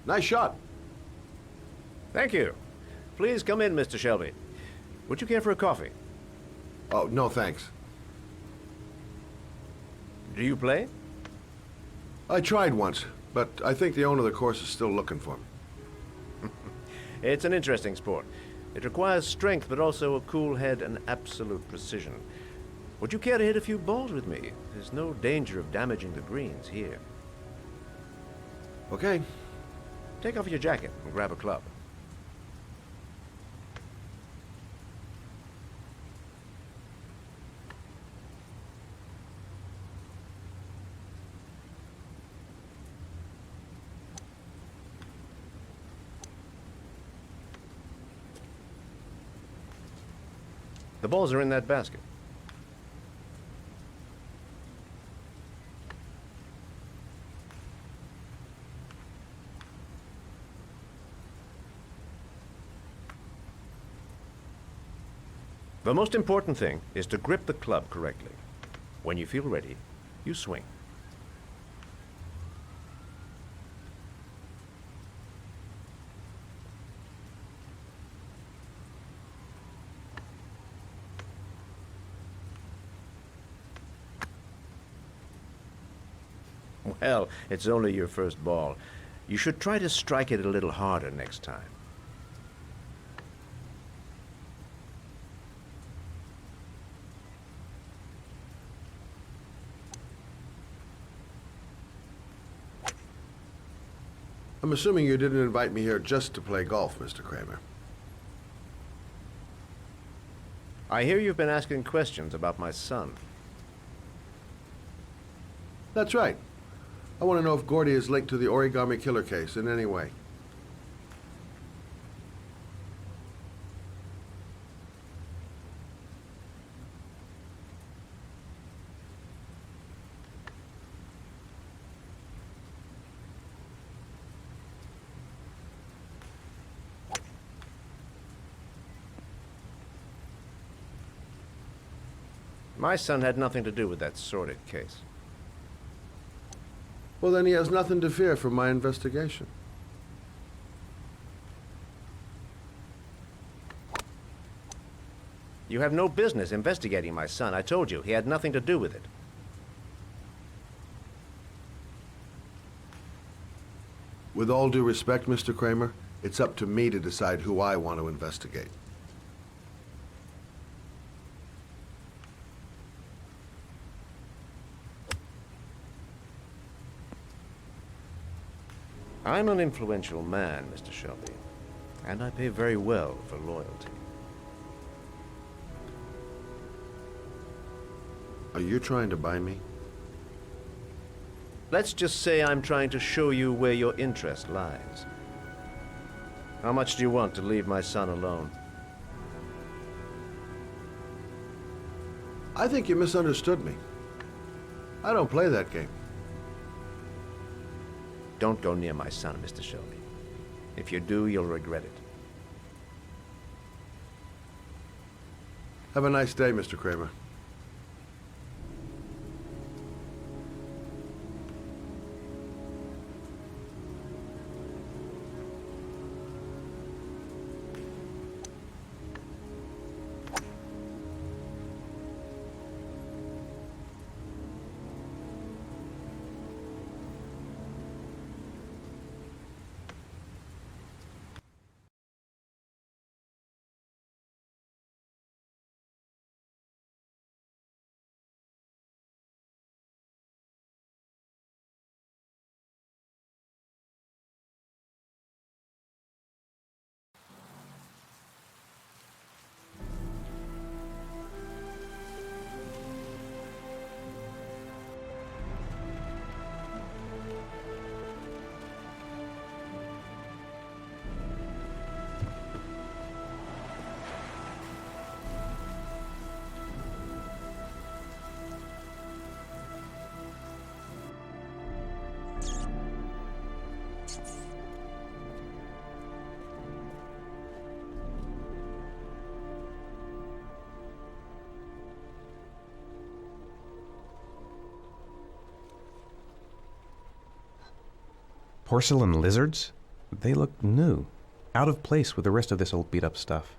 Nice shot. Thank you. Please come in, Mr. Shelby. Would you care for a coffee? Oh, no thanks. Do you play? I tried once, but I think the owner of the course is still looking for me. It's an interesting sport. It requires strength, but also a cool head and absolute precision. Would you care to hit a few balls with me? There's no danger of damaging the greens here. Okay. Take off your jacket and grab a club. The balls are in that basket. The most important thing is to grip the club correctly. When you feel ready, you swing. Well, it's only your first ball. You should try to strike it a little harder next time. I'm assuming you didn't invite me here just to play golf, Mr. Kramer. I hear you've been asking questions about my son. That's right. I want to know if Gordy is linked to the origami killer case in any way. My son had nothing to do with that sordid case. Well, then he has nothing to fear from my investigation. You have no business investigating my son. I told you, he had nothing to do with it. With all due respect, Mr. Kramer, it's up to me to decide who I want to investigate. I'm an influential man, Mr. Shelby, and I pay very well for loyalty. Are you trying to buy me? Let's just say I'm trying to show you where your interest lies. How much do you want to leave my son alone? I think you misunderstood me. I don't play that game. Don't go near my son, Mr. Shelby. If you do, you'll regret it. Have a nice day, Mr. Kramer. Porcelain lizards? They look new, out of place with the rest of this old beat-up stuff.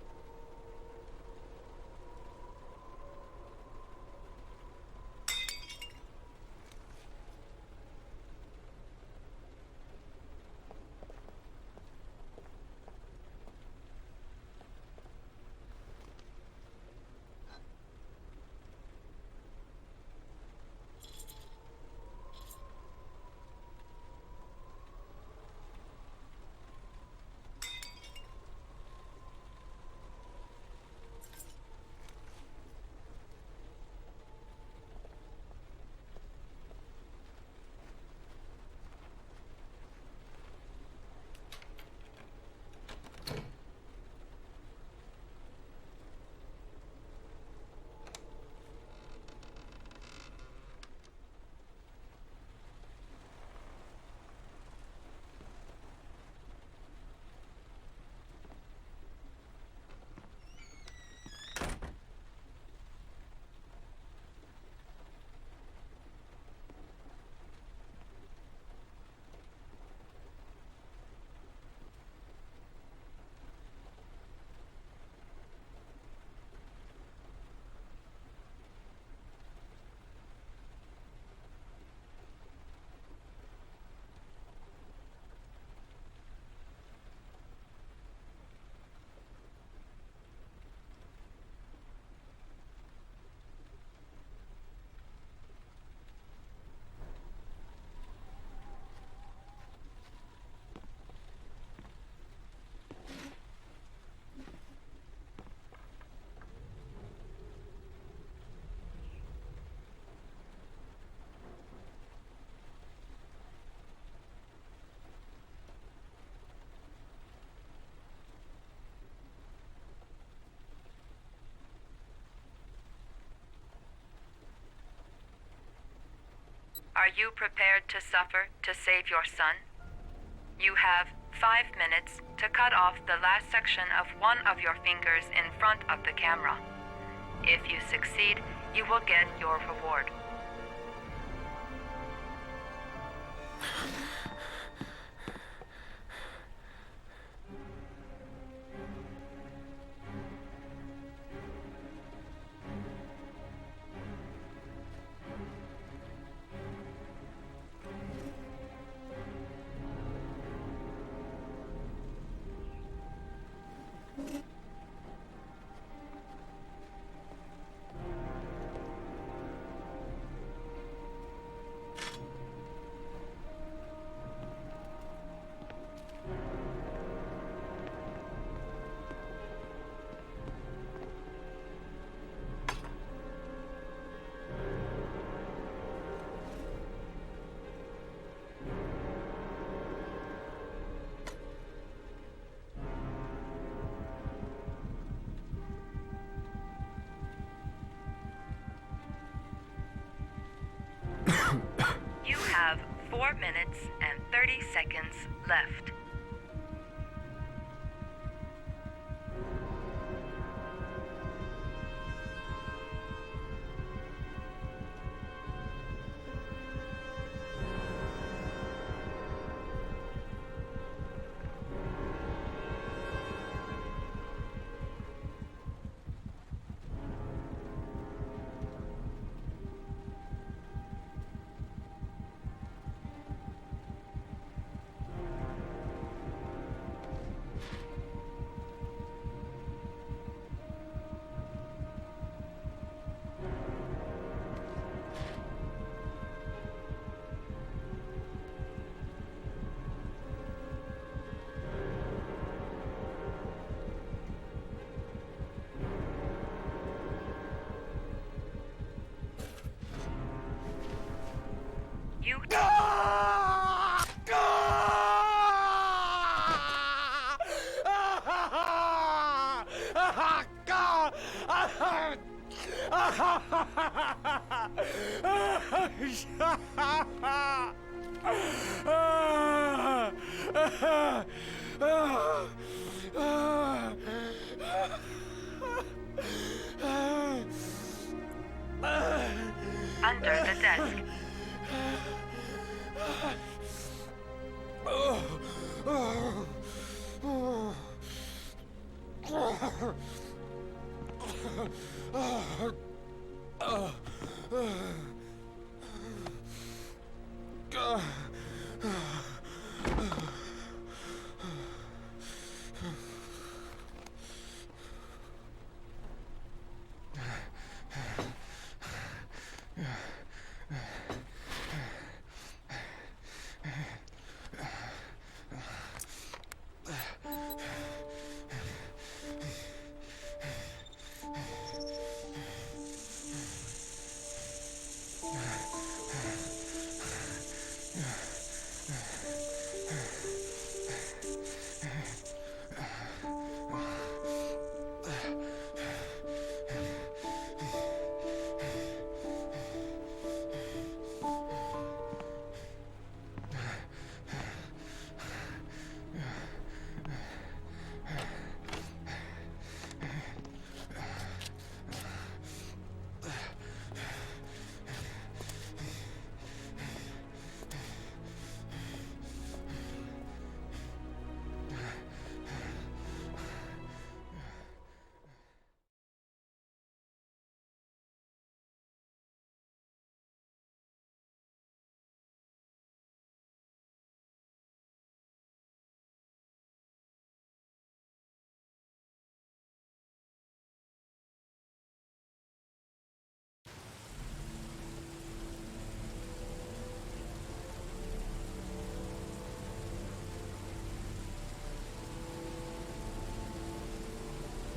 Are you prepared to suffer to save your son? You have 5 minutes to cut off the last section of one of your fingers in front of the camera. If you succeed, you will get your reward. You have 4 minutes and 30 seconds left. You under the desk. Oh.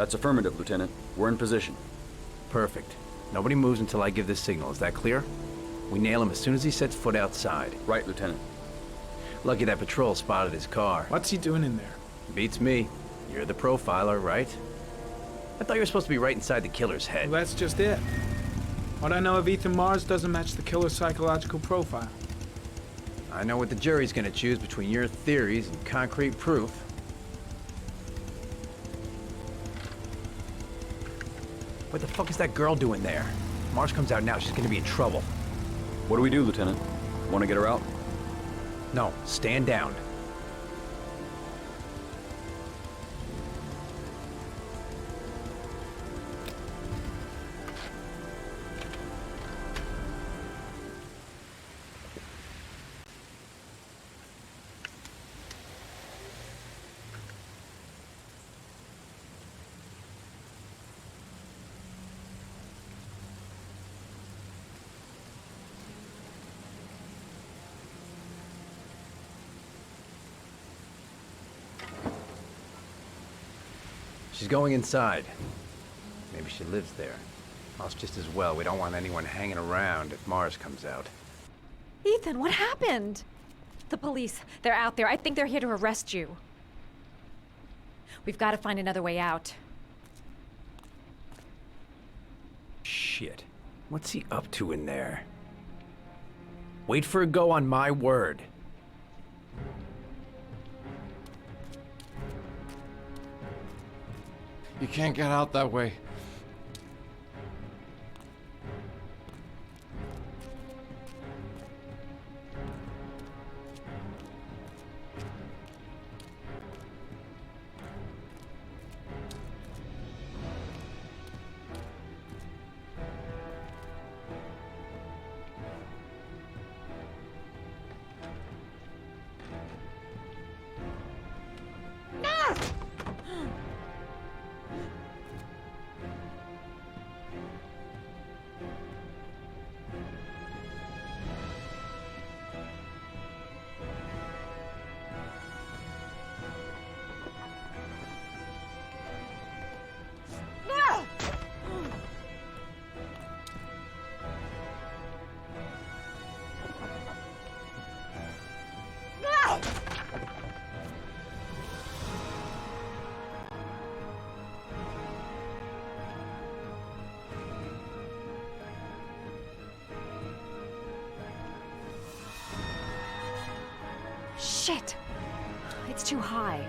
That's affirmative, Lieutenant. We're in position. Perfect. Nobody moves until I give the signal. Is that clear? We nail him as soon as he sets foot outside. Right, Lieutenant. Lucky that patrol spotted his car. What's he doing in there? Beats me. You're the profiler, right? I thought you were supposed to be right inside the killer's head. Well, that's just it. What I know of Ethan Mars doesn't match the killer's psychological profile. I know what the jury's gonna choose between your theories and concrete proof. What the fuck is that girl doing there? Mars comes out now, she's gonna be in trouble. What do we do, Lieutenant? Want to get her out? No, stand down. She's going inside. Maybe she lives there. Well, it's just as well. We don't want anyone hanging around if Mars comes out. Ethan, what happened? The police. They're out there. I think they're here to arrest you. We've got to find another way out. Shit. What's he up to in there? Wait for a go on my word. You can't get out that way. Shit! It's too high.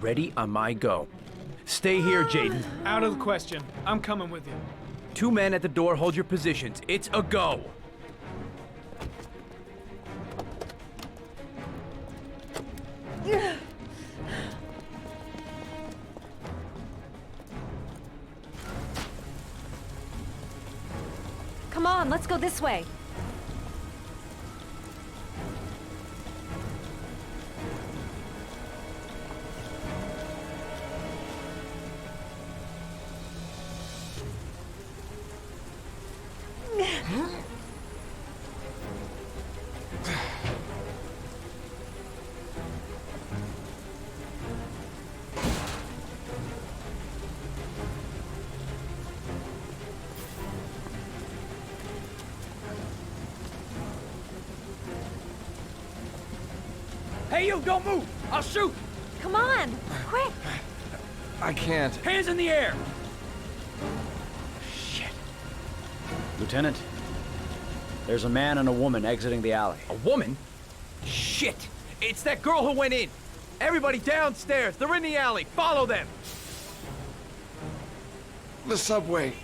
Ready on my go. Stay here, Jaden. Out of the question. I'm coming with you. 2 men at the door, hold your positions. It's a go. Come on, let's go this way. Hey, you, don't move! I'll shoot! Come on, quick! I can't. Hands in the air! Lieutenant, there's a man and a woman exiting the alley. A woman? Shit! It's that girl who went in! Everybody downstairs! They're in the alley! Follow them! The subway.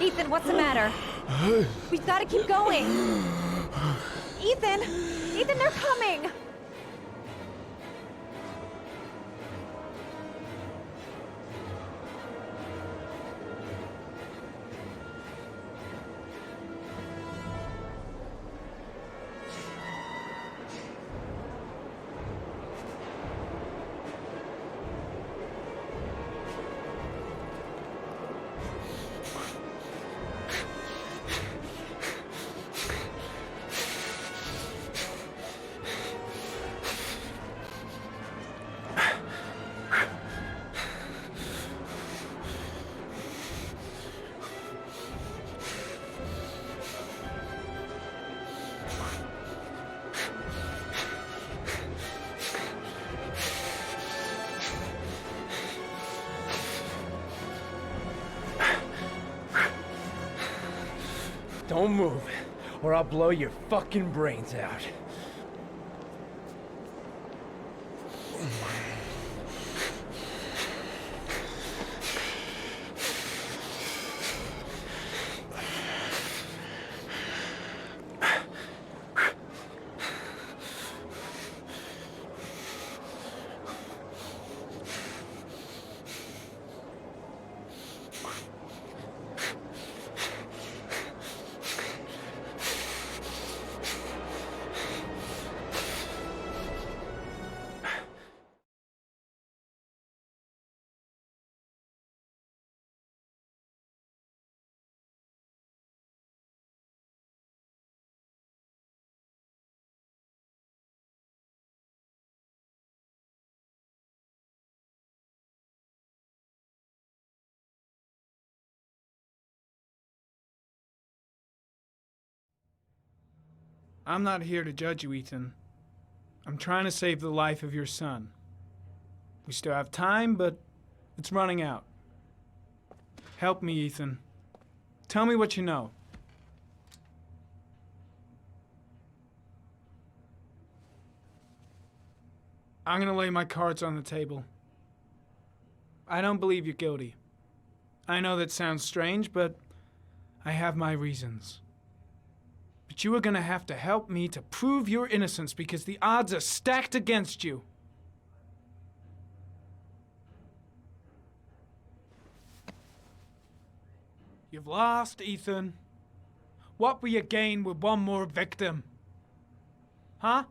Ethan, what's the matter? We've got to keep going. Ethan, they're coming. Don't move, or I'll blow your fucking brains out. I'm not here to judge you, Ethan. I'm trying to save the life of your son. We still have time, but it's running out. Help me, Ethan. Tell me what you know. I'm gonna lay my cards on the table. I don't believe you're guilty. I know that sounds strange, but I have my reasons. But you are gonna have to help me to prove your innocence because the odds are stacked against you. You've lost, Ethan. What will you gain with one more victim? Huh?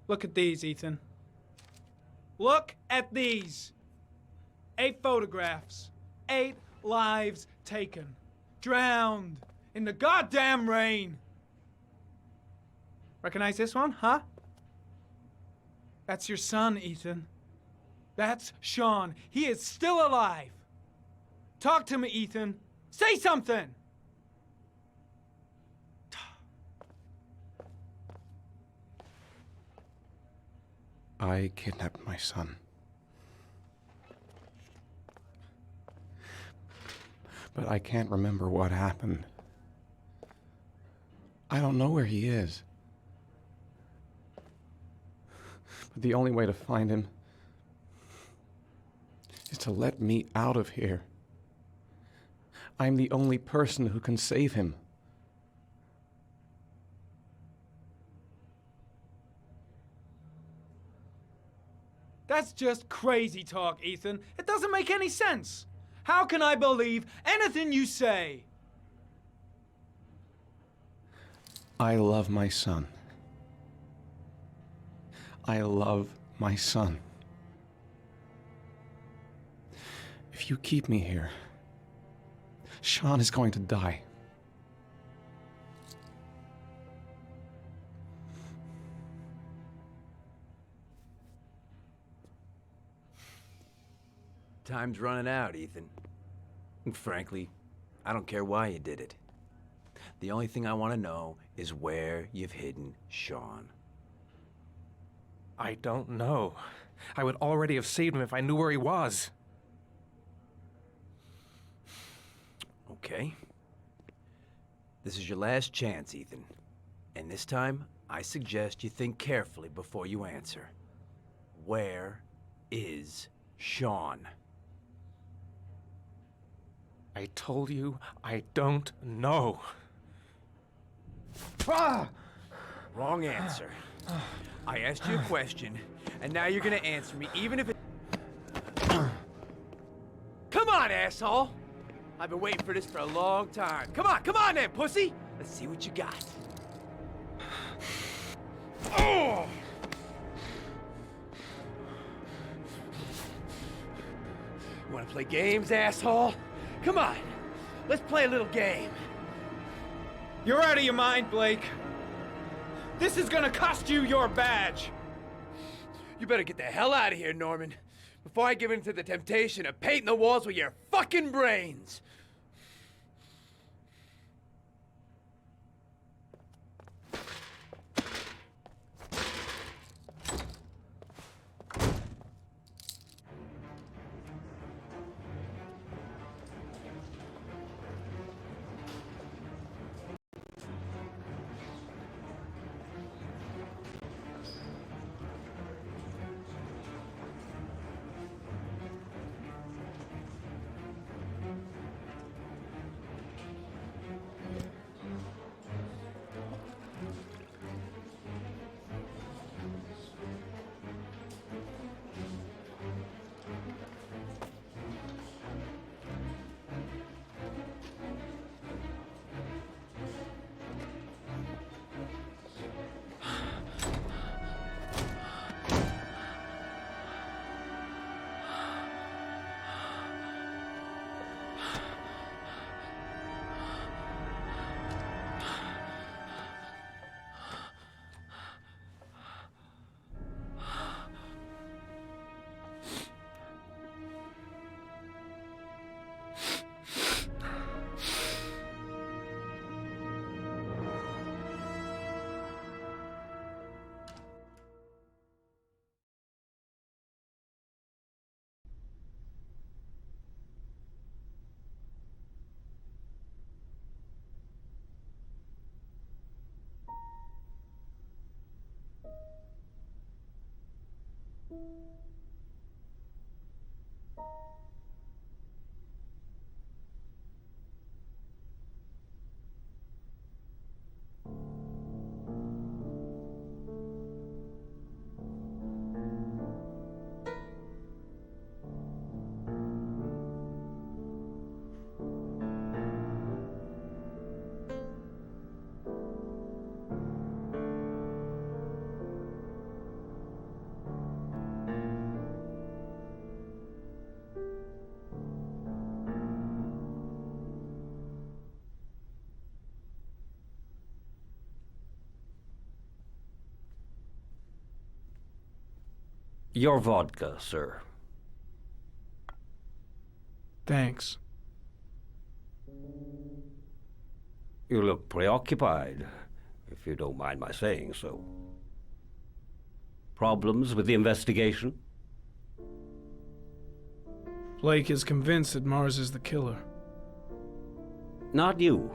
Look at these, Ethan. Look at these. 8 photographs. 8 lives taken. Drowned in the goddamn rain. Recognize this one, huh? That's your son, Ethan. That's Shaun. He is still alive. Talk to me, Ethan. Say something! I kidnapped my son. But I can't remember what happened. I don't know where he is. But the only way to find him is to let me out of here. I'm the only person who can save him. That's just crazy talk, Ethan. It doesn't make any sense. How can I believe anything you say? I love my son. I love my son. If you keep me here, Shaun is going to die. Time's running out, Ethan. And frankly, I don't care why you did it. The only thing I want to know is where you've hidden Shaun. I don't know. I would already have saved him if I knew where he was. Okay. This is your last chance, Ethan. And this time, I suggest you think carefully before you answer. Where is Shaun? I told you I don't know. Wrong answer. I asked you a question, and now you're gonna answer me, even if it... Come on, asshole! I've been waiting for this for a long time. Come on then, pussy! Let's see what you got. Oh! You wanna play games, asshole? Come on, let's play a little game. You're out of your mind, Blake. This is gonna cost you your badge. You better get the hell out of here, Norman, before I give in to the temptation of painting the walls with your fucking brains. Your vodka, sir. Thanks. You look preoccupied, if you don't mind my saying so. Problems with the investigation? Blake is convinced that Mars is the killer. Not you.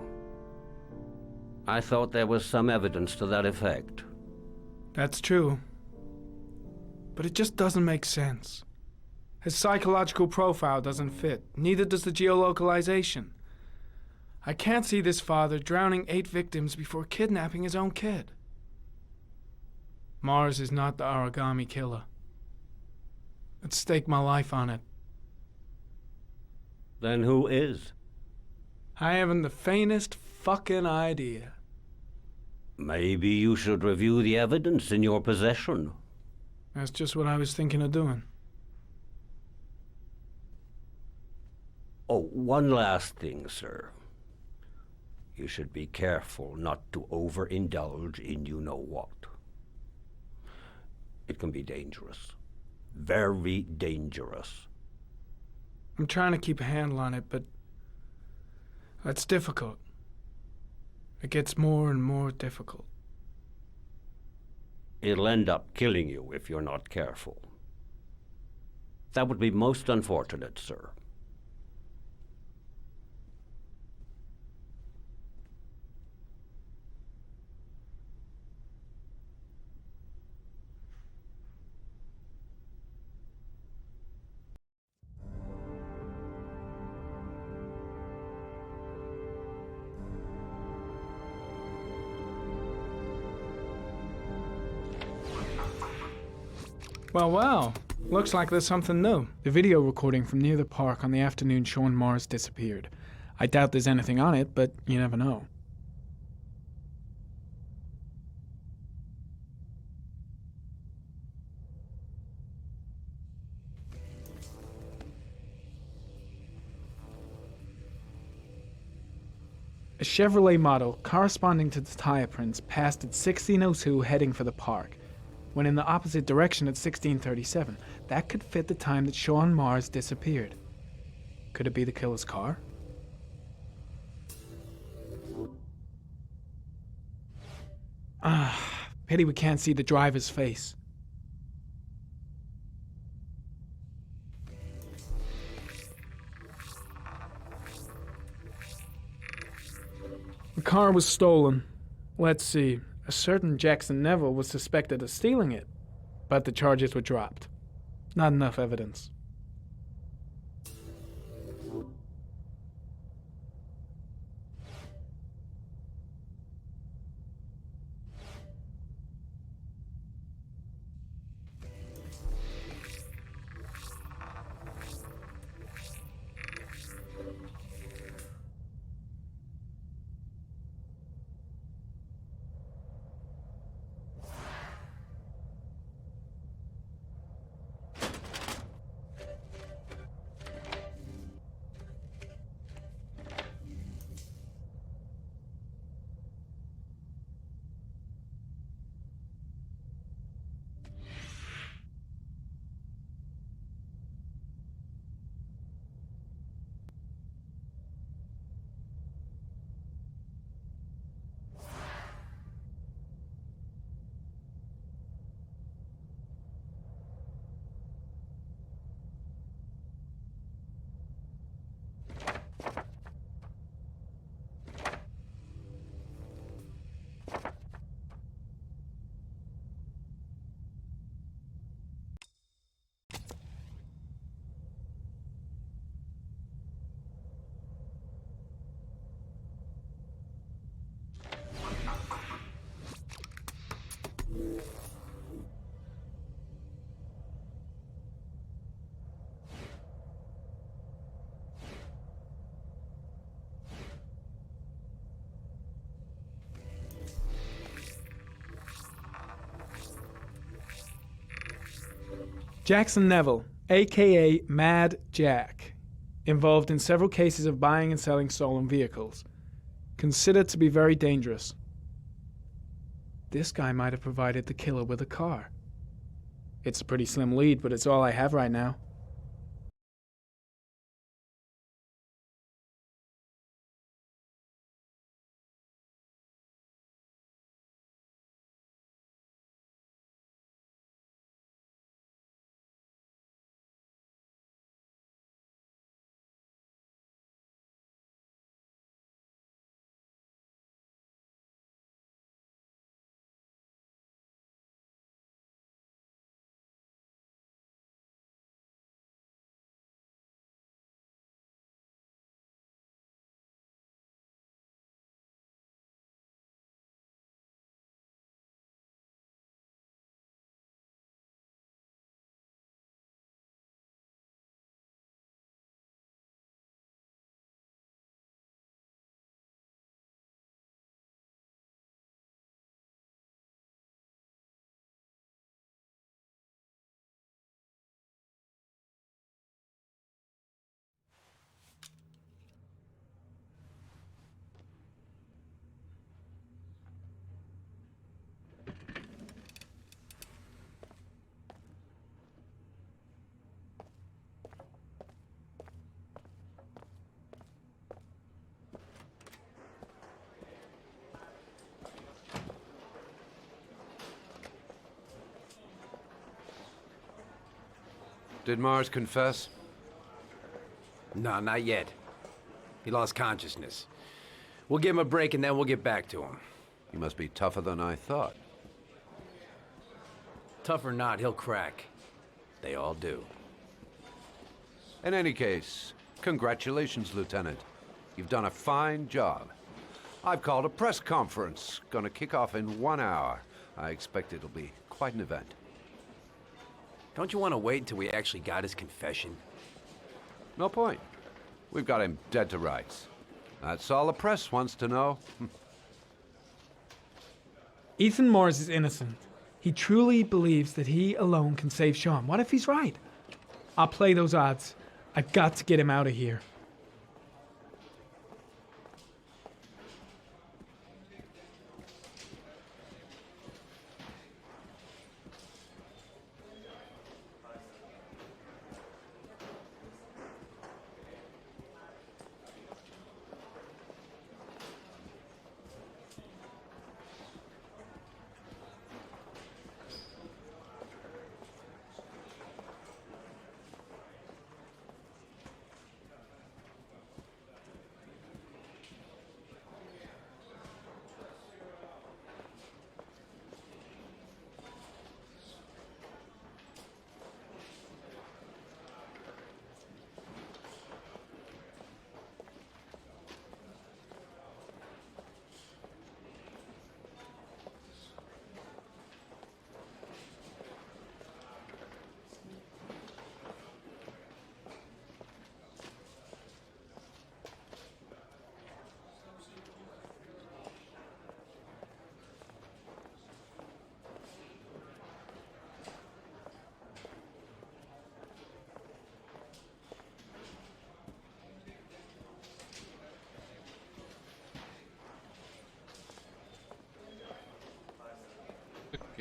I thought there was some evidence to that effect. That's true. But it just doesn't make sense. His psychological profile doesn't fit. Neither does the geolocalization. I can't see this father drowning 8 victims before kidnapping his own kid. Mars is not the origami killer. I'd stake my life on it. Then who is? I haven't the faintest fucking idea. Maybe you should review the evidence in your possession. That's just what I was thinking of doing. Oh, one last thing, sir. You should be careful not to overindulge in you-know-what. It can be dangerous. Very dangerous. I'm trying to keep a handle on it, but that's difficult. It gets more and more difficult. It'll end up killing you if you're not careful. That would be most unfortunate, sir. Well, looks like there's something new. The video recording from near the park on the afternoon Shaun Mars disappeared. I doubt there's anything on it, but you never know. A Chevrolet model corresponding to the tire prints passed at 16:02 heading for the park. When in the opposite direction at 16:37. That could fit the time that Shaun Mars disappeared. Could it be the killer's car? Pity we can't see the driver's face. The car was stolen. Let's see. A certain Jackson Neville was suspected of stealing it, but the charges were dropped. Not enough evidence. Jackson Neville, a.k.a. Mad Jack, involved in several cases of buying and selling stolen vehicles, considered to be very dangerous. This guy might have provided the killer with a car. It's a pretty slim lead, but it's all I have right now. Did Mars confess? No, not yet. He lost consciousness. We'll give him a break and then we'll get back to him. He must be tougher than I thought. Tough or not, he'll crack. They all do. In any case, congratulations, Lieutenant. You've done a fine job. I've called a press conference. Gonna kick off in 1 hour. I expect it'll be quite an event. Don't you want to wait until we actually got his confession? No point. We've got him dead to rights. That's all the press wants to know. Ethan Mars is innocent. He truly believes that he alone can save Shaun. What if he's right? I'll play those odds. I've got to get him out of here.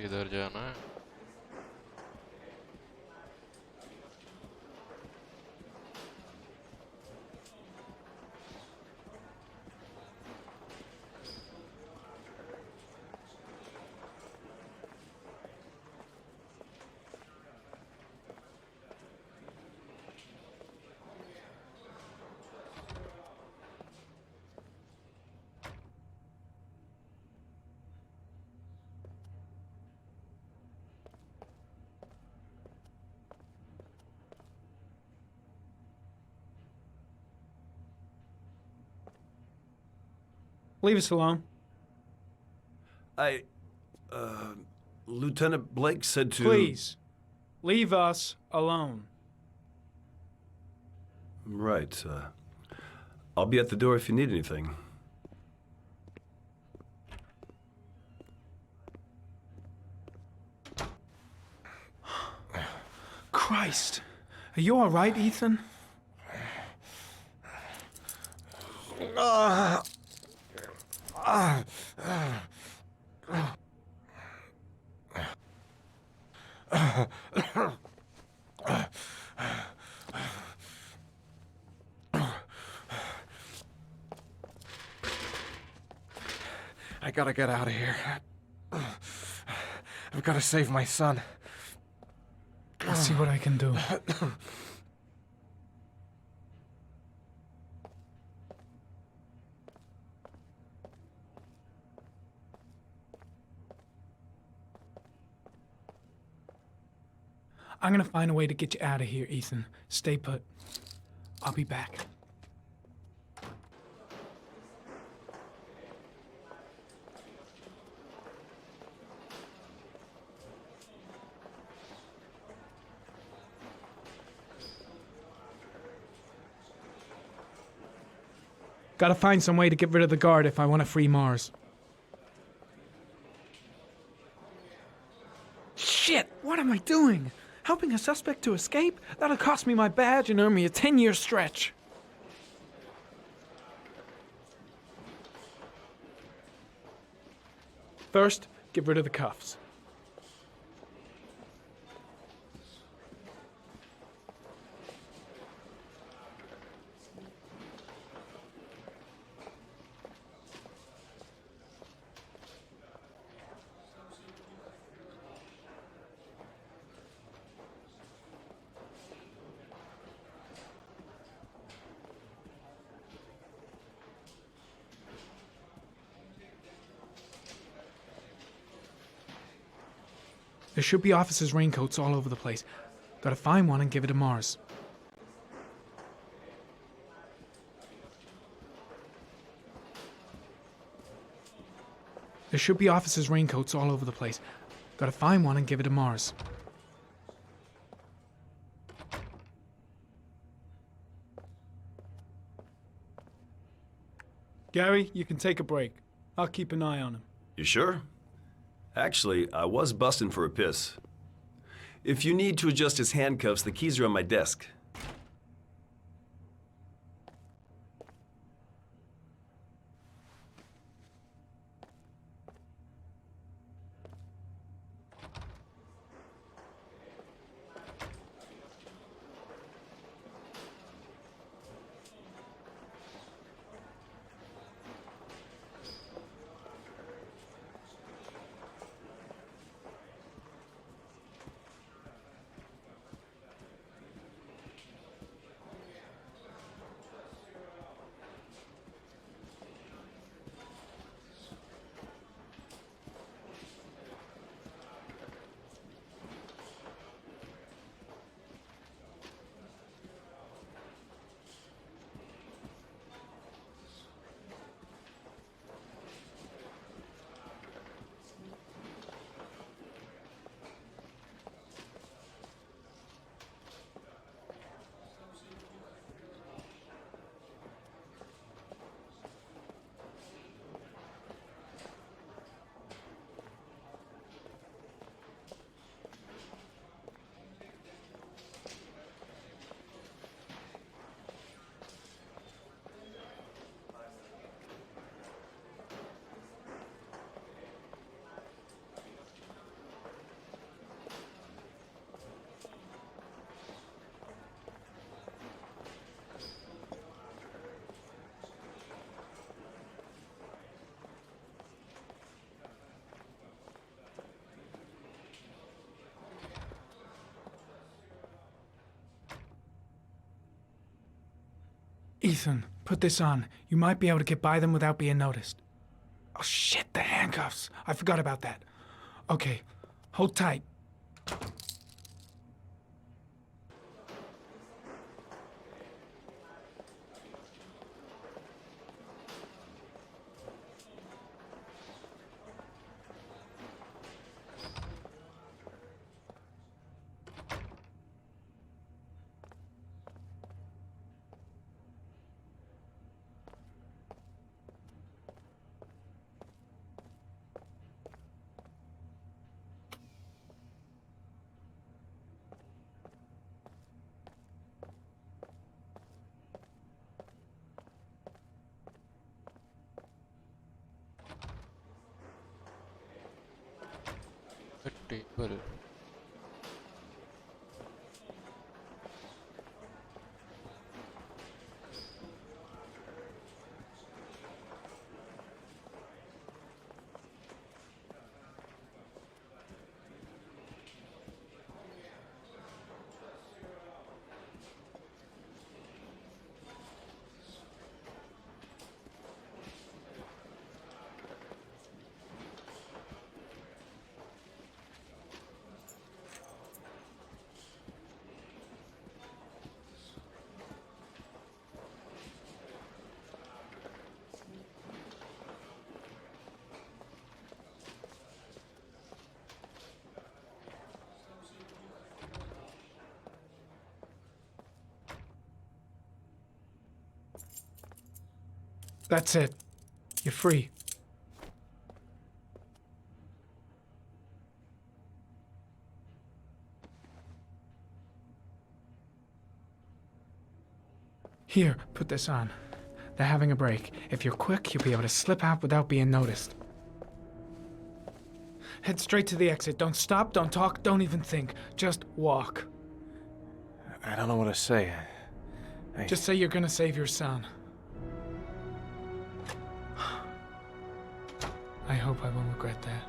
किधर जाना है? Leave us alone. Lieutenant Blake said to... Please, leave us alone. Right, I'll be at the door if you need anything. Christ. Are you all right, Ethan? I gotta get out of here. I've gotta save my son. I'll see what I can do. I'm gonna find a way to get you out of here, Ethan. Stay put. I'll be back. Gotta find some way to get rid of the guard if I want to free Mars. Shit! What am I doing? Helping a suspect to escape? That'll cost me my badge and earn me a 10-year stretch. First, get rid of the cuffs. There should be officers' raincoats all over the place. Gotta find one and give it to Mars. There should be officers' raincoats all over the place. Gotta find one and give it to Mars. Gary, you can take a break. I'll keep an eye on him. You sure? Actually, I was busting for a piss. If you need to adjust his handcuffs, the keys are on my desk. Ethan, put this on. You might be able to get by them without being noticed. Oh shit, the handcuffs. I forgot about that. Okay, hold tight. The table. That's it. You're free. Here, put this on. They're having a break. If you're quick, you'll be able to slip out without being noticed. Head straight to the exit. Don't stop, don't talk, don't even think. Just walk. I don't know what to say. Just say you're gonna save your son. I hope I won't regret that.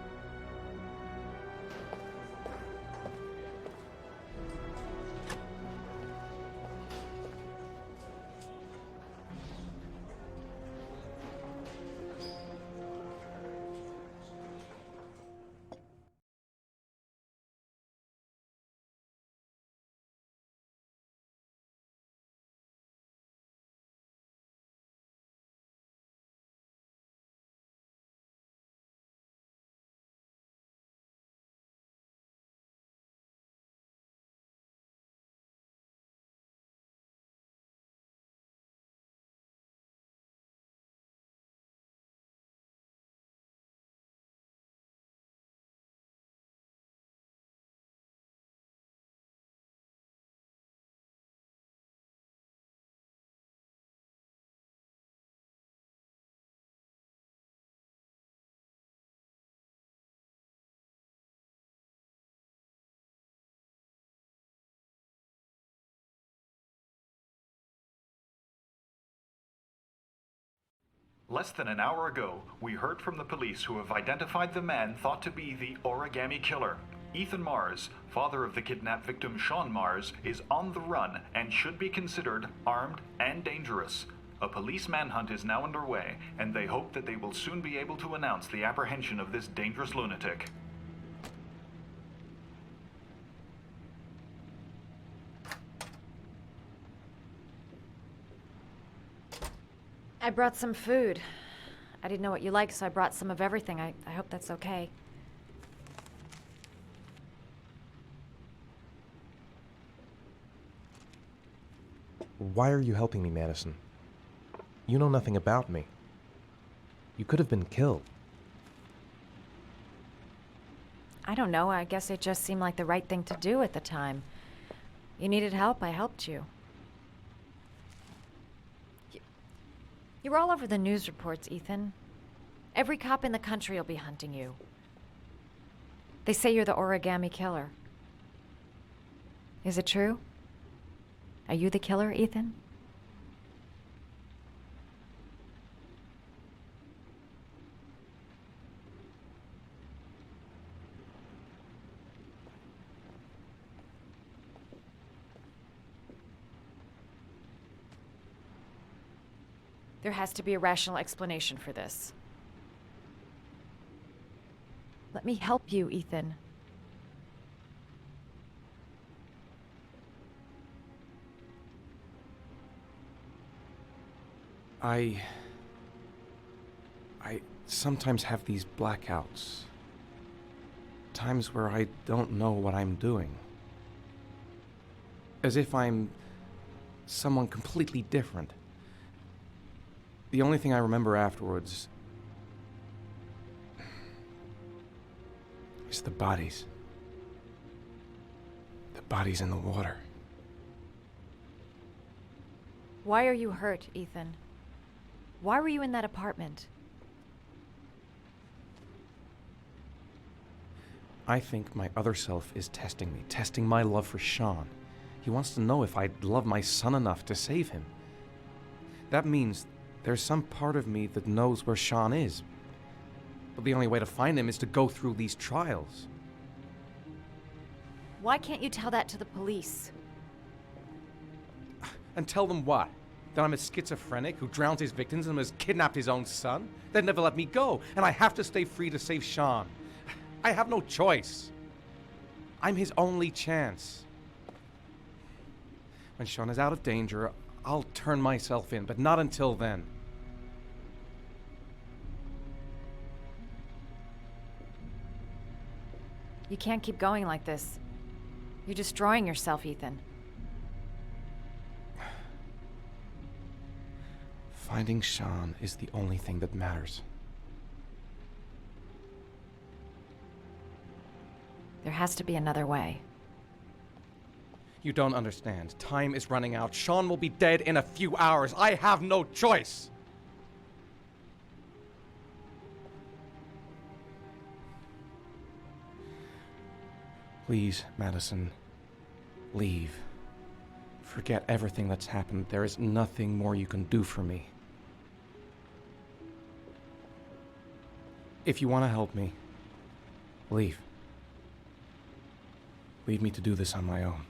Less than an hour ago, we heard from the police who have identified the man thought to be the origami killer. Ethan Mars, father of the kidnapped victim Shaun Mars, is on the run and should be considered armed and dangerous. A police manhunt is now underway, and they hope that they will soon be able to announce the apprehension of this dangerous lunatic. I brought some food. I didn't know what you liked, so I brought some of everything. I hope that's okay. Why are you helping me, Madison? You know nothing about me. You could have been killed. I don't know. I guess it just seemed like the right thing to do at the time. You needed help, I helped you. You were all over the news reports, Ethan. Every cop in the country will be hunting you. They say you're the origami killer. Is it true? Are you the killer, Ethan? There has to be a rational explanation for this. Let me help you, Ethan. I sometimes have these blackouts. Times where I don't know what I'm doing. As if I'm someone completely different. The only thing I remember afterwards is the bodies. The bodies in the water. Why are you hurt, Ethan? Why were you in that apartment? I think my other self is testing me, testing my love for Shaun. He wants to know if I'd love my son enough to save him. That means there's some part of me that knows where Shaun is. But the only way to find him is to go through these trials. Why can't you tell that to the police? And tell them what? That I'm a schizophrenic who drowns his victims and has kidnapped his own son? They'd never let me go, and I have to stay free to save Shaun. I have no choice. I'm his only chance. When Shaun is out of danger, I'll turn myself in, but not until then. You can't keep going like this. You're destroying yourself, Ethan. Finding Shaun is the only thing that matters. There has to be another way. You don't understand. Time is running out. Shaun will be dead in a few hours. I have no choice. Please, Madison, leave. Forget everything that's happened. There is nothing more you can do for me. If you want to help me, leave. Leave me to do this on my own.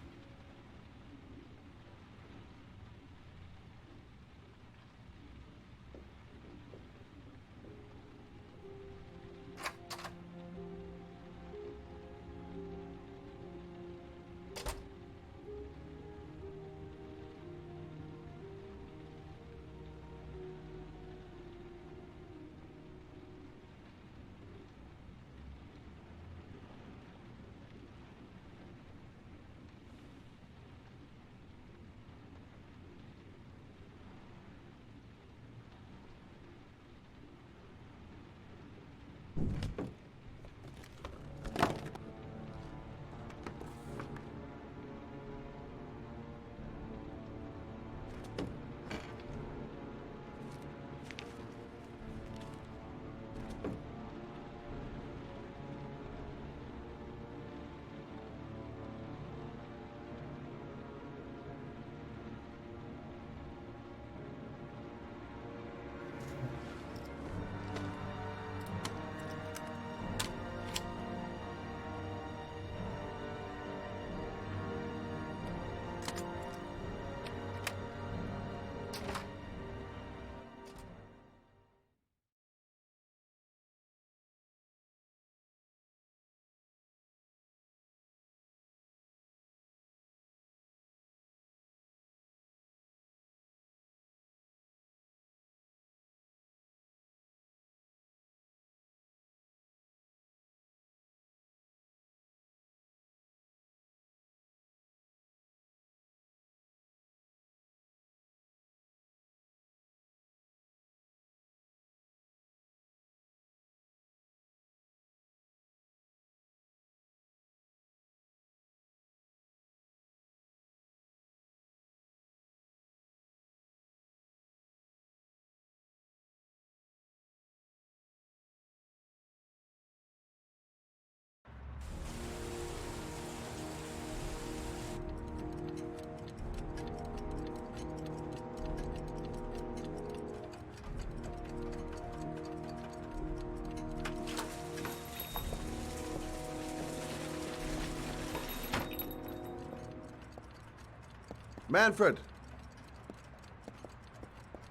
Manfred!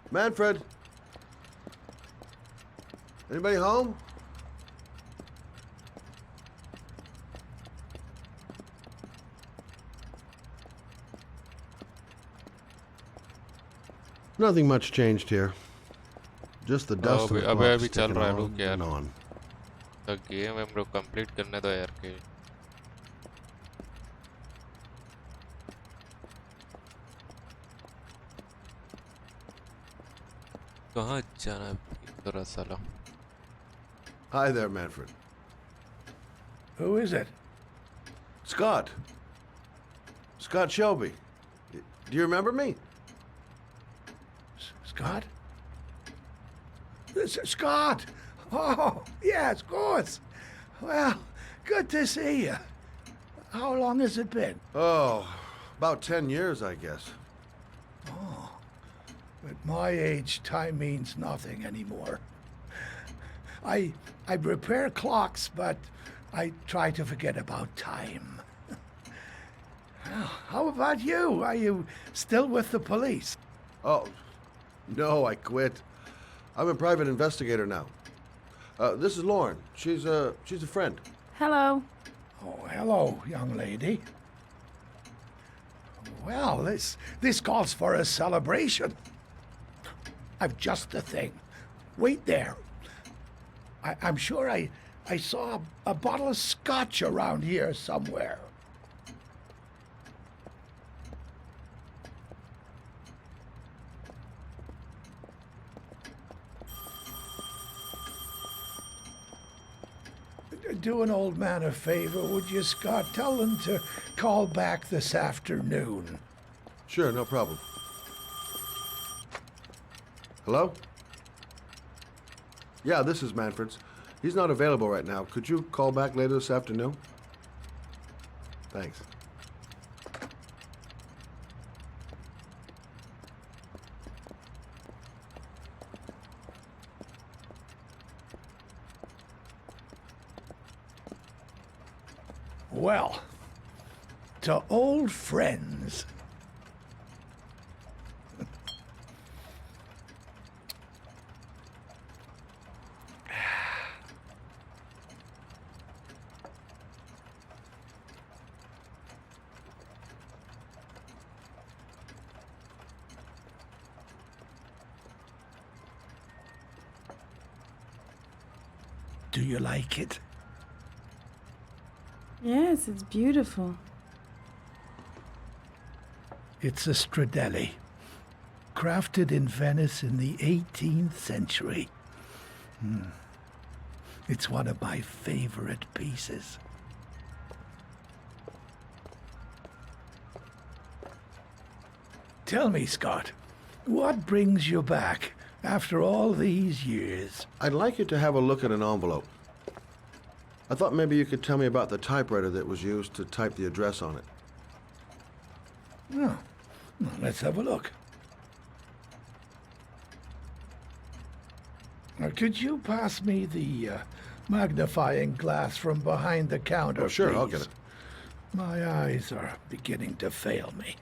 Manfred! Anybody home? Nothing much changed here. Just the dust of the अबे clock अभी चल sticking रहा है on रुक यार and on. तो game हम लोग कंप्लीट करने दो यार के कहाँ जाना है थोड़ा साला Hi there, Manfred. Who is it? Scott. Scott Shelby. Do you remember me? Scott? Scott! Oh, yes, of course. Well, good to see you. How long has it been? Oh, about 10 years, I guess. Oh, at my age, time means nothing anymore. I repair clocks, but I try to forget about time. How about you? Are you still with the police? Oh, no, I quit. I'm a private investigator now. This is Lauren. She's a friend. Hello. Oh, hello, young lady. Well, this calls for a celebration. I've just the thing. Wait there. I'm sure I saw a bottle of scotch around here somewhere. Do an old man a favor, would you, Scott? Tell them to call back this afternoon. Sure, no problem. Hello? Yeah, this is Manfred's. He's not available right now. Could you call back later this afternoon? Thanks. Well, to old friends. Do you like it? Yes, it's beautiful. It's a Stradelli, crafted in Venice in the 18th century. It's one of my favorite pieces. Tell me, Scott, what brings you back after all these years? I'd like you to have a look at an envelope. I thought maybe you could tell me about the typewriter that was used to type the address on it. Oh, well, let's have a look. Could you pass me the magnifying glass from behind the counter, Oh, sure, please? I'll get it. My eyes are beginning to fail me.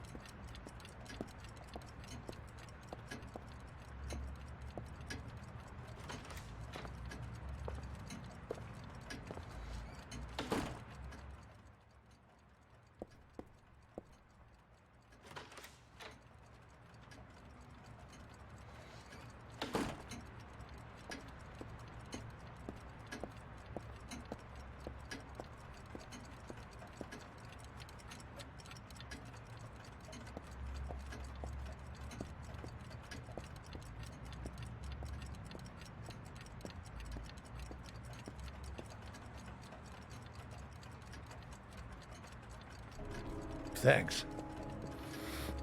Thanks.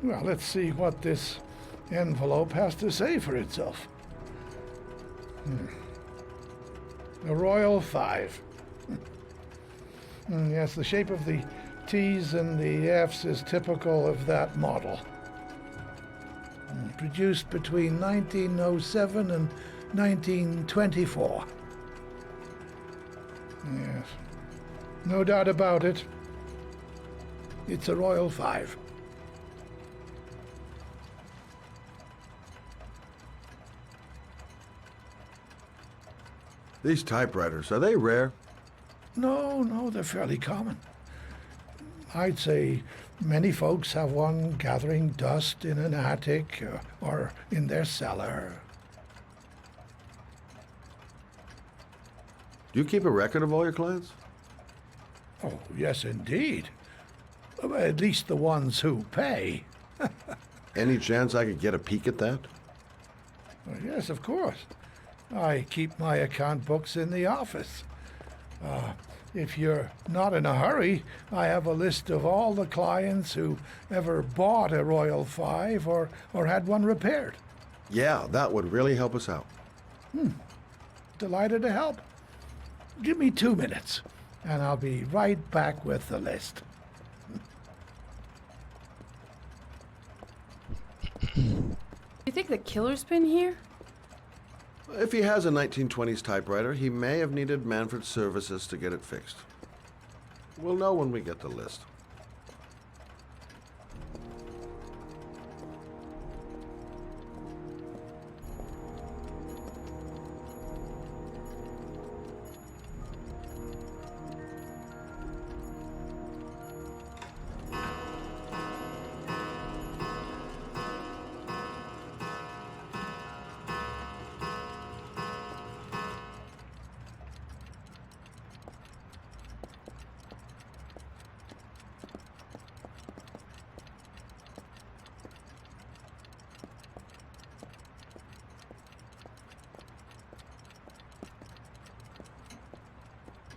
Well, let's see what this envelope has to say for itself. The Royal Five. Yes, the shape of the T's and the F's is typical of that model. Produced between 1907 and 1924. Yes, no doubt about it. It's a Royal Five. These typewriters, are they rare? No, they're fairly common. I'd say many folks have one gathering dust in an attic or in their cellar. Do you keep a record of all your clients? Oh, yes, indeed. At least the ones who pay. Any chance I could get a peek at that? Well, yes, of course. I keep my account books in the office. If you're not in a hurry, I have a list of all the clients who ever bought a Royal Five or had one repaired. Yeah, that would really help us out. Delighted to help. Give me 2 minutes, and I'll be right back with the list. You think the killer's been here? If he has a 1920s typewriter, he may have needed Manfred's services to get it fixed. We'll know when we get the list.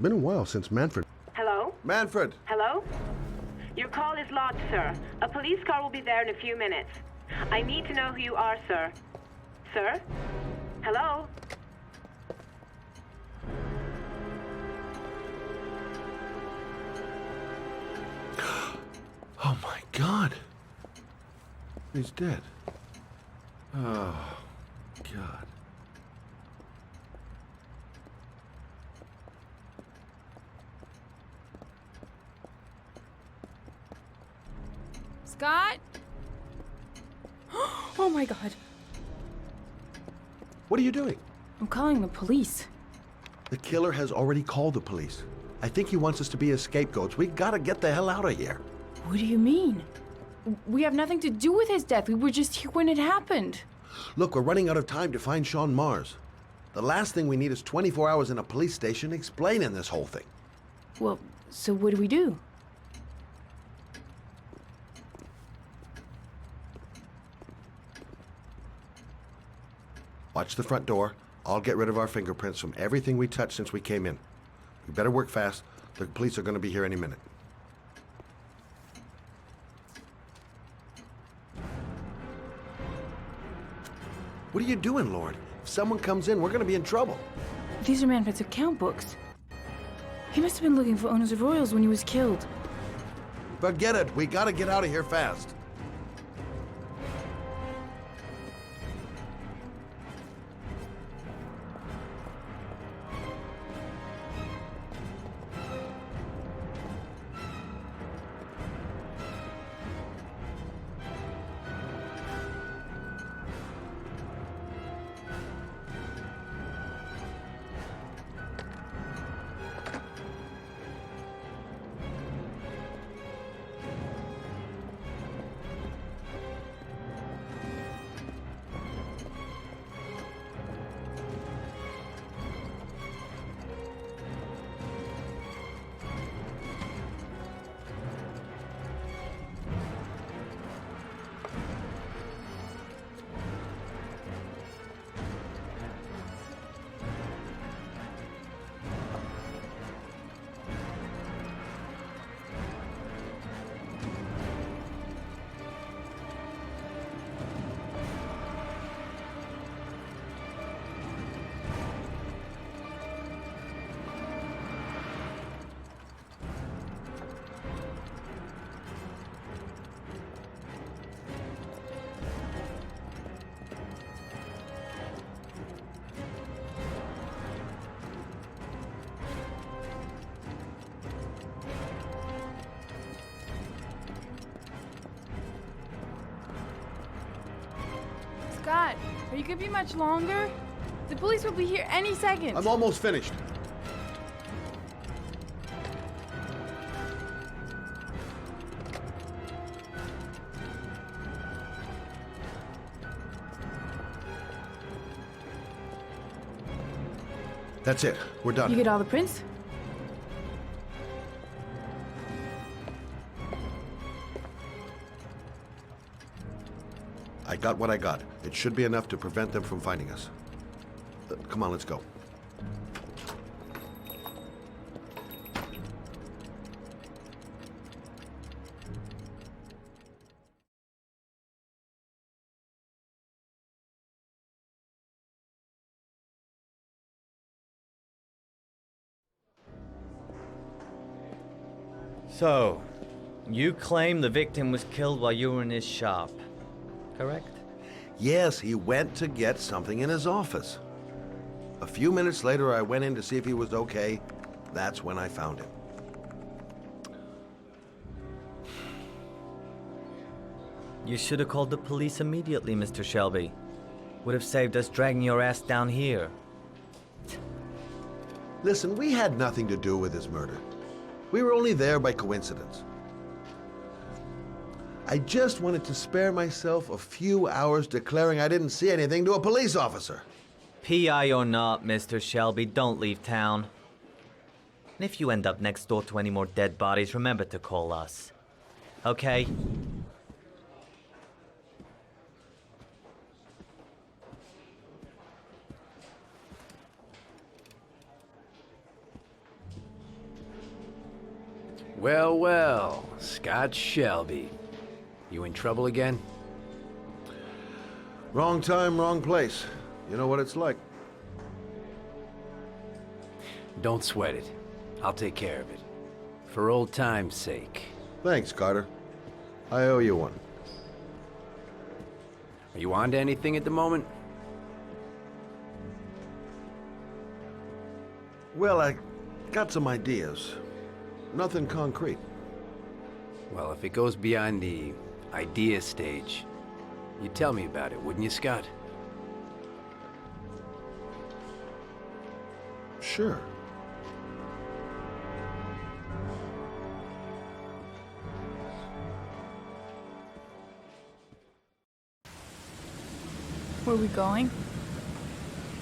been a while since Manfred. Hello? Manfred! Hello? Your call is lodged, sir. A police car will be there in a few minutes. I need to know who you are, sir. Sir? Hello? Oh my God. He's dead. Oh, God. Scott? Oh my God. What are you doing? I'm calling the police. The killer has already called the police. I think he wants us to be his scapegoats. We gotta get the hell out of here. What do you mean? We have nothing to do with his death. We were just here when it happened. Look, we're running out of time to find Shaun Mars. The last thing we need is 24 hours in a police station explaining this whole thing. Well, so what do we do? Watch the front door. I'll get rid of our fingerprints from everything we touched since we came in. We better work fast. The police are going to be here any minute. What are you doing, Lord? If someone comes in, we're going to be in trouble. These are Manfred's account books. He must have been looking for owners of Royals when he was killed. Forget it. We got to get out of here fast. Scott, are you gonna be much longer? The police will be here any second. I'm almost finished. That's it. We're done. You get all the prints? I got what I got. It should be enough to prevent them from finding us. Come on, let's go. So, you claim the victim was killed while you were in his shop, correct? Yes, he went to get something in his office. A few minutes later, I went in to see if he was okay. That's when I found him. You should have called the police immediately, Mr. Shelby. Would have saved us dragging your ass down here. Listen, we had nothing to do with his murder. We were only there by coincidence. I just wanted to spare myself a few hours declaring I didn't see anything to a police officer. PI or not, Mr. Shelby, don't leave town. And if you end up next door to any more dead bodies, remember to call us. Okay? Well, well, Scott Shelby. You in trouble again? Wrong time, wrong place. You know what it's like. Don't sweat it. I'll take care of it. For old time's sake. Thanks, Carter. I owe you one. Are you on to anything at the moment? Well, I got some ideas. Nothing concrete. Well, if it goes beyond the idea stage, you'd tell me about it, wouldn't you, Scott? Sure. Where are we going?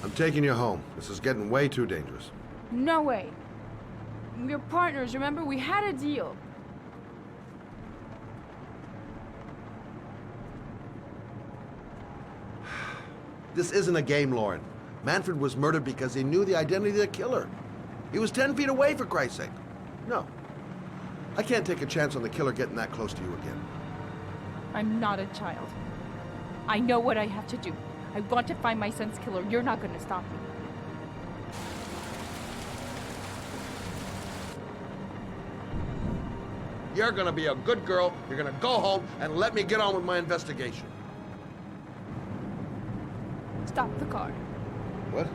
I'm taking you home. This is getting way too dangerous. No way. We're partners, remember? We had a deal. This isn't a game, Lauren. Manfred was murdered because he knew the identity of the killer. He was 10 feet away, for Christ's sake. No. I can't take a chance on the killer getting that close to you again. I'm not a child. I know what I have to do. I want to find my son's killer. You're not going to stop me. You're gonna be a good girl. You're gonna go home and let me get on with my investigation. Stop the car. What?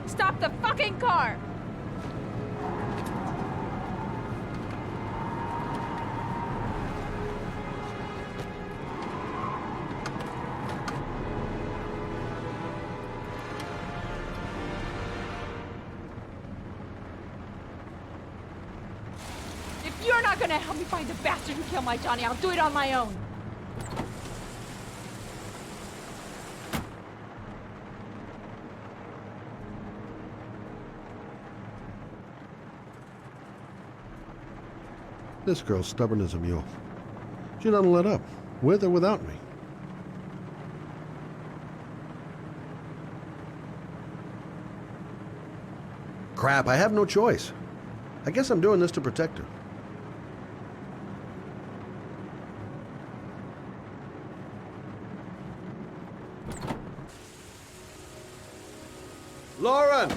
Stop the fucking car! If you're not gonna help me find the bastard who killed my Johnny, I'll do it on my own. This girl's stubborn as a mule. She doesn't let up, with or without me. Crap, I have no choice. I guess I'm doing this to protect her. Lauren!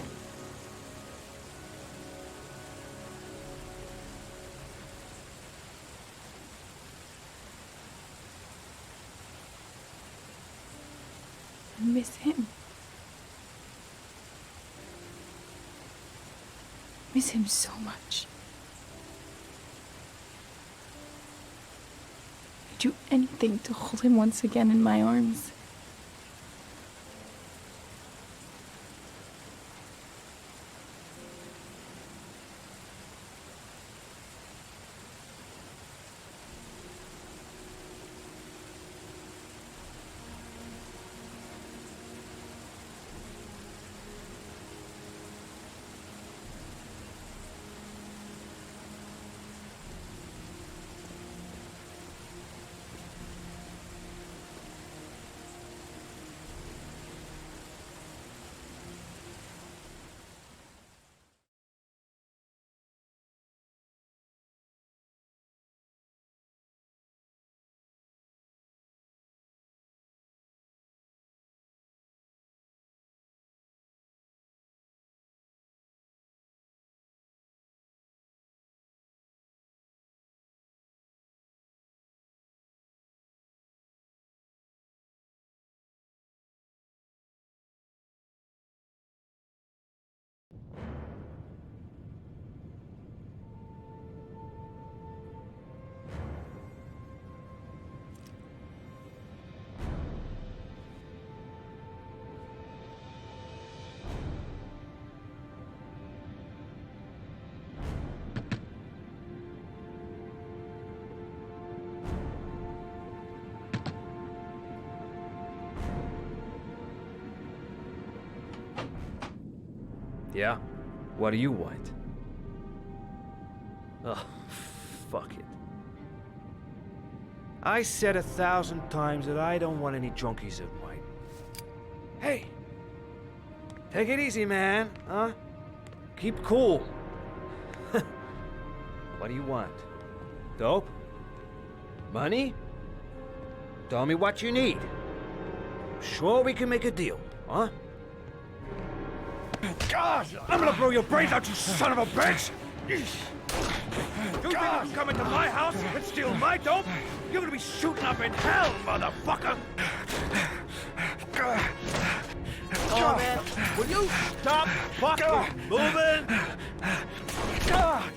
I miss him. Miss him so much. I'd do anything to hold him once again in my arms. Yeah? What do you want? Oh, fuck it. I said 1,000 times that I don't want any drunkies at mine. Hey! Take it easy, man, huh? Keep cool. What do you want? Dope? Money? Tell me what you need. Sure we can make a deal, huh? God, I'm gonna blow your brains out, you son of a bitch! You think you can come into my house and steal my dope? You're gonna be shooting up in hell, motherfucker! Oh, man, will you stop fucking moving? God!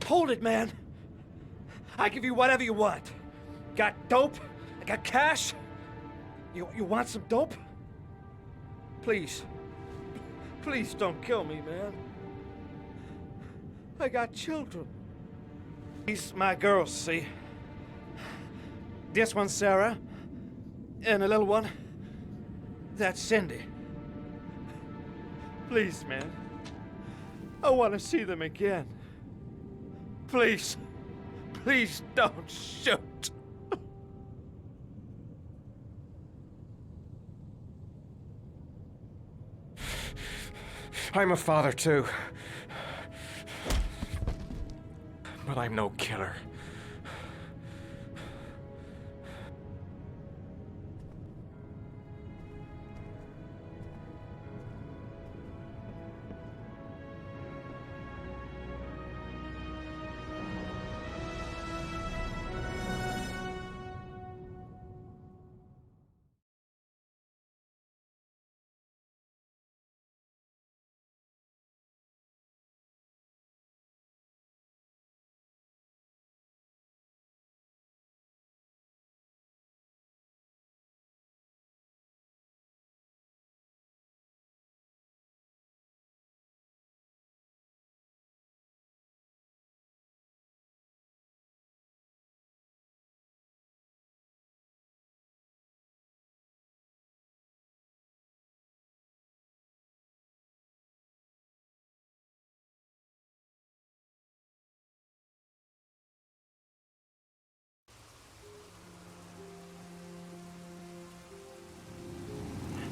Hold it, man. I give you whatever you want. Got dope? I got cash? You want some dope? Please. Please don't kill me, man. I got children. These my girls, see? This one's Sarah. And the little one, that's Cindy. Please, man. I want to see them again. Please. Please don't shoot. I'm a father, too. But I'm no killer.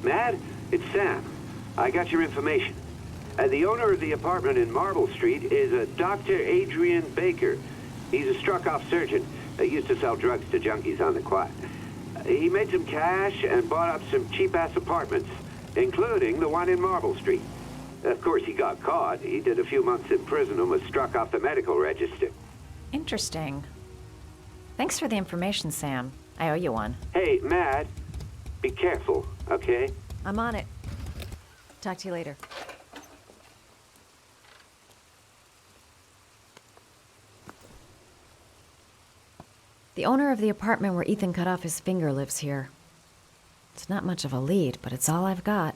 Mad, it's Sam. I got your information. The owner of the apartment in Marble Street is a Dr. Adrian Baker. He's a struck-off surgeon that used to sell drugs to junkies on the quiet. He made some cash and bought up some cheap-ass apartments, including the one in Marble Street. Of course, he got caught. He did a few months in prison and was struck off the medical register. Interesting. Thanks for the information, Sam. I owe you one. Hey, Mad, be careful, okay? I'm on it. Talk to you later. The owner of the apartment where Ethan cut off his finger lives here. It's not much of a lead, but it's all I've got.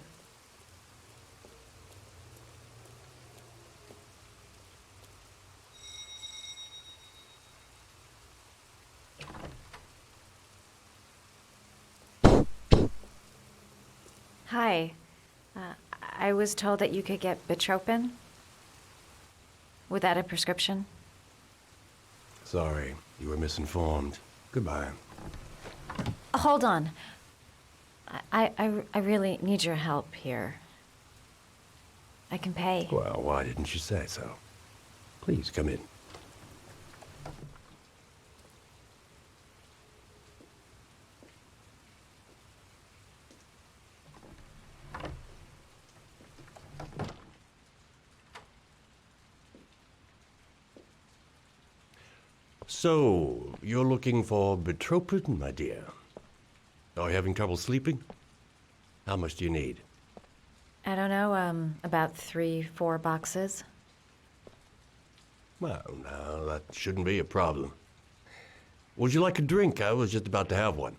Hi. I was told that you could get Bitropin. Without a prescription? Sorry, you were misinformed. Goodbye. Hold on. I really need your help here. I can pay. Well, why didn't you say so? Please come in. So, you're looking for Bitropin, my dear? Are you having trouble sleeping? How much do you need? I don't know, about 3-4 boxes. Well, now, that shouldn't be a problem. Would you like a drink? I was just about to have one.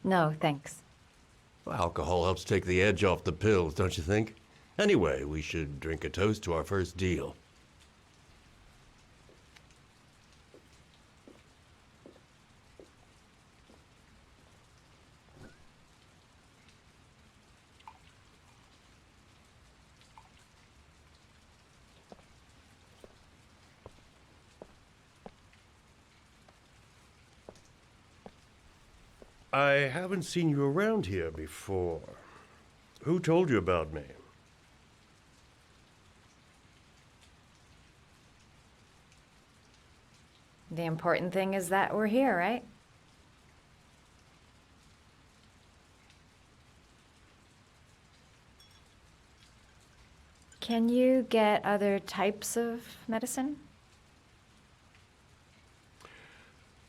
No, thanks. Well, alcohol helps take the edge off the pills, don't you think? Anyway, we should drink a toast to our first deal. I haven't seen you around here before. Who told you about me? The important thing is that we're here, right? Can you get other types of medicine?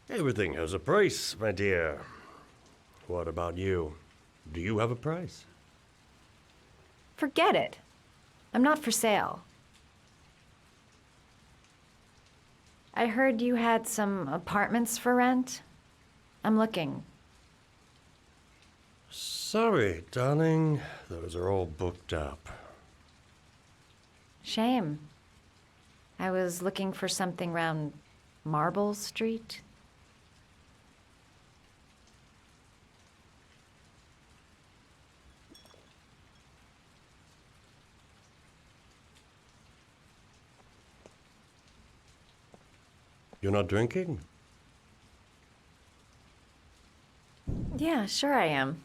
Everything has a price, my dear. What about you? Do you have a price? Forget it. I'm not for sale. I heard you had some apartments for rent. I'm looking. Sorry, darling. Those are all booked up. Shame. I was looking for something around Marble Street. You're not drinking? Yeah, sure I am.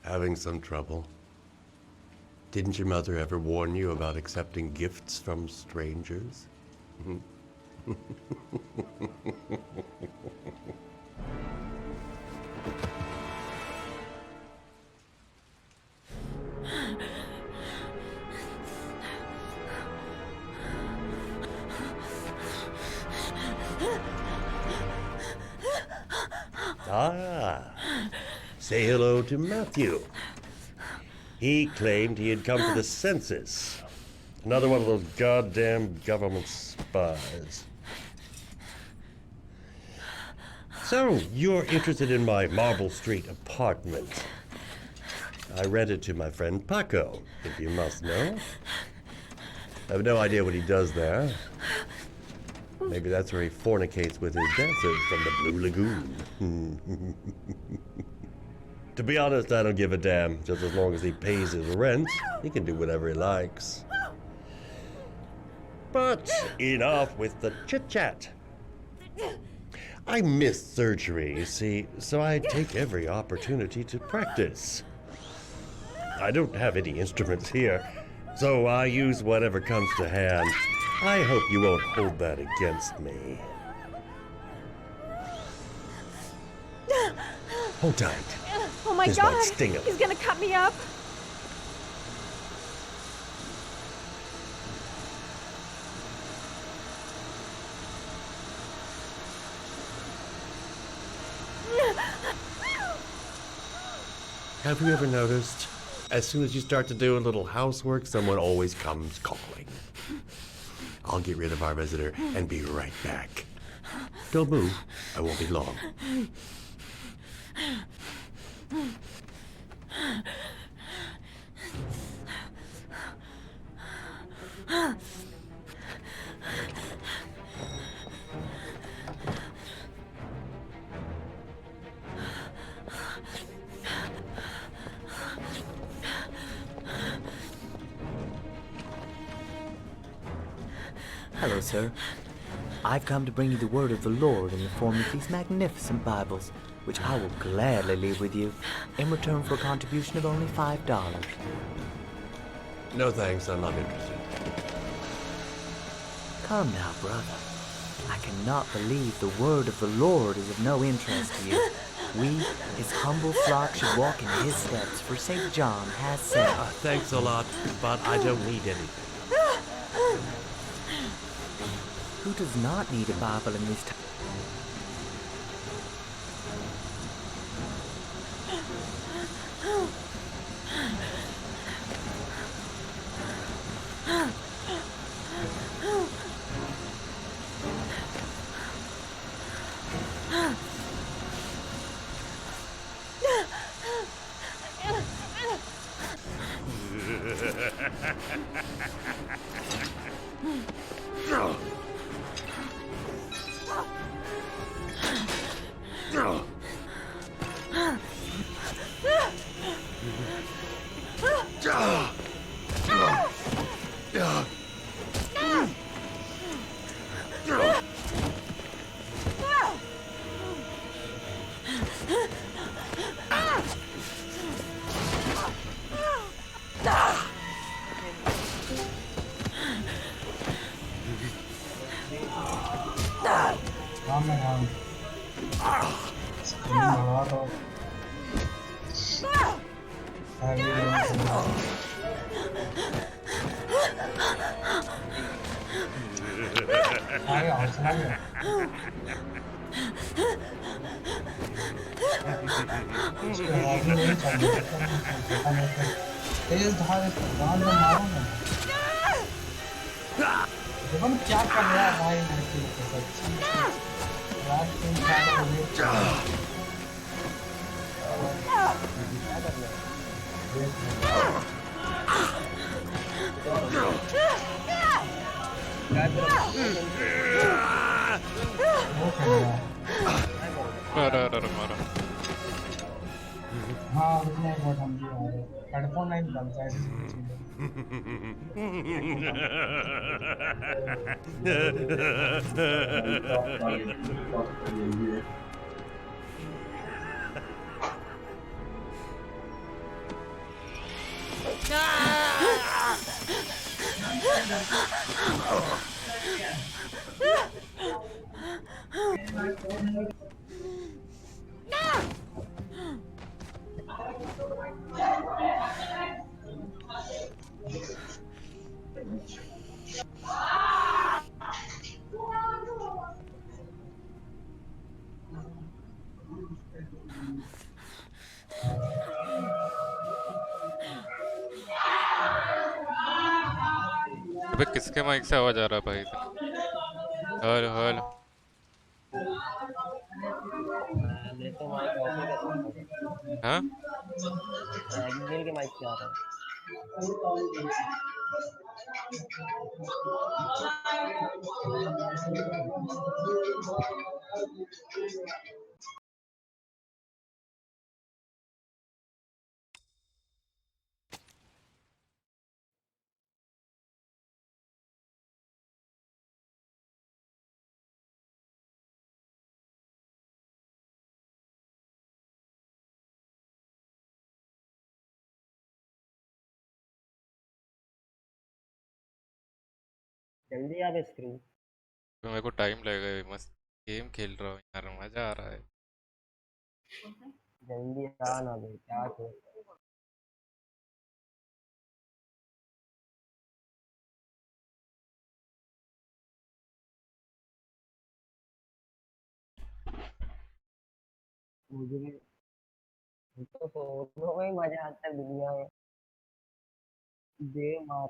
Having some trouble? Didn't your mother ever warn you about accepting gifts from strangers? Ah, say hello to Matthew. He claimed he had come for the census. Another one of those goddamn government spies. So, you're interested in my Marble Street apartment. I rent it to my friend Paco, if you must know. I have no idea what he does there. Maybe that's where he fornicates with his dancers from the Blue Lagoon. To be honest, I don't give a damn. Just as long as he pays his rent, he can do whatever he likes. But enough with the chit-chat. I missed surgery, you see, so I take every opportunity to practice. I don't have any instruments here, so I use whatever comes to hand. I hope you won't hold that against me. Hold tight. Oh my This God! might sting him. He's gonna cut me up. Have you ever noticed, as soon as you start to do a little housework, someone always comes calling? I'll get rid of our visitor and be right back. Don't move. I won't be long. Hello, sir. I've come to bring you the word of the Lord in the form of these magnificent Bibles, which I will gladly leave with you in return for a contribution of only $5. No thanks, I'm not interested. Come now, brother. I cannot believe the word of the Lord is of no interest to you. We, his humble flock, should walk in his steps, for St. John has said... Thanks a lot, but I don't need anything. Who does not need a Bible in these times? क्या कर रहा है भाई सच्ची मारा हाँ उसने बहुत हम भी हेडफोन नहीं बनता है अबे किसके माइक से आवाज आ रहा है भाई इतना? हेलो हेलो हाँ के माइक से आ रहा है जल्दी आ स्क्रीन तो मेरे को टाइम लगेगा मस्त गेम खेल रहा हूँ यार मजा आ रहा है जल्दी आ ना भाई क्या खेल मुझे भी तो सोचने में ही मजा आता है दुनिया में दे मार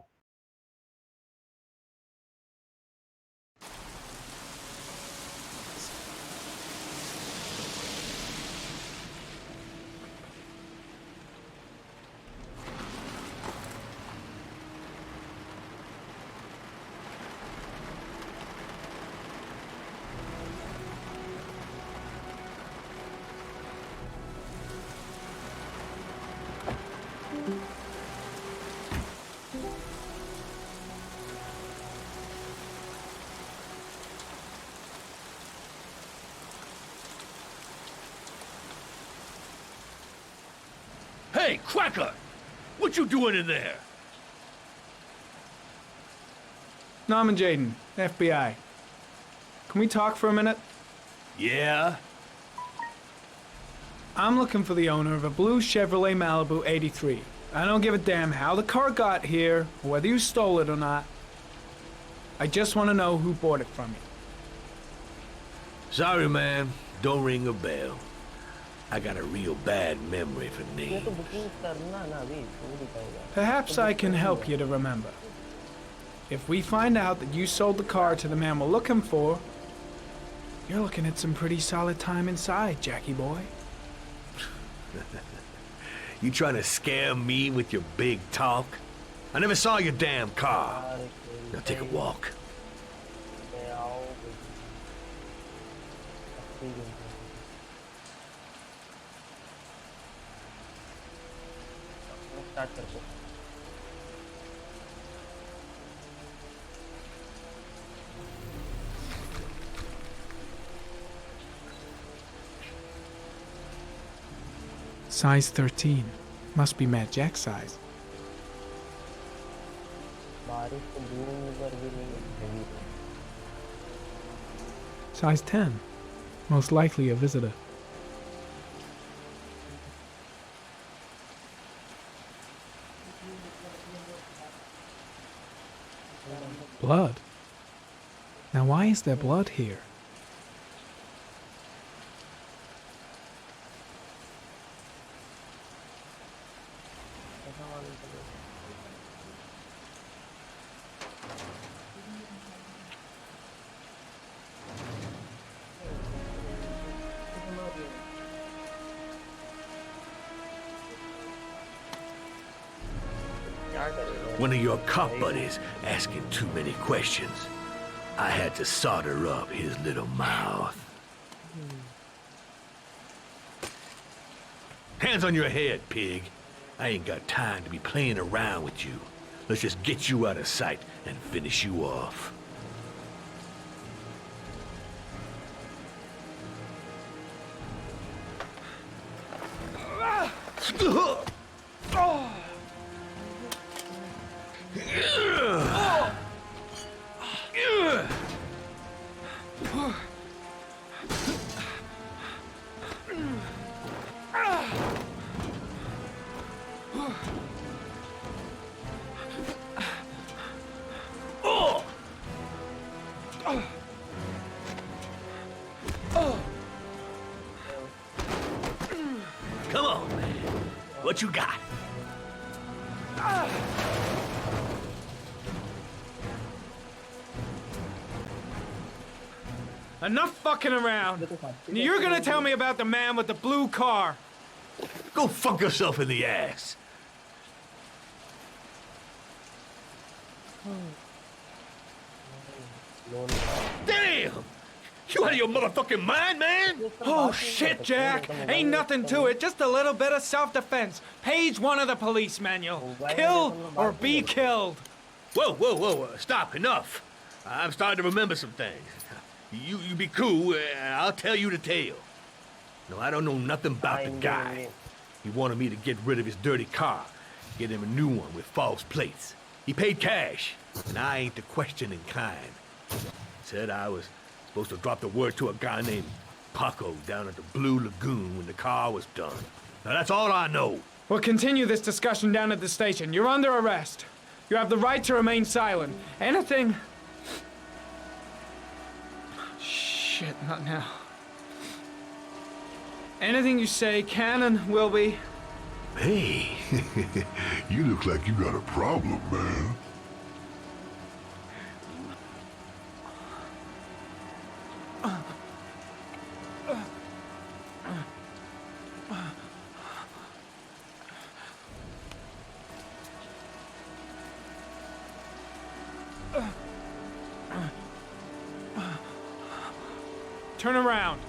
Hey, Cracker! What you doing in there? Norman Jaden, FBI. Can we talk for a minute? Yeah? I'm looking for the owner of a blue Chevrolet Malibu 83. I don't give a damn how the car got here, or whether you stole it or not. I just want to know who bought it from you. Sorry, man. Don't ring a bell. I got a real bad memory for names. Perhaps I can help you to remember. If we find out that you sold the car to the man we're looking for, you're looking at some pretty solid time inside, Jackie boy. You trying to scare me with your big talk? I never saw your damn car. Now take a walk. Start कर दो Size 13. Must be Matt Jack's size. बारिश तो दूर पर भी नहीं है Size 10. Most likely a visitor. Blood? Now why is there blood here? One of your cop buddies asking too many questions. I had to solder up his little mouth. Hands on your head, pig. I ain't got time to be playing around with you. Let's just get you out of sight and finish you off. Come on, man. What you got? Enough fucking around. You're gonna tell me about the man with the blue car. Go fuck yourself in the ass. Damn! You out of your motherfucking mind, man? Oh shit, Jack. Ain't nothing to it. Just a little bit of self-defense. Page 1 of the police manual. Kill or be killed. Whoa, whoa, whoa, stop, enough. I'm starting to remember some things. You be cool, I'll tell you the tale. No, I don't know nothing about the guy. He wanted me to get rid of his dirty car, get him a new one with false plates. He paid cash, and I ain't the questioning kind. Said I was supposed to drop the word to a guy named Paco down at the Blue Lagoon when the car was done. Now that's all I know. We'll continue this discussion down at the station. You're under arrest. You have the right to remain silent. Anything... Shit, not now. Anything you say can and will be... Hey, you look like you got a problem, man. Turn around.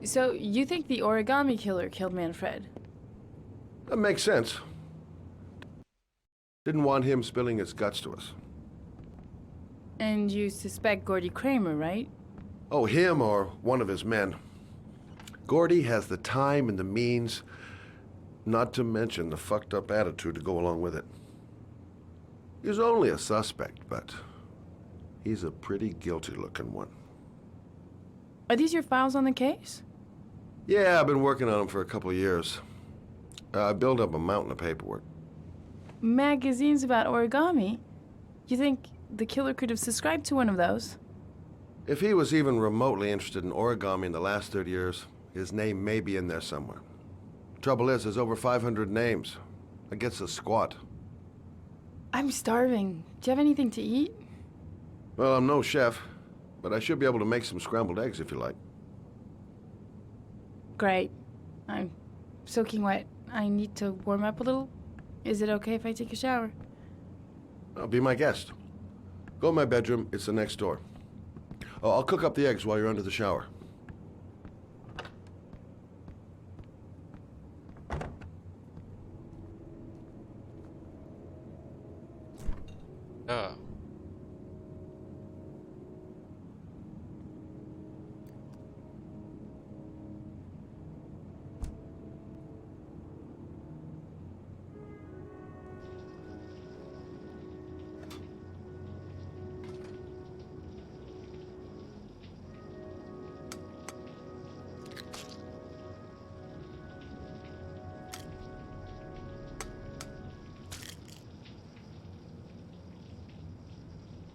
So, you think the origami killer killed Manfred? That makes sense. Didn't want him spilling his guts to us. And you suspect Gordy Kramer, right? Oh, him or one of his men. Gordy has the time and the means, not to mention the fucked up attitude to go along with it. He's only a suspect, but he's a pretty guilty looking one. Are these your files on the case? Yeah, I've been working on them for a couple of years. I built up a mountain of paperwork. Magazines about origami? You think the killer could have subscribed to one of those? If he was even remotely interested in origami in the last 30 years, his name may be in there somewhere. Trouble is, there's over 500 names. That gets us squat. I'm starving. Do you have anything to eat? Well, I'm no chef, but I should be able to make some scrambled eggs if you like. Great. I'm soaking wet. I need to warm up a little. Is it okay if I take a shower? Be my guest. Go in my bedroom. It's the next door. Oh, I'll cook up the eggs while you're under the shower.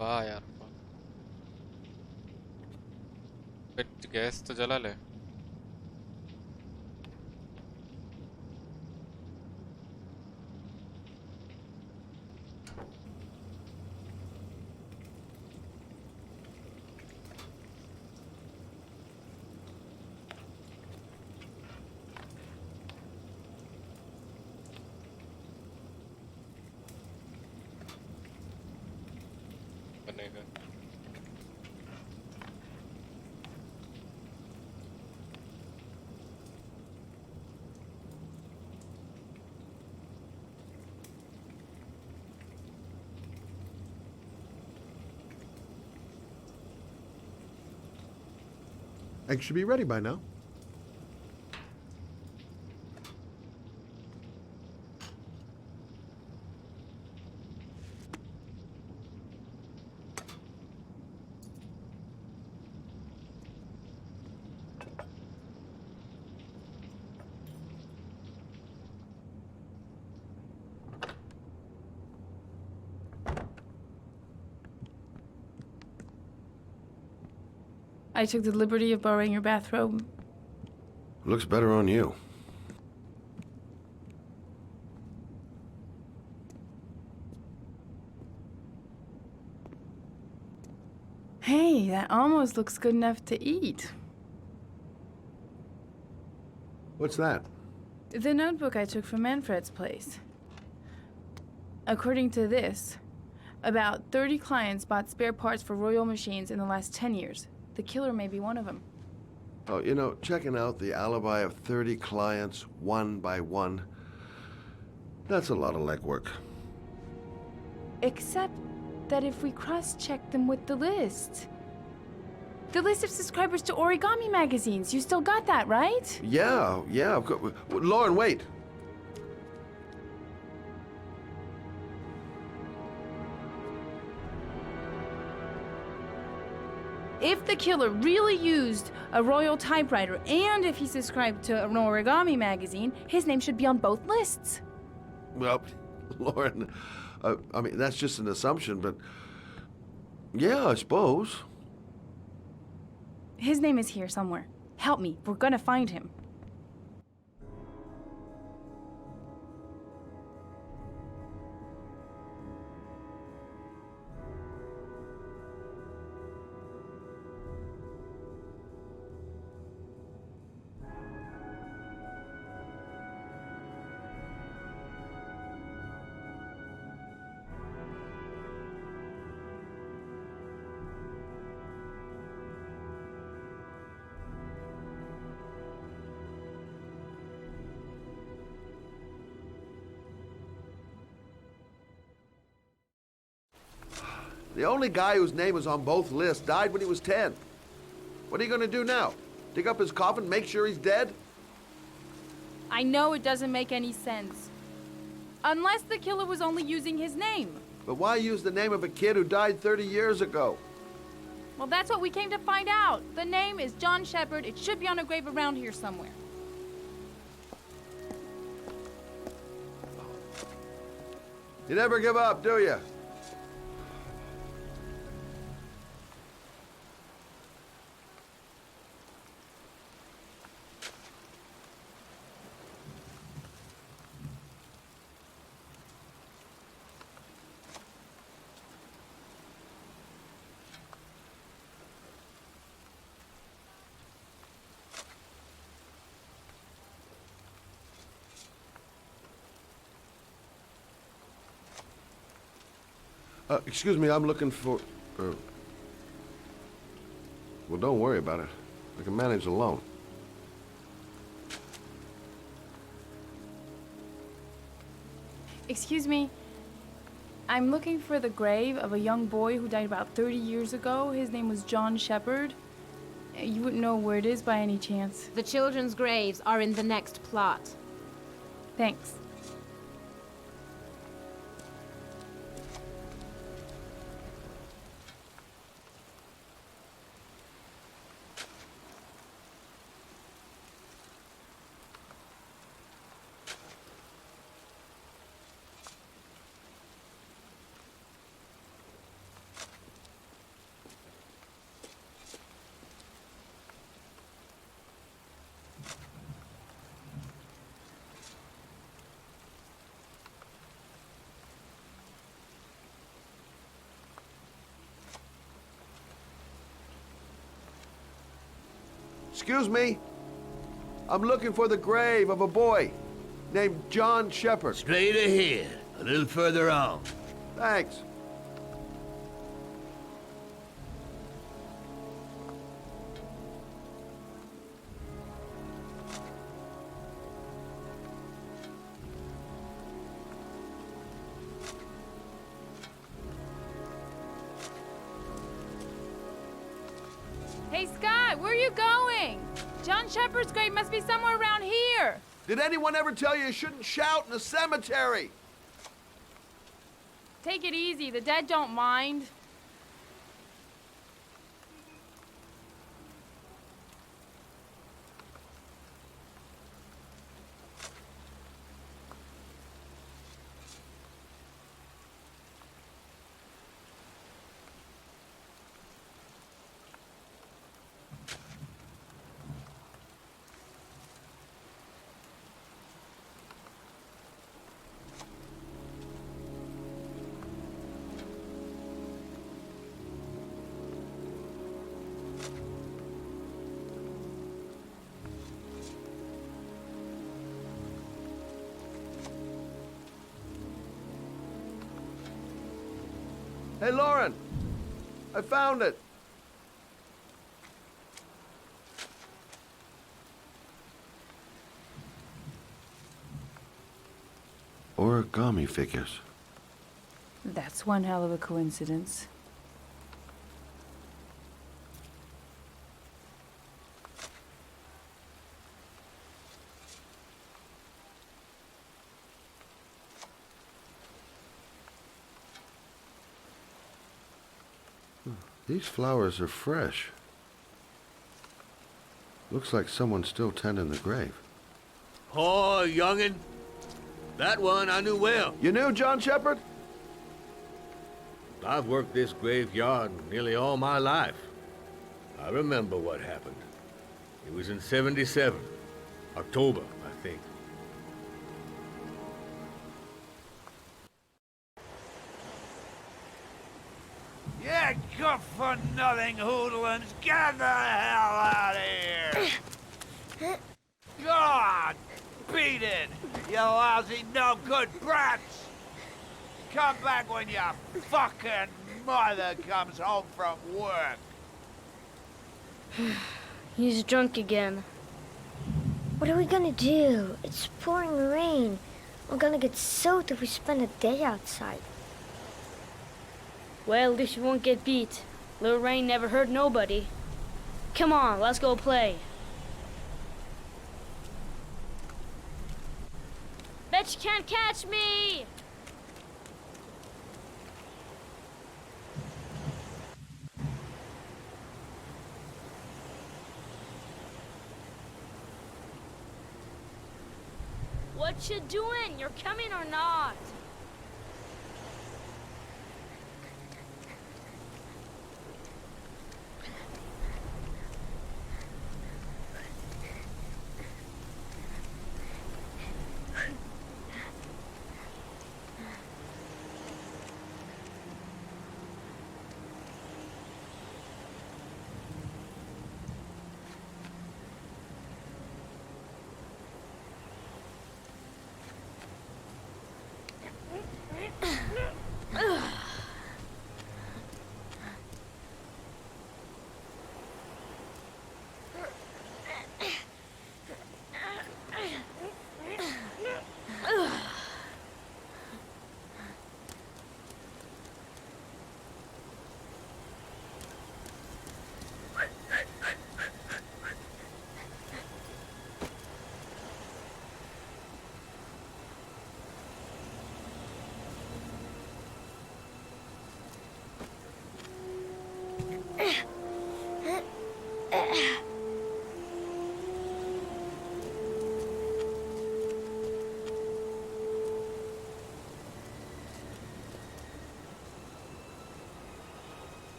वाह यार gas तो जला ले बनेगा Eggs should be ready by now. I took the liberty of borrowing your bathrobe. Looks better on you. Hey, that almost looks good enough to eat. What's that? The notebook I took from Manfred's place. According to this, about 30 clients bought spare parts for Royal machines in the last 10 years. The killer may be one of them. Oh, you know, checking out the alibi of 30 clients one by one, that's a lot of legwork. Except that if we cross-check them with the list of subscribers to origami magazines, you still got that, right? Yeah, of course. Lauren, wait. If the killer really used a royal typewriter and if he subscribed to an origami magazine, his name should be on both lists. Well, Lauren, I mean, that's just an assumption, but yeah, I suppose. His name is here somewhere. Help me. We're gonna find him. The only guy whose name is on both lists died when he was 10. What are you going to do now? Dig up his coffin, make sure he's dead? I know it doesn't make any sense. Unless the killer was only using his name. But why use the name of a kid who died 30 years ago? Well, that's what we came to find out. The name is John Shepard. It should be on a grave around here somewhere. You never give up, do you? Excuse me, I'm looking for... Well, don't worry about it. I can manage alone. Excuse me. I'm looking for the grave of a young boy who died about 30 years ago. His name was John Shepard. You wouldn't know where it is by any chance. The children's graves are in the next plot. Thanks. Excuse me. I'm looking for the grave of a boy named John Shepard. Straight ahead, a little further on. Thanks. Hey, Scott, where are you going? John Shepard's grave must be somewhere around here. Did anyone ever tell you shouldn't shout in a cemetery? Take it easy. The dead don't mind. Hey, Lauren, I found it. Origami figures. That's one hell of a coincidence. These flowers are fresh. Looks like someone's still tending the grave. Oh, youngin'. That one I knew well. You knew John Shepard? I've worked this graveyard nearly all my life. I remember what happened. It was in '77. October, I think. Yeah, good-for-nothing hoodlums, get the hell out of here! God, beat it, you lousy no-good brats! Come back when your fucking mother comes home from work. He's drunk again. What are we gonna do? It's pouring rain. We're gonna get soaked if we spend a day outside. Well, at least you won't get beat. Little rain never hurt nobody. Come on, let's go play. Bet you can't catch me! What you doing? You're coming or not?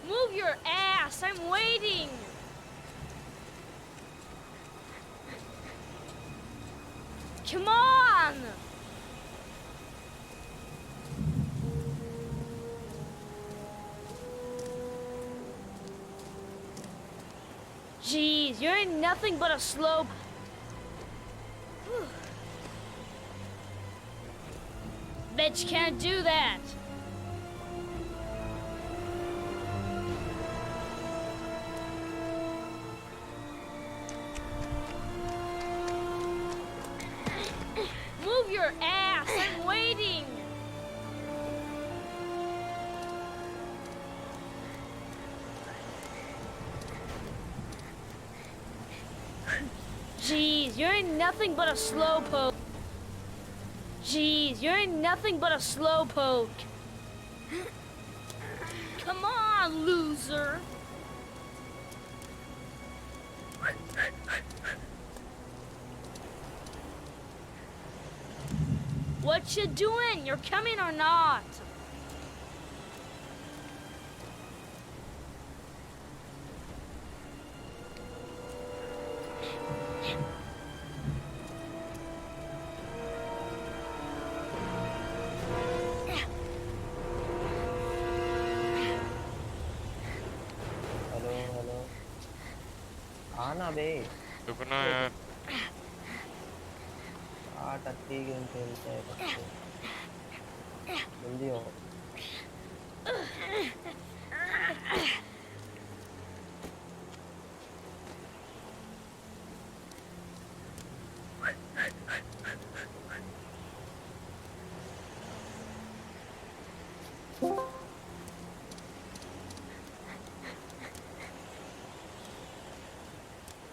Move your ass! I'm waiting! Come on! Jeez, you ain't nothing but a slope. Bet you can't do that. Move your ass, I'm waiting. Jeez, you ain't nothing but a slowpoke. Jeez, you ain't nothing but a slowpoke. Come on, loser. What you doing? You're coming or not? Hello आना बे रुकना यार टट्टी game खेलते हैं बच्चे जल्दी हो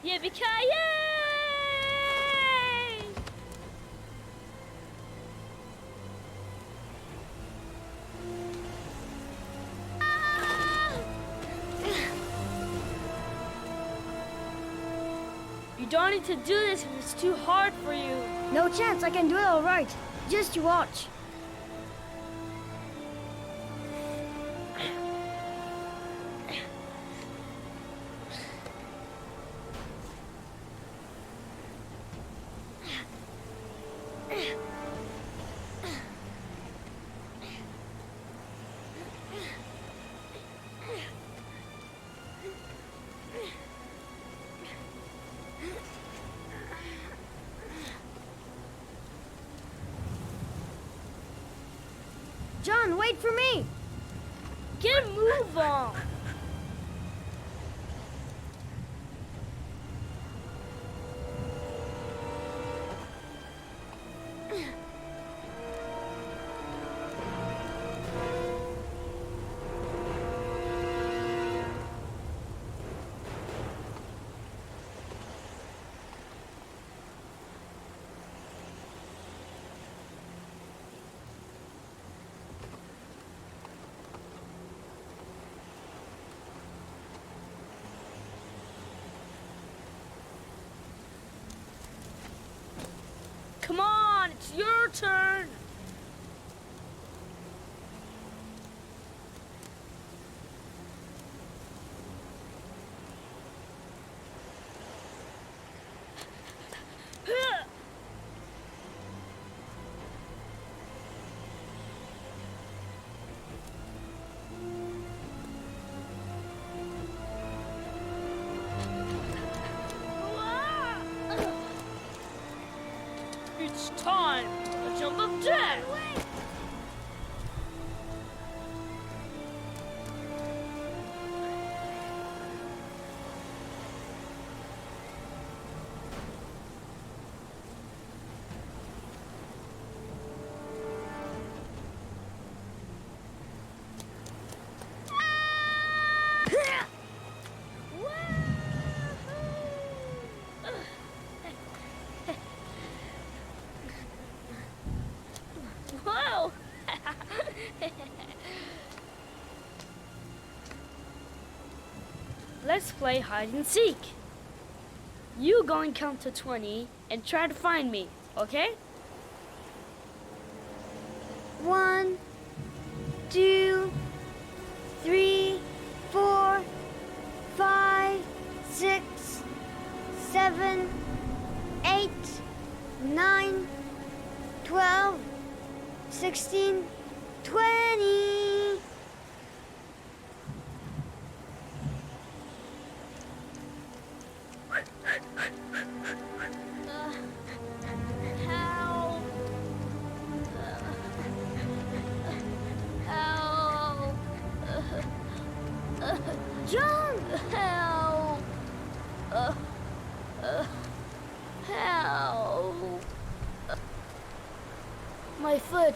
Yippee-ki-yay! You don't need to do this if it's too hard for you. No chance, I can do it all right. Just you watch. John, wait for me! Get a move on! your turn. It's time to jump of death! Whoa! Let's play hide and seek. You go and count to 20 and try to find me, okay? 1, 2, 3, 4, 5, 6, 7, 8, 9, 12, 16, 20. Help! Help! John! Help! Help! My foot.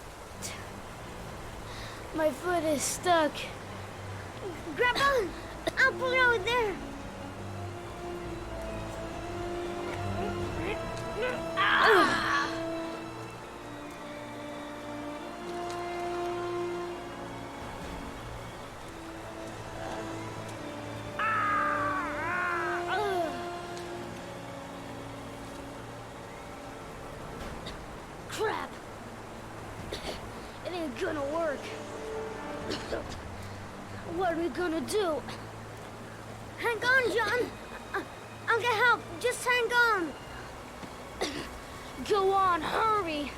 My foot is stuck. Grab on! I'll pull it out there. Ah! Crap! It ain't gonna work. What are we gonna do? Hang on, John. I'll get help. Just hang on. Go on, hurry!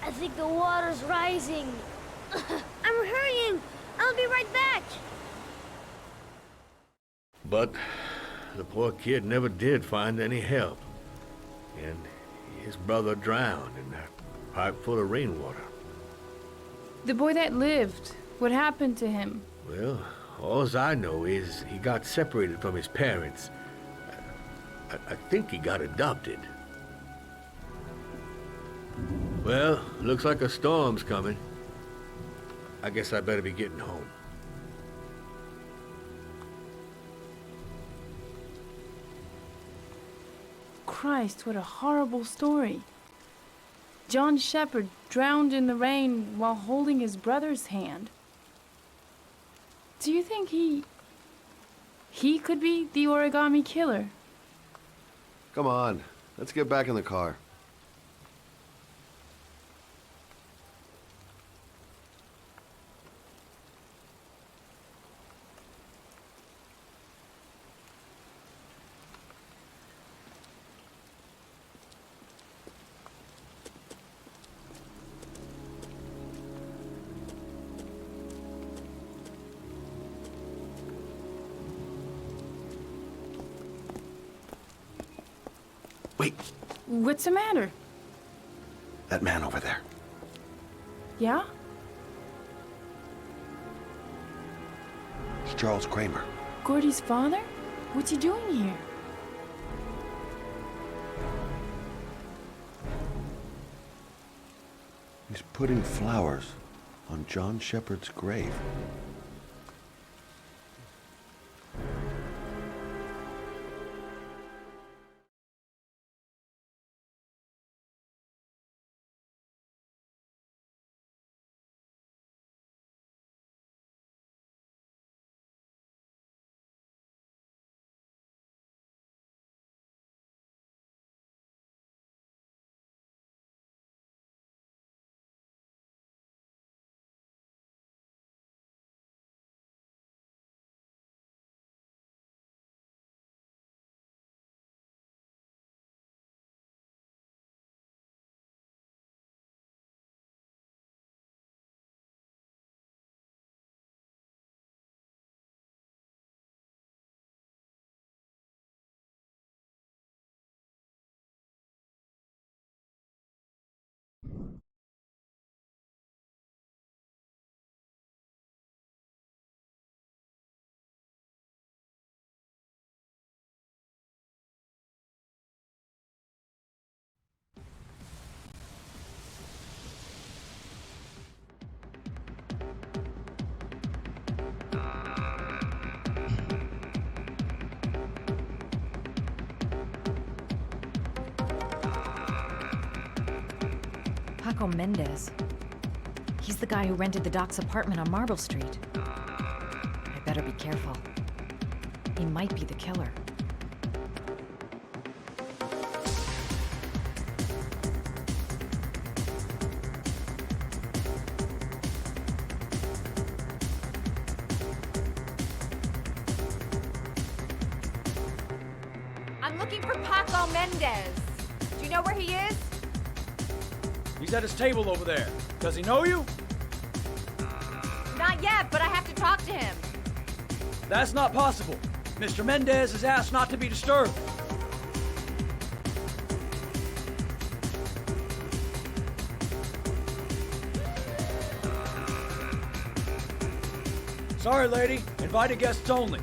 I think the water's rising. I'm hurrying. I'll be right back. But the poor kid never did find any help. And his brother drowned in that pipe full of rainwater. The boy that lived, what happened to him? Well, all I know is he got separated from his parents. I think he got adopted. Well, looks like a storm's coming. I guess I better be getting home. Christ, what a horrible story. John Shepherd drowned in the rain while holding his brother's hand. Do you think he could be the origami killer? Come on, let's get back in the car. Wait, What's the matter? that man over there. Yeah? It's Charles Kramer. Gordy's father? What's he doing here? He's putting flowers on John Shepherd's grave. Paco Mendez. He's the guy who rented the Doc's apartment on Marble Street. I better be careful. He might be the killer. I'm looking for Paco Mendez. Do you know where he is? He's at his table over there. Does he know you? Not yet, but I have to talk to him. That's not possible. Mr. Mendez has asked not to be disturbed. Sorry, lady. Invited guests only.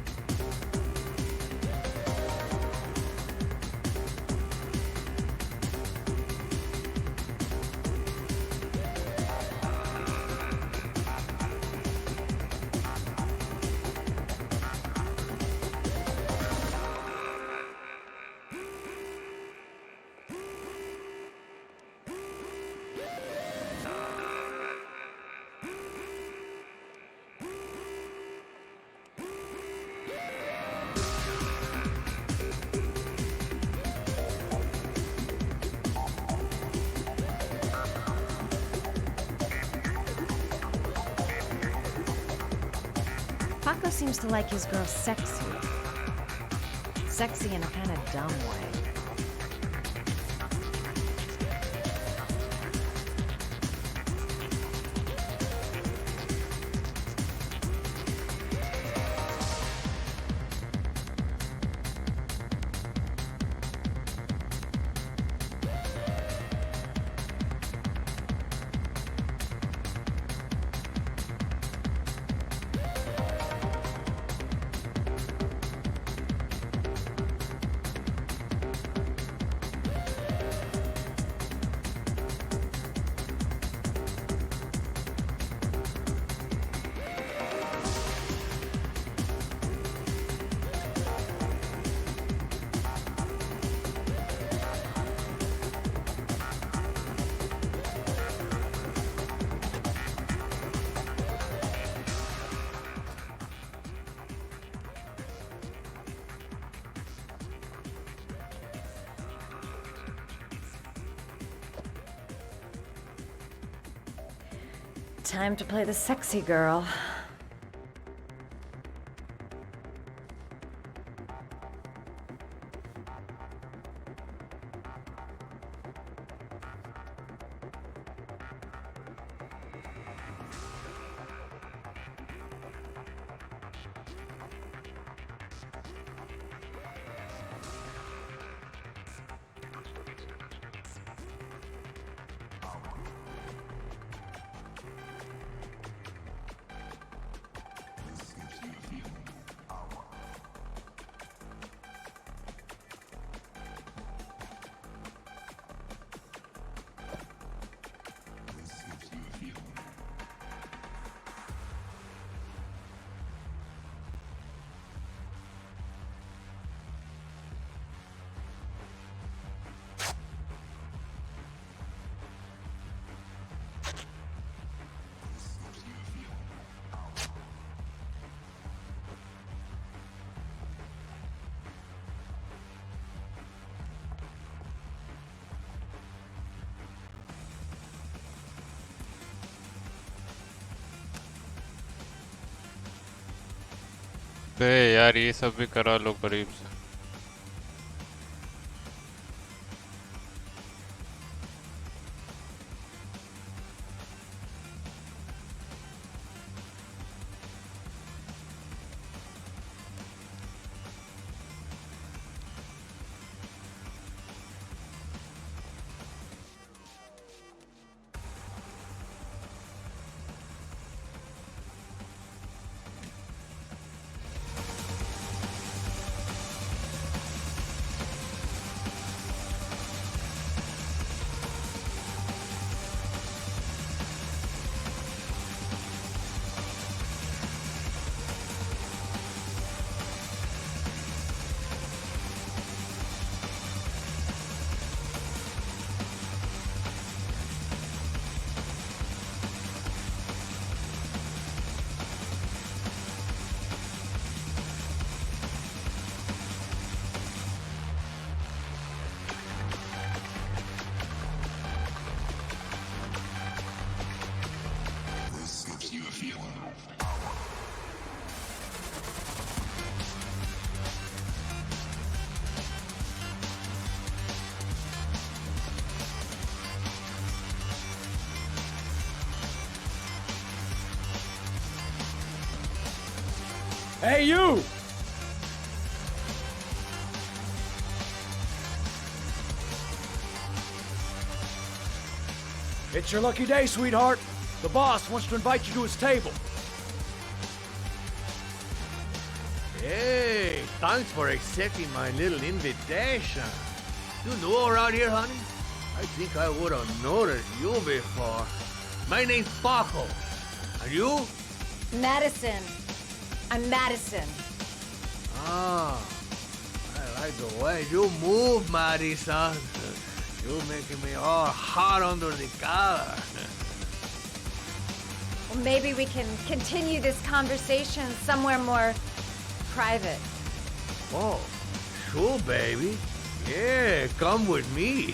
Paco seems to like his girls sexy. Sexy in a kind of dumb way. Time to play the sexy girl. बे यार ये सब भी करा लो करीब से। Hey, you! It's your lucky day, sweetheart. The boss wants to invite you to his table. Hey, thanks for accepting my little invitation. You new around here, honey? I think I would have noticed you before. My name's Paco. And you? Madison. I'm Madison. Ah, I like the way you move, Madison. You're making me all hot under the collar. Well, maybe we can continue this conversation somewhere more private. Oh, sure, baby. Yeah, come with me.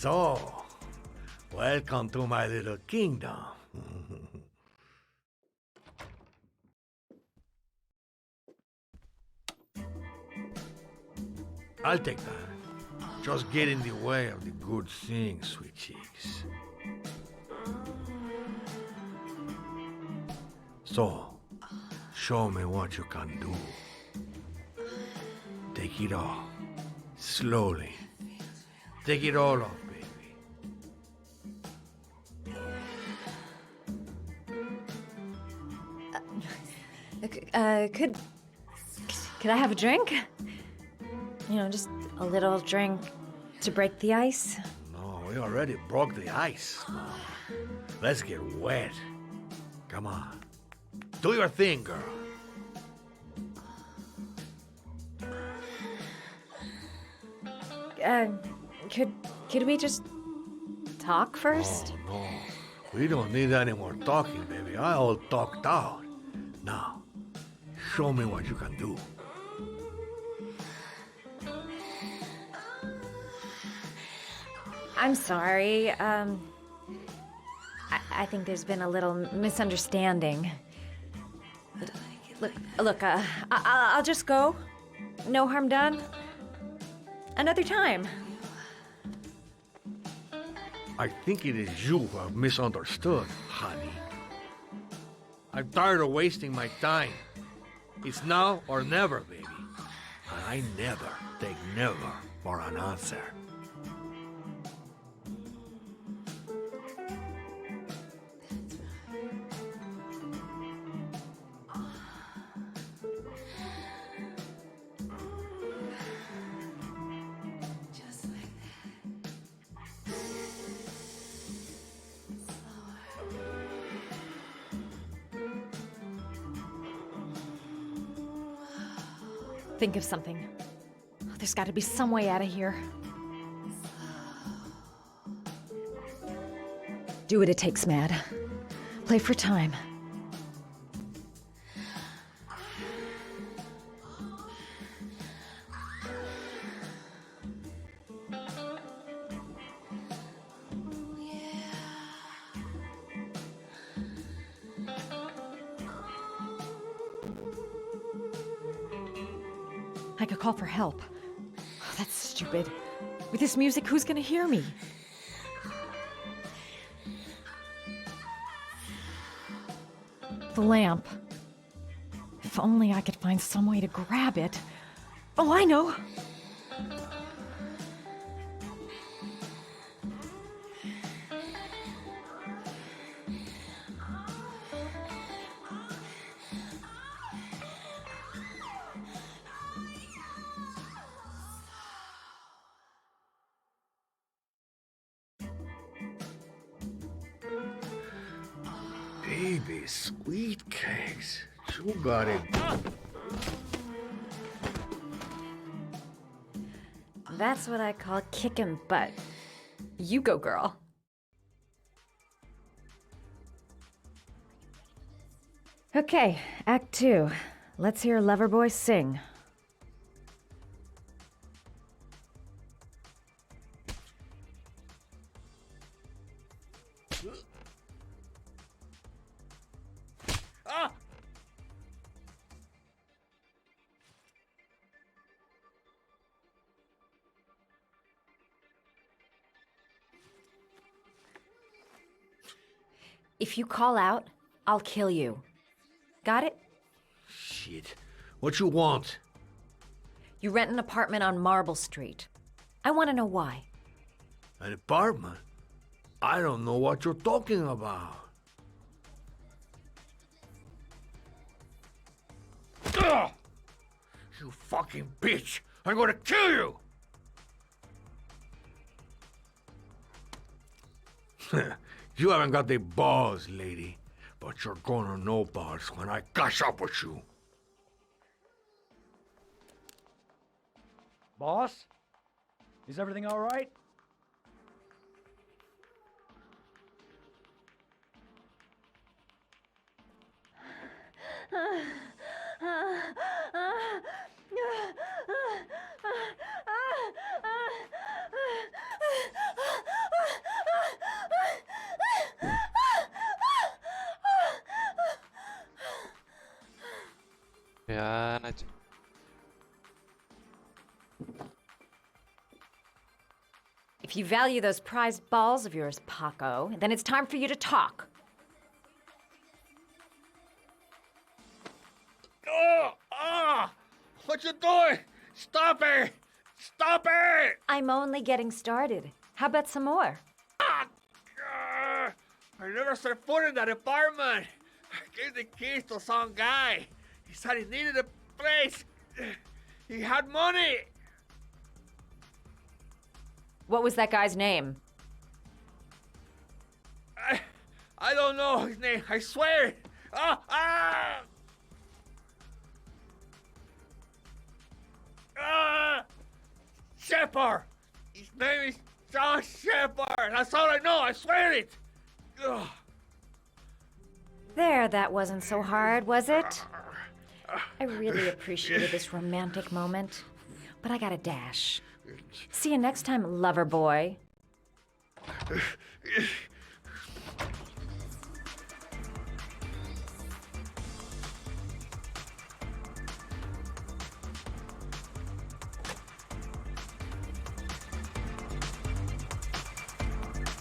So, welcome to my little kingdom. I'll take that. Just get in the way of the good things, sweet cheeks. So, show me what you can do. Take it all. Slowly. Take it all off, baby. Could I have a drink? You know, just a little drink to break the ice. No, we already broke the ice, Mom. Let's get wet. Come on. Do your thing, girl. Could we just talk first? Oh, no. We don't need any more talking, baby. I all talked out. Now, show me what you can do. I'm sorry. I think there's been a little misunderstanding. Look, I'll just go. No harm done. Another time. I think it is you who have misunderstood, honey. I'm tired of wasting my time. It's now or never, baby. And I never take never for an answer. Think of something. There's got to be some way out of here. Do what it takes, Mad. Play for time. I could call for help. Oh, that's stupid. With this music, who's gonna hear me? The lamp. If only I could find some way to grab it. Oh, I know! Baby, sweet cakes. You got it. That's what I call kicking butt. You go, girl. Okay, Act 2. Let's hear Loverboy sing. Ah! If you call out, I'll kill you. Got it? Shit. What you want? You rent an apartment on Marble Street. I want to know why. An apartment? I don't know what you're talking about. Ugh! You fucking bitch! I'm gonna kill you! You haven't got the balls, lady. But you're gonna know balls when I catch up with you. Boss? Is everything all right? Yanacı. If you value those prized balls of yours, Paco, then it's time for you to talk. Oh! Ah! What you doing? Stop it! Stop it! I'm only getting started. How about some more? Ah! I never set foot in that apartment. I gave the keys to some guy. He said he needed a place. He had money. What was that guy's name? I don't know his name. I swear. Ah! Ah! Ah! Shepard. His name is Shaun Shepard. That's all I know. I swear it. Ugh. There, that wasn't so hard, was it? I really appreciated this romantic moment, but I gotta dash. See you next time, lover boy.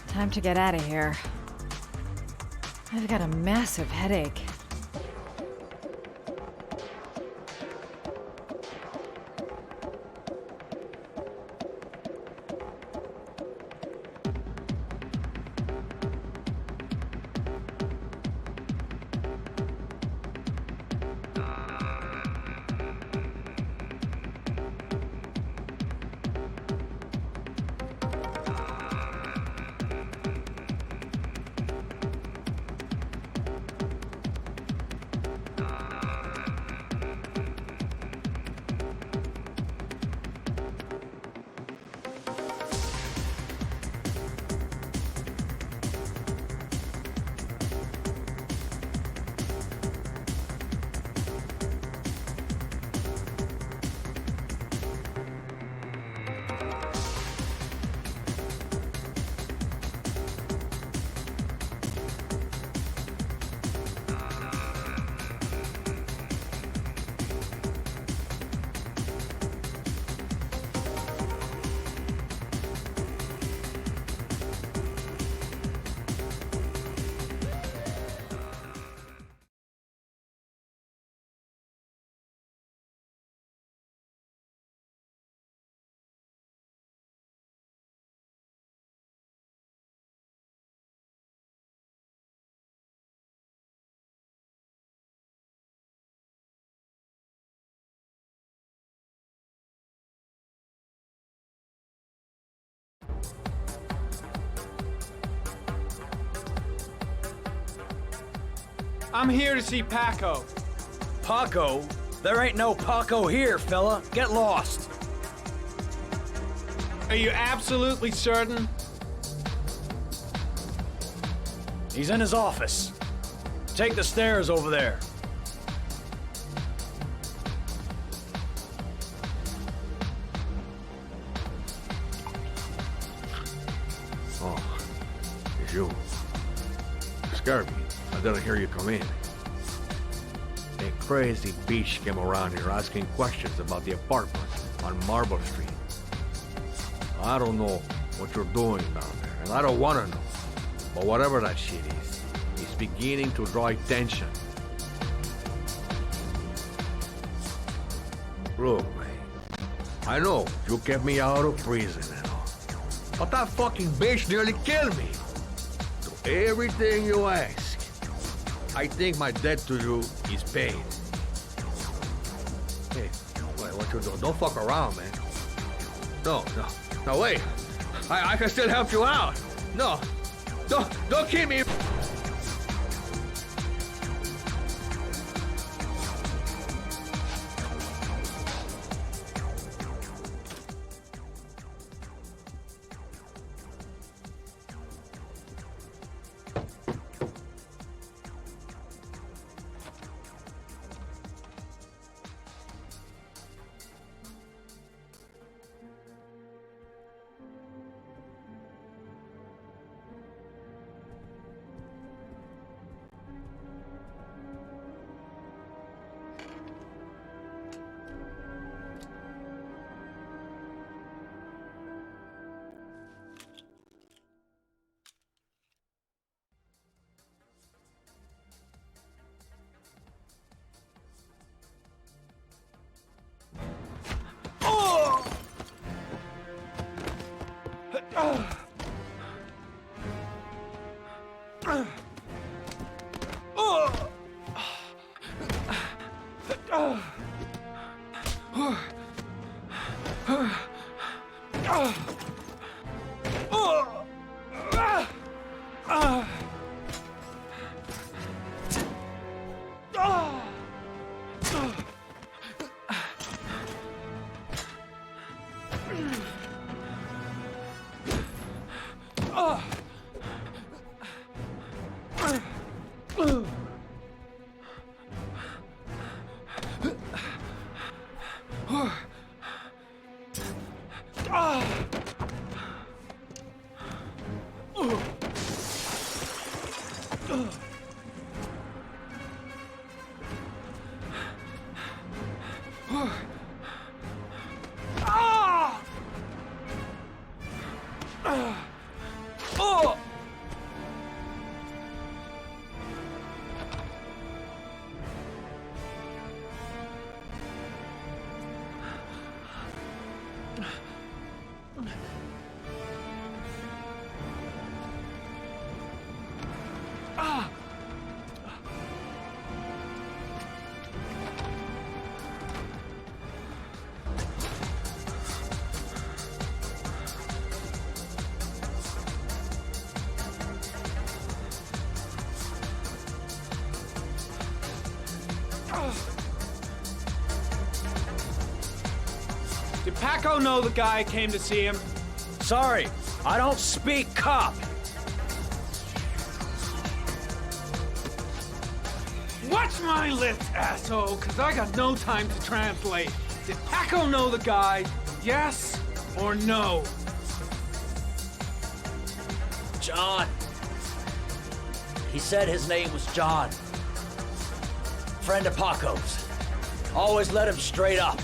Time to get out of here. I've got a massive headache. I'm here to see Paco. Paco? There ain't no Paco here, fella. Get lost. Are you absolutely certain? He's in his office. Take the stairs over there. Oh, it's you. Scared me. I didn't hear you come in. A crazy bitch came around here asking questions about the apartment on Marble Street. I don't know what you're doing down there, and I don't want to know. But whatever that shit is, it's beginning to draw attention. Look, man, I know you kept me out of prison and all, but that fucking bitch nearly killed me. Do everything you ask. I think my debt to you is paid. Hey, wait, what you doing? Don't fuck around, man. No, wait. I can still help you out. No, don't keep me. Did Paco know the guy came to see him? Sorry, I don't speak cop. Watch my lips, asshole, because I got no time to translate. Did Paco know the guy? Yes or no? John. He said his name was John. Friend of Paco's. Always let him straight up.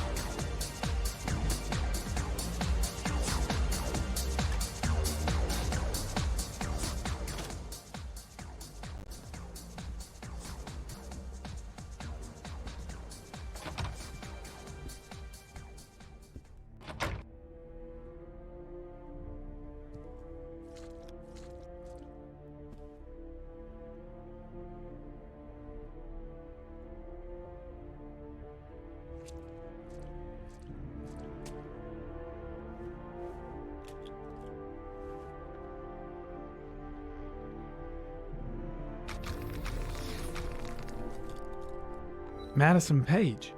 Madison Page?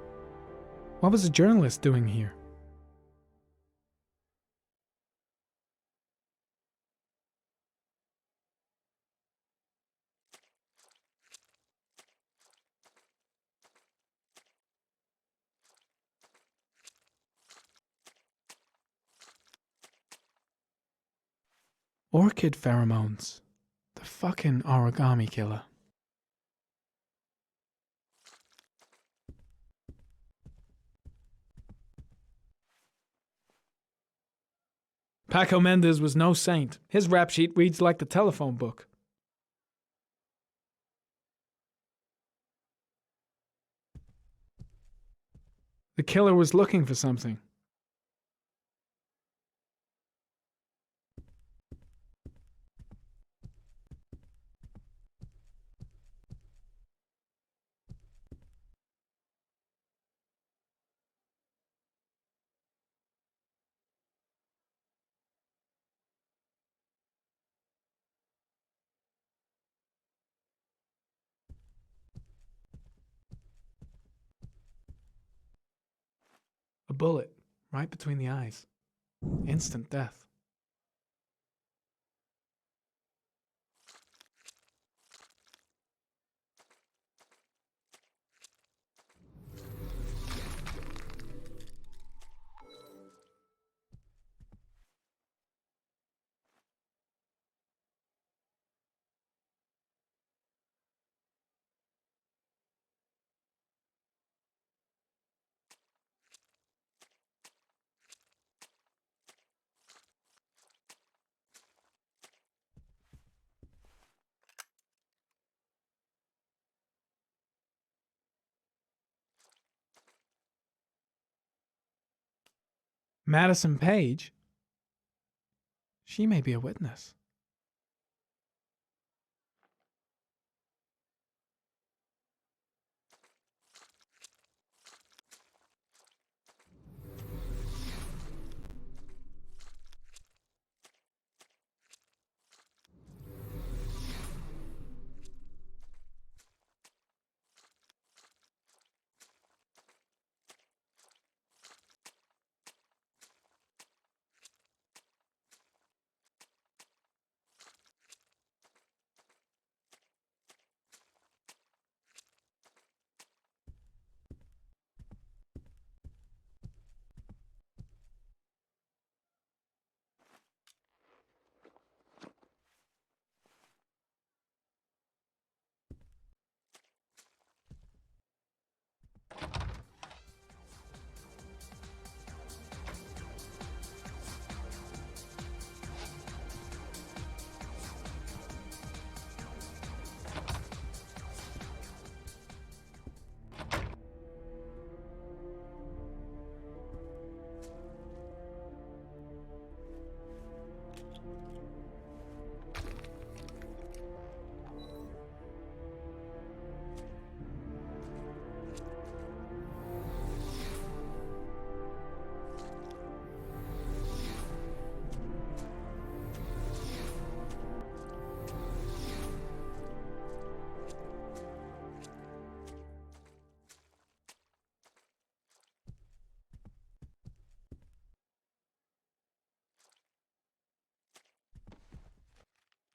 What was a journalist doing here? Orchid pheromones. The fucking origami killer. Paco Mendez was no saint. His rap sheet reads like the telephone book. The killer was looking for something. A bullet, right between the eyes. Instant death. Madison Page? She may be a witness.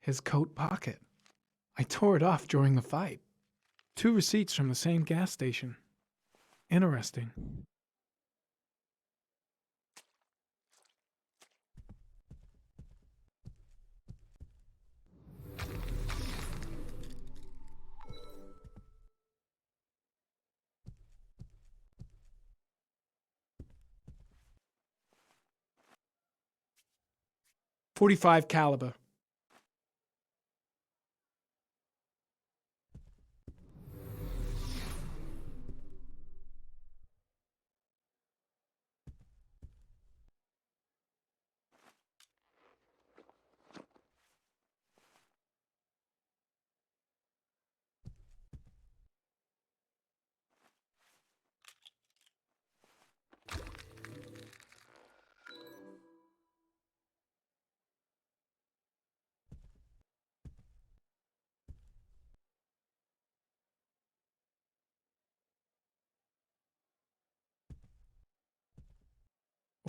His coat pocket. I tore it off during the fight. 2 receipts from the same gas station. Interesting. .45 caliber.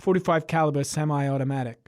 .45 caliber semi-automatic.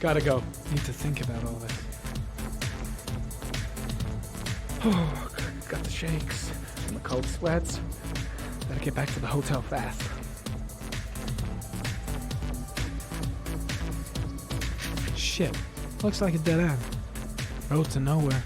Gotta go. Need to think about all this. Oh, got the shakes and the cold sweats. Gotta get back to the hotel fast. Shit. Looks like a dead end. Road to nowhere.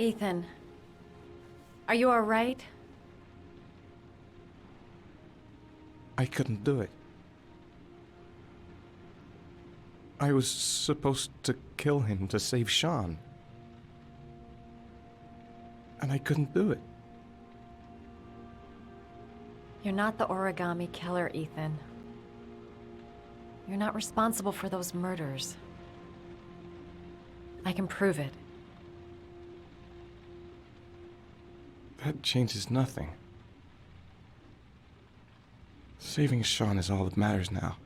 Ethan, are you all right? I couldn't do it. I was supposed to kill him to save Shaun. And I couldn't do it. You're not the origami killer, Ethan. You're not responsible for those murders. I can prove it. That changes nothing. Saving Shaun is all that matters now.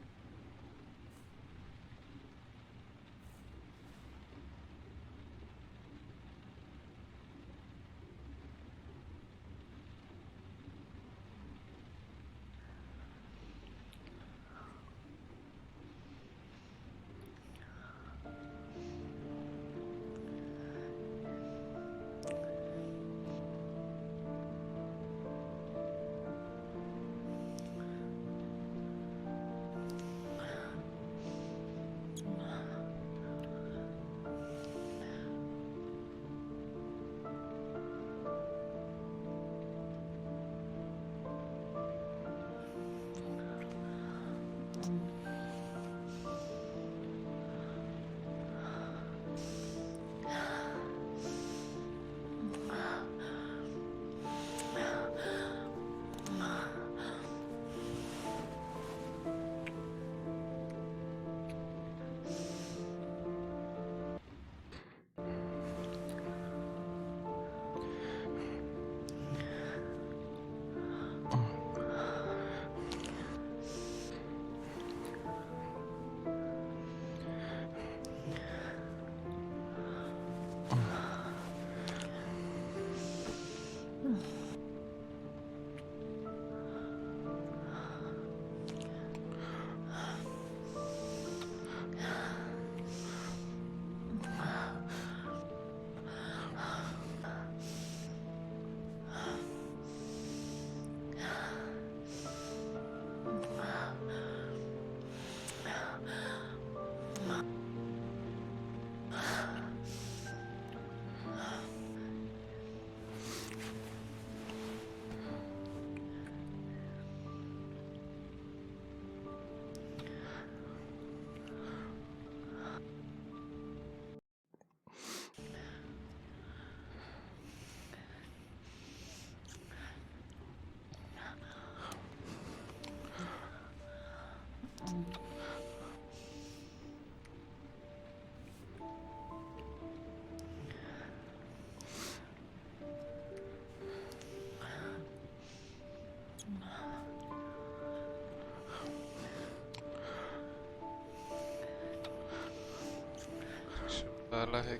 वाला है।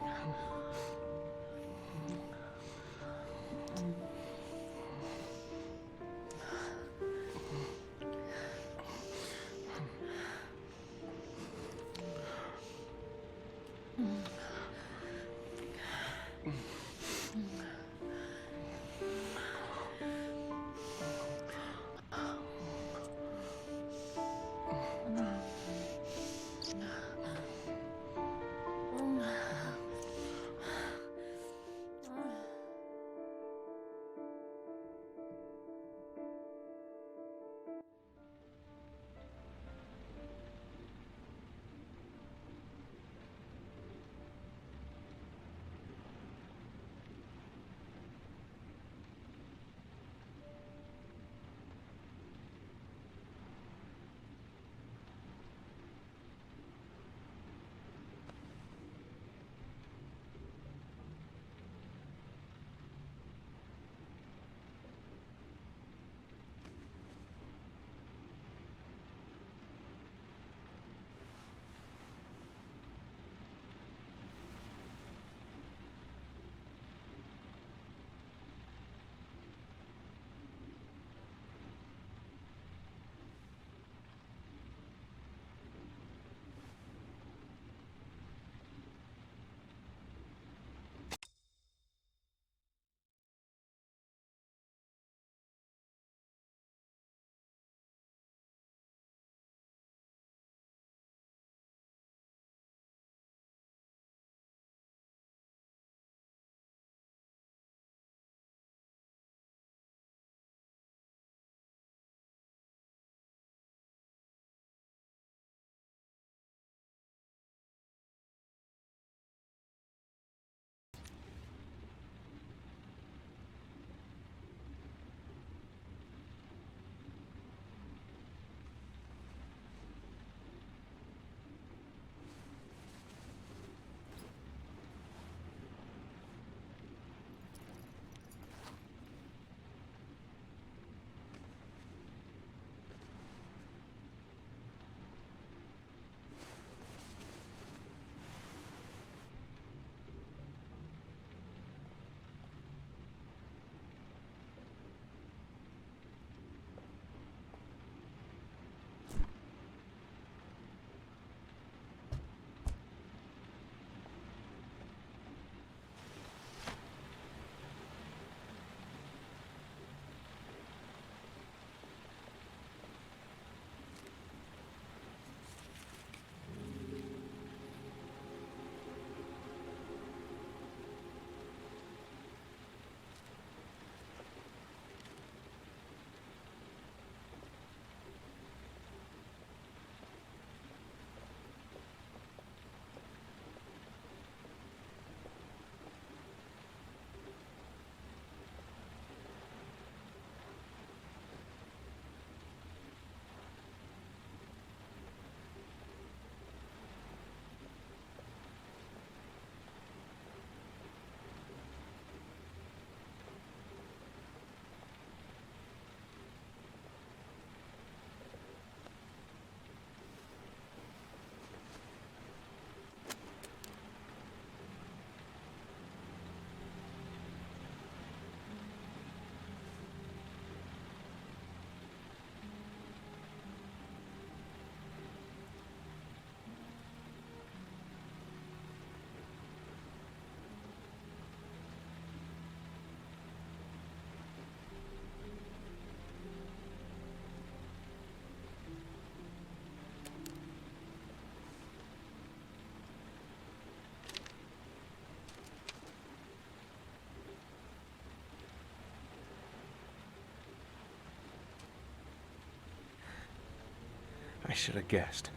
I should have guessed.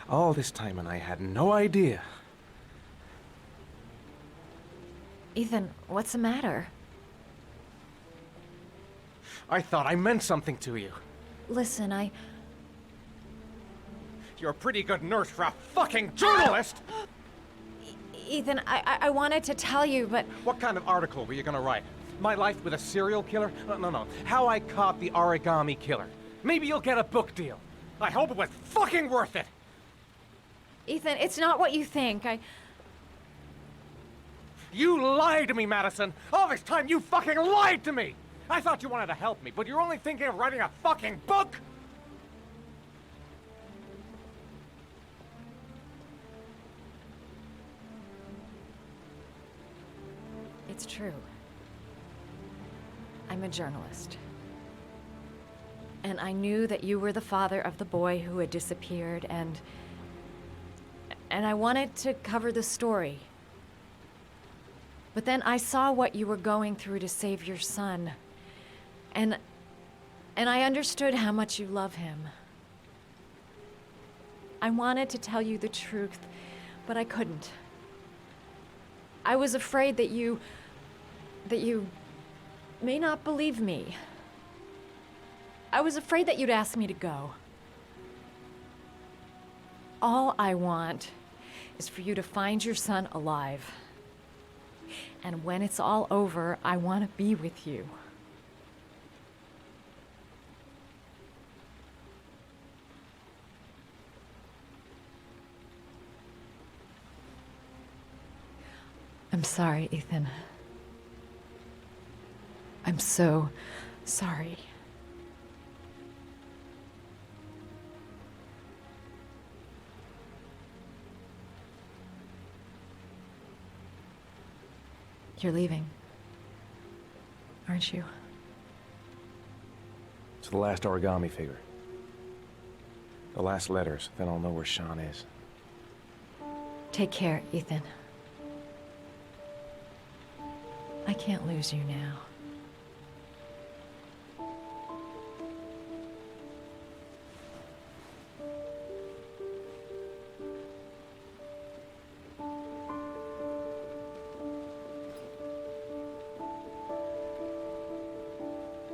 All this time and I had no idea. Ethan, what's the matter? I thought I meant something to you. Listen, You're a pretty good nurse for a fucking journalist! Ethan, I wanted to tell you, but... What kind of article were you gonna write? My life with a serial killer? No. How I caught the origami killer. Maybe you'll get a book deal. I hope it was fucking worth it! Ethan, it's not what you think. You lied to me, Madison! All this time you fucking lied to me! I thought you wanted to help me, but you're only thinking of writing a fucking book? It's true. I'm a journalist. And I knew that you were the father of the boy who had disappeared, and I wanted to cover the story. But then I saw what you were going through to save your son. And I understood how much you love him. I wanted to tell you the truth, but I couldn't. I was afraid that you may not believe me. I was afraid that you'd ask me to go. All I want is for you to find your son alive. And when it's all over, I want to be with you. I'm sorry, Ethan. I'm so sorry. You're leaving, aren't you? It's the last origami figure. The last letters, then I'll know where Shaun is. Take care, Ethan. I can't lose you now.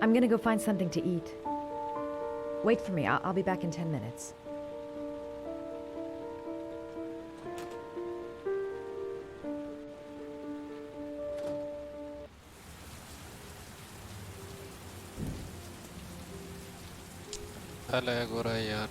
I'm gonna go find something to eat. Wait for me. I'll be back in 10 minutes. Alah, gora yaar.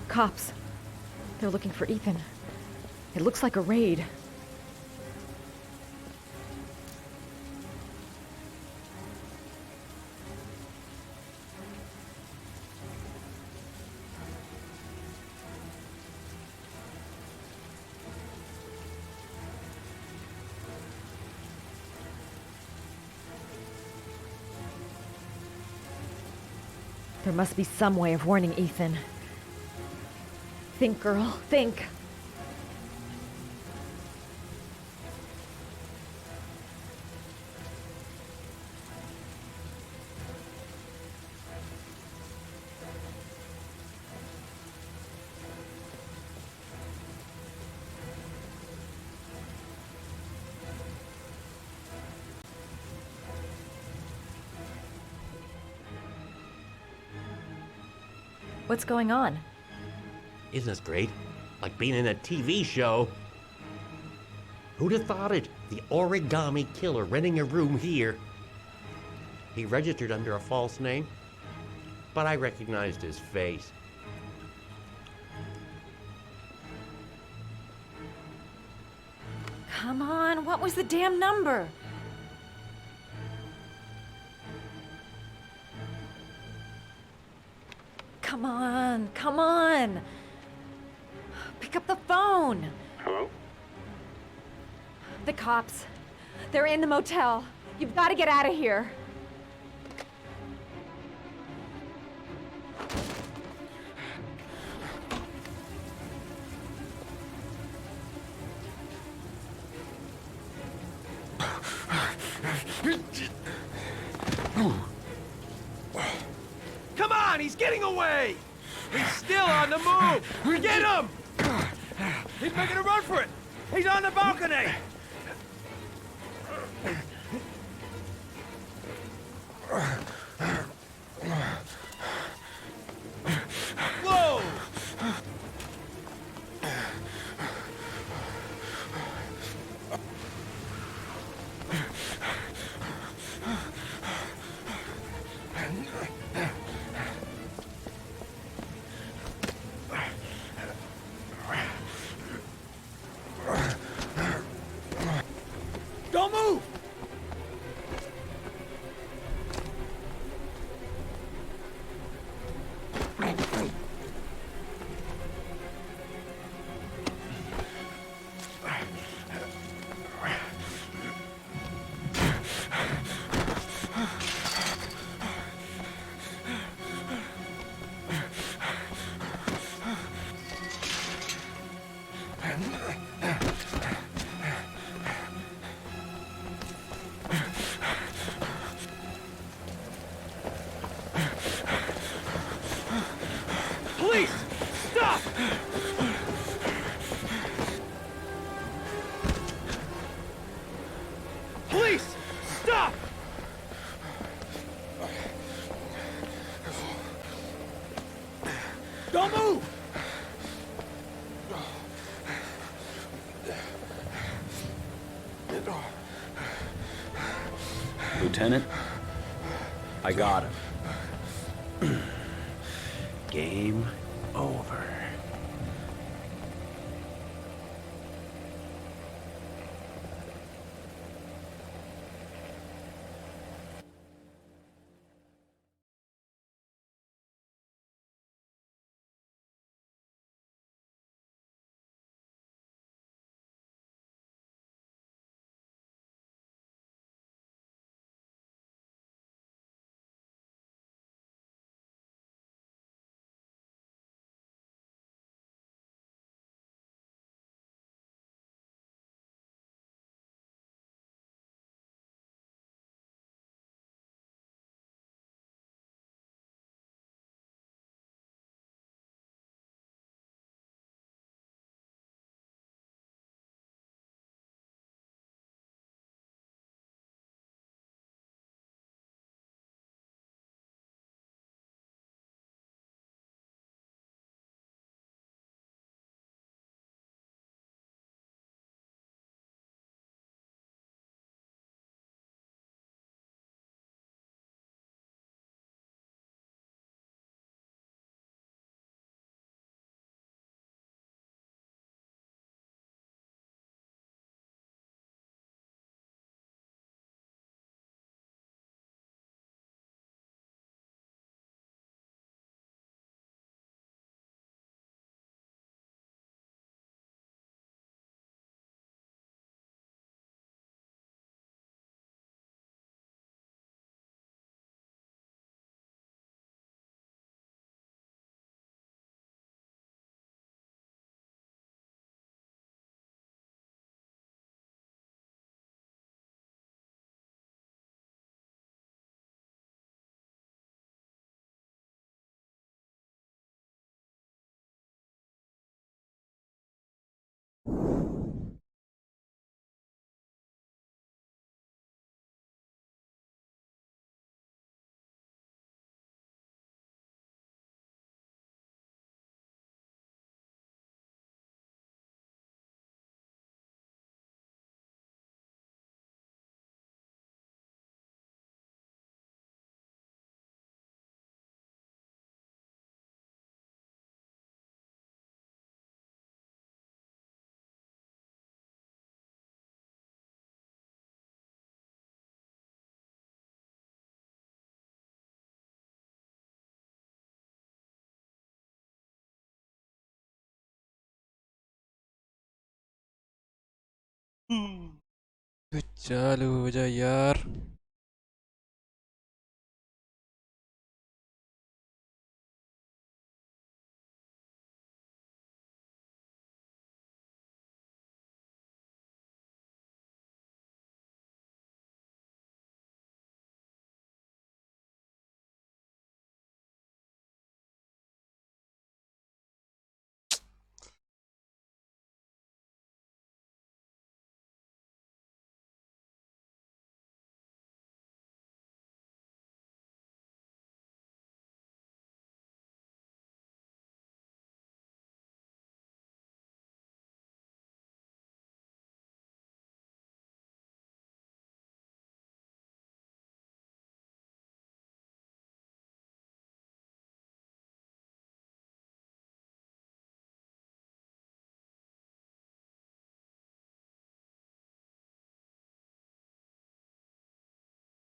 Cops. They're looking for Ethan. It looks like a raid. There must be some way of warning Ethan. Think, girl, think. What's going on? Isn't this great? Like being in a TV show. Who'd have thought it? The origami killer renting a room here. He registered under a false name, but I recognized his face. Come on, what was the damn number? Come on, come on. Pick up the phone. Hello? The cops. They're in the motel. You've got to get out of here. Come on, he's getting away! He's still on the move! Get him! He's making a run for it! He's on the balcony! Whoa! Don't move! Police! Stop! Police! Stop! Don't move! Lieutenant, I got him. Game over. चालू हो जा यार।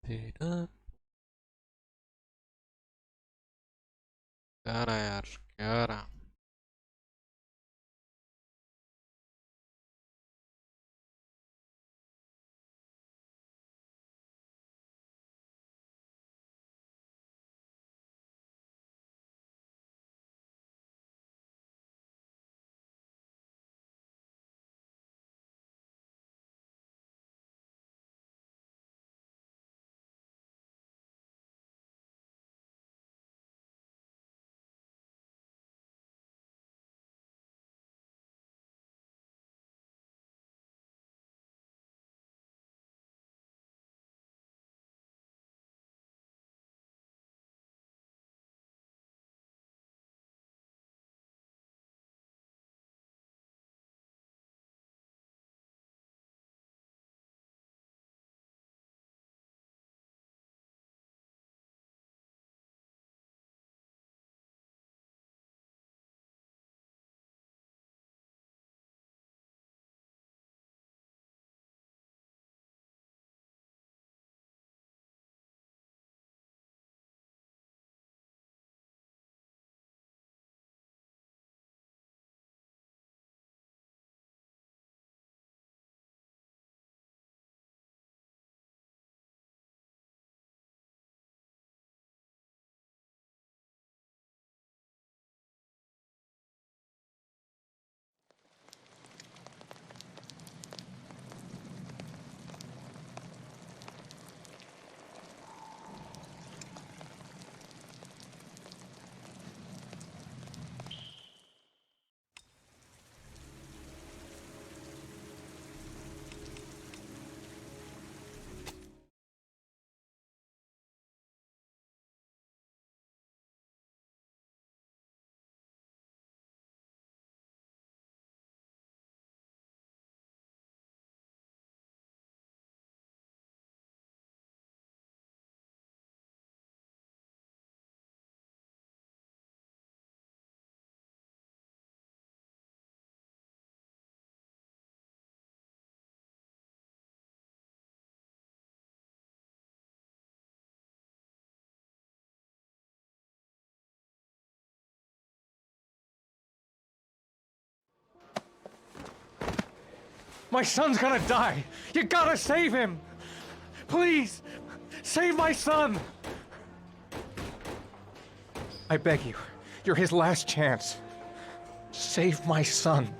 Tidak. क्या रहा है यार, क्या रहा? My son's gonna die. You gotta save him. Please, save my son. I beg you. You're his last chance. Save my son.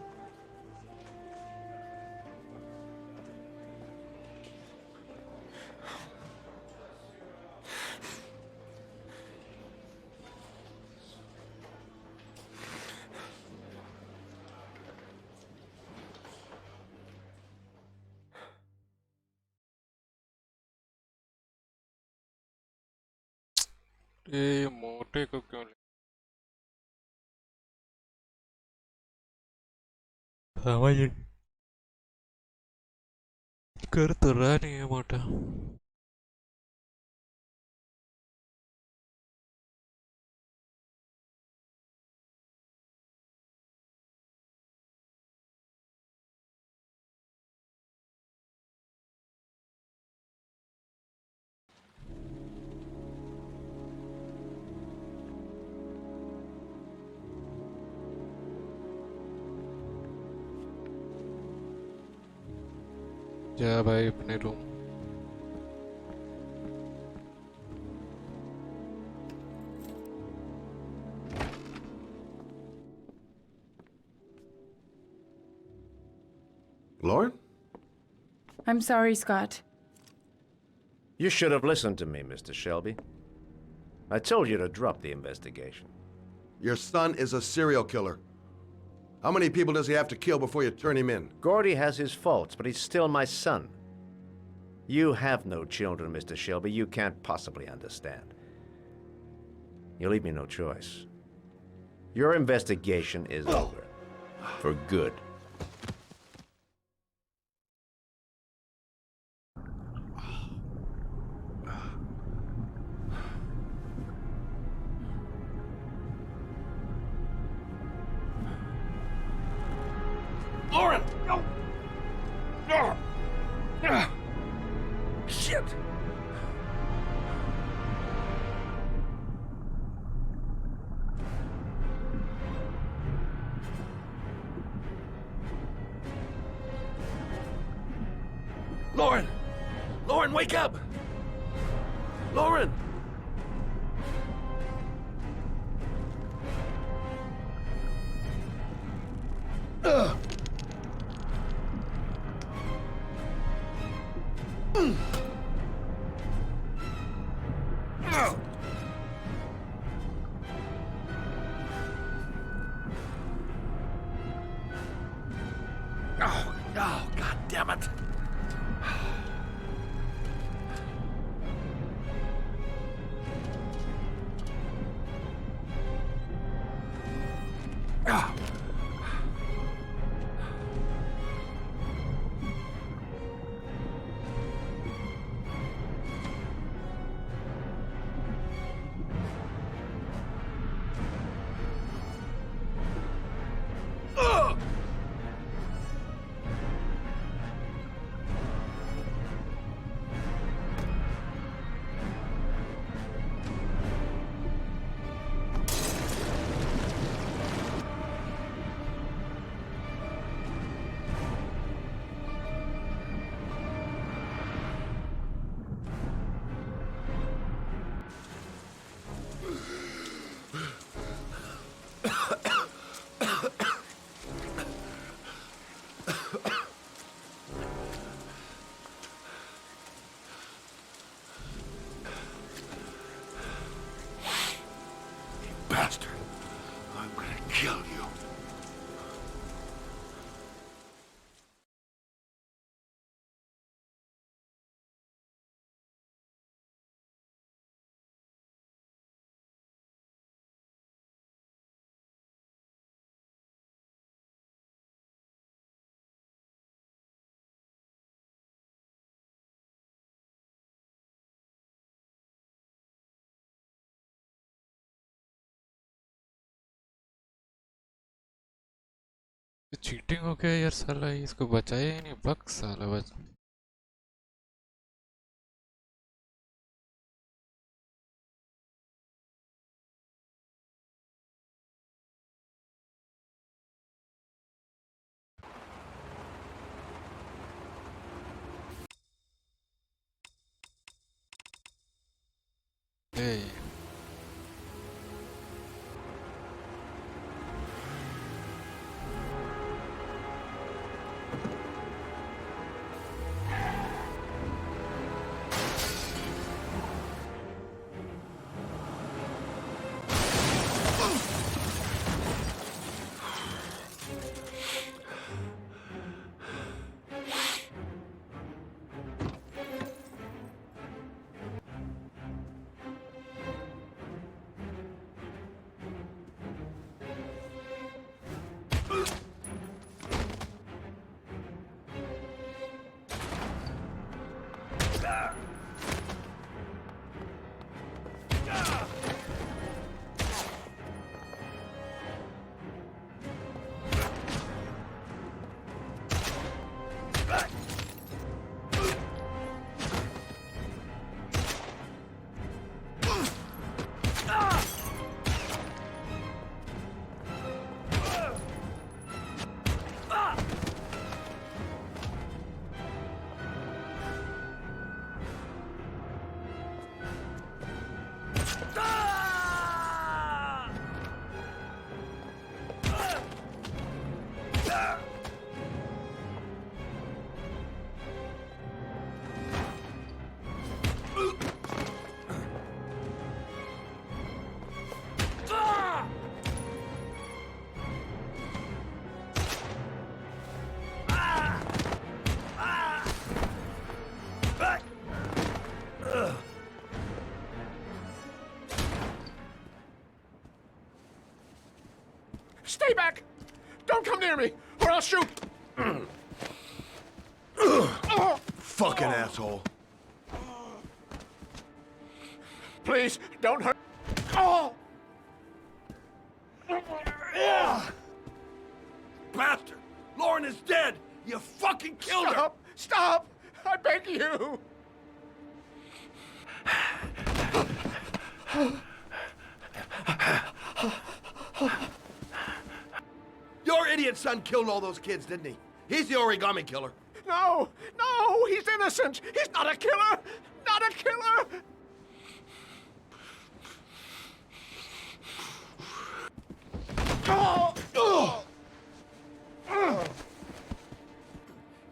ये मोटे को क्यों समझ कर तो रहा नहीं है मोटा। जा भाई अपने room. Lauren? I'm sorry, Scott. You should have listened to me, Mr. Shelby. I told you to drop the investigation. Your son is a serial killer. How many people does he have to kill before you turn him in? Gordy has his faults, but he's still my son. You have no children, Mr. Shelby. You can't possibly understand. You leave me no choice. Your investigation is over. For good. Lauren! No! No! Shit! Lauren! Lauren, wake up! Lauren! Ugh. Oh, God damn it. Bastard. I'm gonna kill you. Cheating हो गया यार साला, इसको बचाया ही नहीं, बक साला बच। Hey. Stay back! Don't come near me, or I'll shoot! Fucking asshole. Please, don't hurt. Oh! Bastard! Lauren is dead! You fucking killed her! Stop! I beg you! Your idiot son killed all those kids, didn't he? He's the origami killer. No! No! He's innocent! He's not a killer! Not a killer!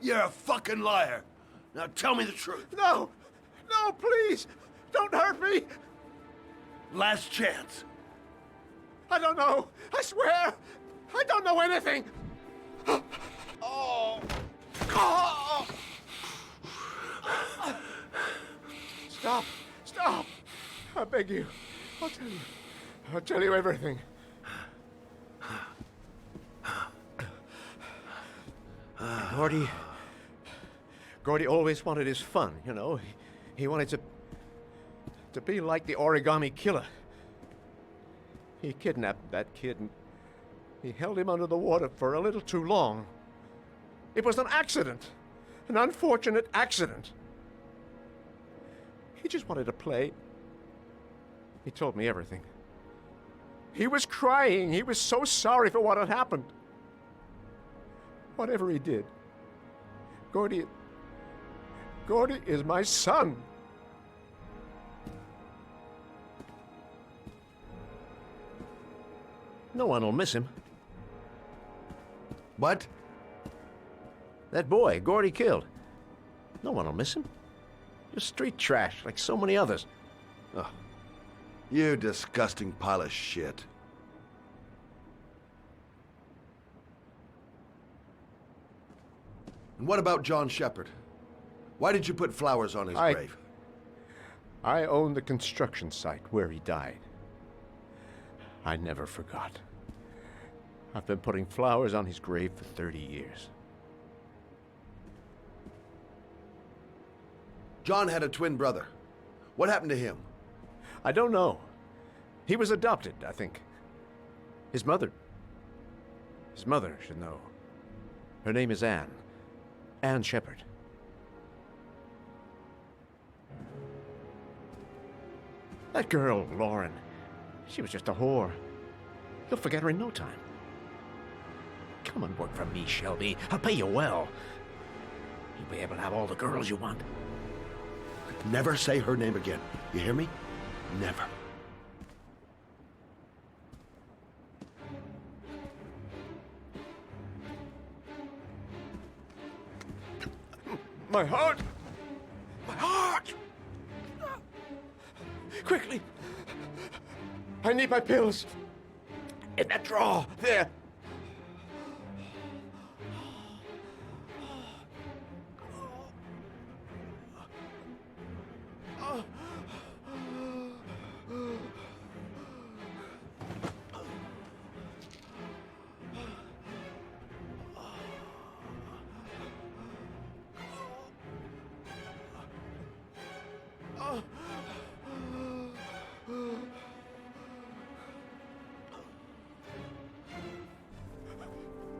You're a fucking liar. Now tell me the truth. No! No, please! Don't hurt me! Last chance. I don't know! I swear! I don't know anything! Oh! Oh! Stop! Stop! I beg you. I'll tell you. I'll tell you everything. Gordy always wanted his fun, you know. He wanted to be like the origami killer. He kidnapped that kid and he held him under the water for a little too long. It was an accident. An unfortunate accident. He just wanted to play. He told me everything. He was crying. He was so sorry for what had happened. Whatever he did, Gordy is my son. No one will miss him. What? That boy, Gordy killed. No one will miss him. Just street trash, like so many others. Oh, you disgusting pile of shit. And what about John Shepard? Why did you put flowers on his grave? I own the construction site where he died. I never forgot. I've been putting flowers on his grave for 30 years. John had a twin brother. What happened to him? I don't know. He was adopted, I think. His mother should know. Her name is Anne. Anne Shepard. That girl, Lauren, she was just a whore. You'll forget her in no time. Come and work for me, Shelby. I'll pay you well. You'll be able to have all the girls you want. Never say her name again. You hear me? Never. My heart! My heart! Quickly! I need my pills. In that drawer, there.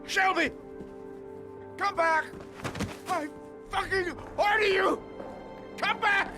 Shelby! Come back! I fucking order you! Come back!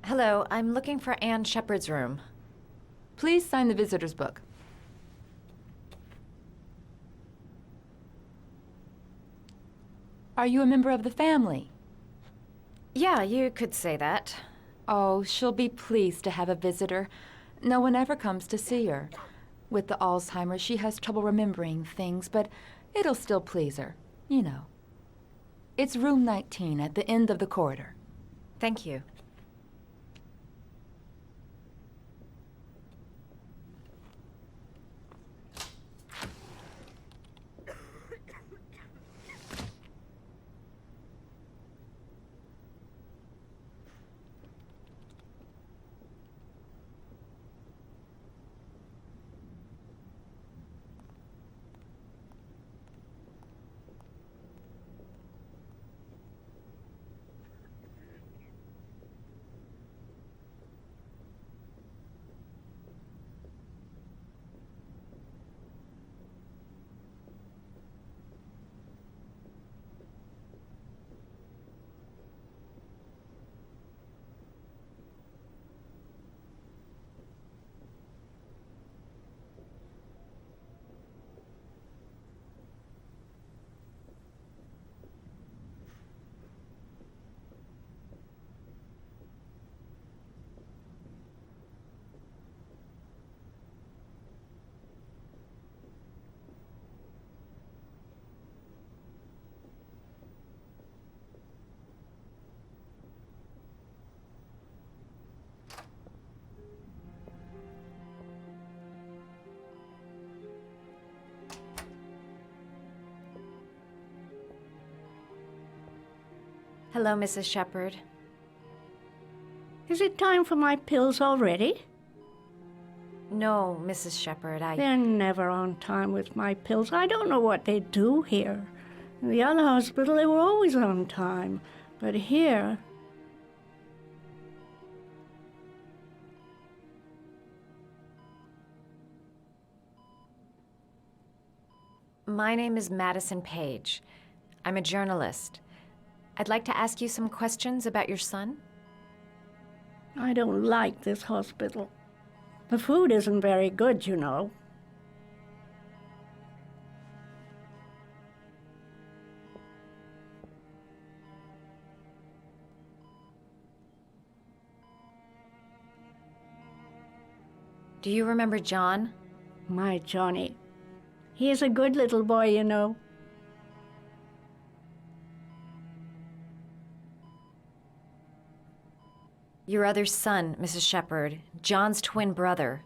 Hello, I'm looking for Anne Shepard's room. Please sign the visitor's book. Are you a member of the family? Yeah, you could say that. Oh, she'll be pleased to have a visitor. No one ever comes to see her. With the Alzheimer's, she has trouble remembering things, but it'll still please her, you know. It's room 19 at the end of the corridor. Thank you. Hello, Mrs. Shepherd. Is it time for my pills already? No, Mrs. Shepherd, They're never on time with my pills. I don't know what they do here. In the other hospital, they were always on time. But here... My name is Madison Page. I'm a journalist. I'd like to ask you some questions about your son. I don't like this hospital. The food isn't very good, you know. Do you remember John? My Johnny. He is a good little boy, you know. Your other son, Mrs. Shepherd, John's twin brother.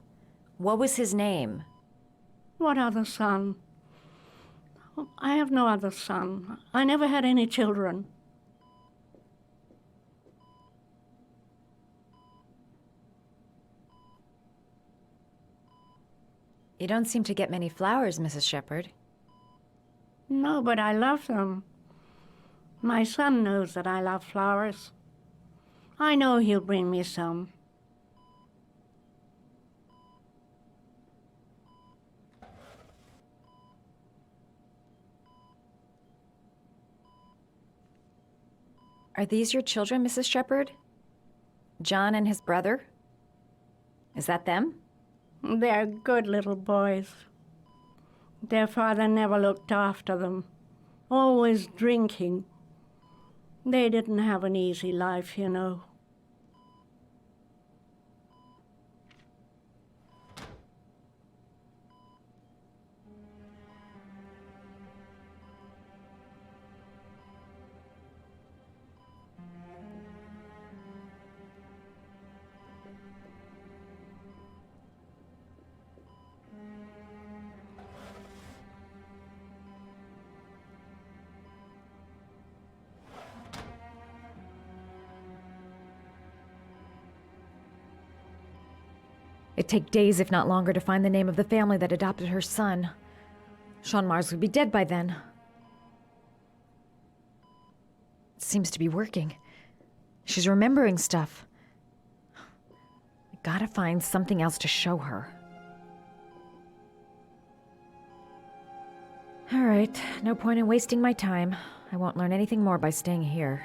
What was his name? What other son? Oh, I have no other son. I never had any children. You don't seem to get many flowers, Mrs. Shepherd. No, but I love them. My son knows that I love flowers. I know he'll bring me some. Are these your children, Mrs. Shepherd? John and his brother? Is that them? They're good little boys. Their father never looked after them, always drinking. They didn't have an easy life, you know. It'd take days, if not longer, to find the name of the family that adopted her son. Shaun Mars would be dead by then. It seems to be working. She's remembering stuff. I gotta find something else to show her. All right, no point in wasting my time. I won't learn anything more by staying here.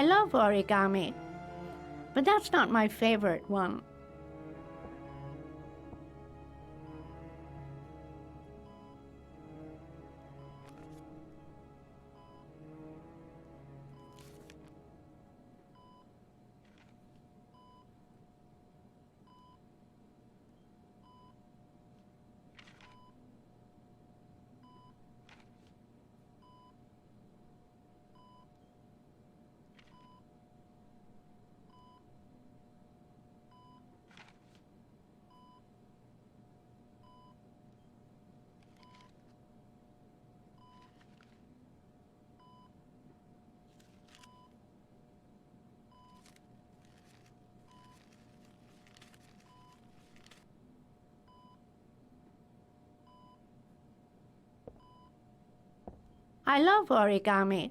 I love origami, but that's not my favorite one. I love origami,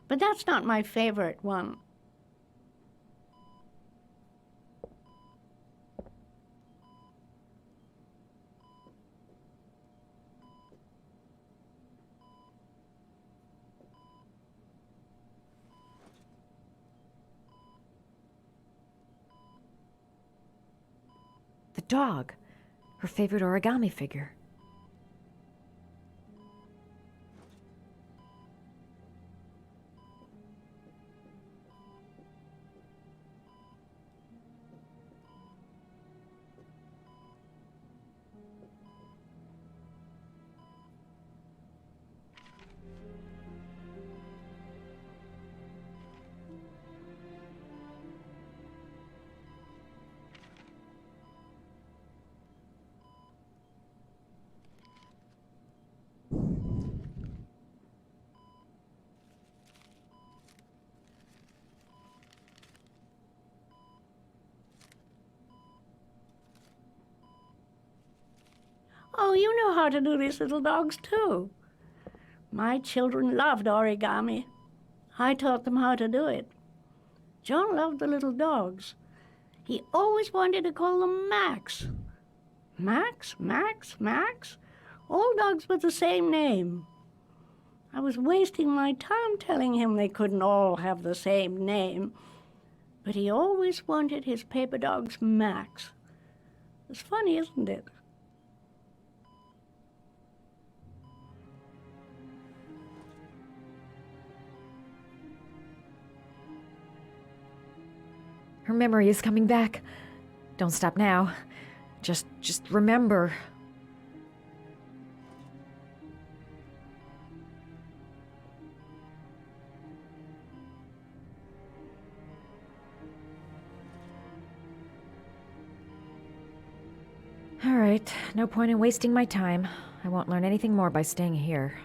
but that's not my favorite one. The dog. Her favorite origami figure. Oh, you know how to do these little dogs too. My children loved origami. I taught them how to do it. John loved the little dogs. He always wanted to call them Max. Max, Max, Max. All dogs with the same name. I was wasting my time telling him they couldn't all have the same name. But he always wanted his paper dogs Max. It's funny, isn't it? Her memory is coming back. Don't stop now. Just remember. All right, no point in wasting my time. I won't learn anything more by staying here.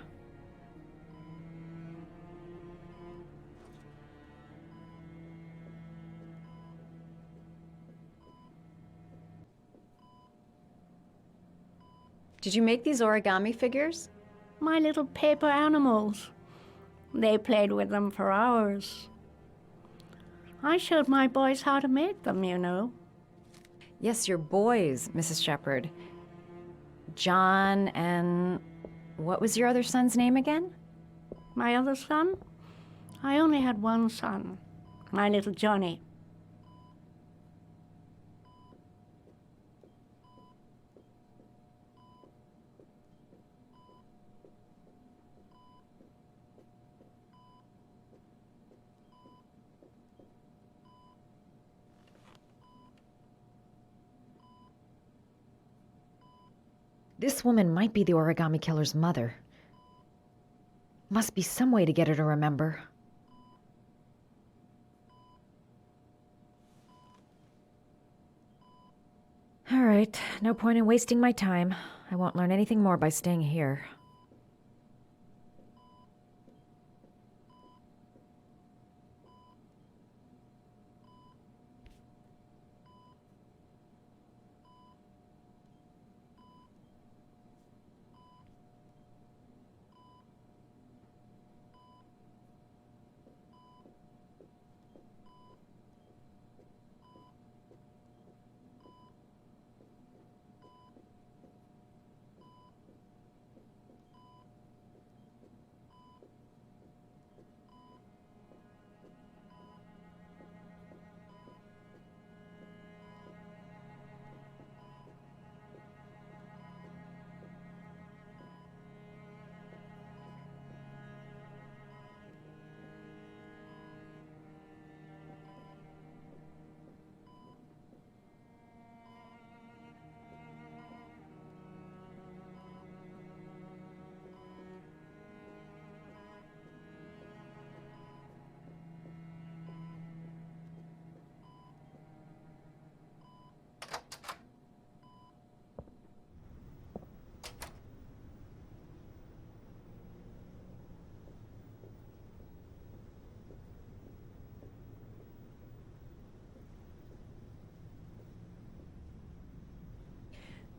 Did you make these origami figures? My little paper animals. They played with them for hours. I showed my boys how to make them, you know. Yes, your boys, Mrs. Shepherd. John and... what was your other son's name again? My other son? I only had one son, my little Johnny. This woman might be the origami killer's mother. Must be some way to get her to remember. All right, no point in wasting my time. I won't learn anything more by staying here.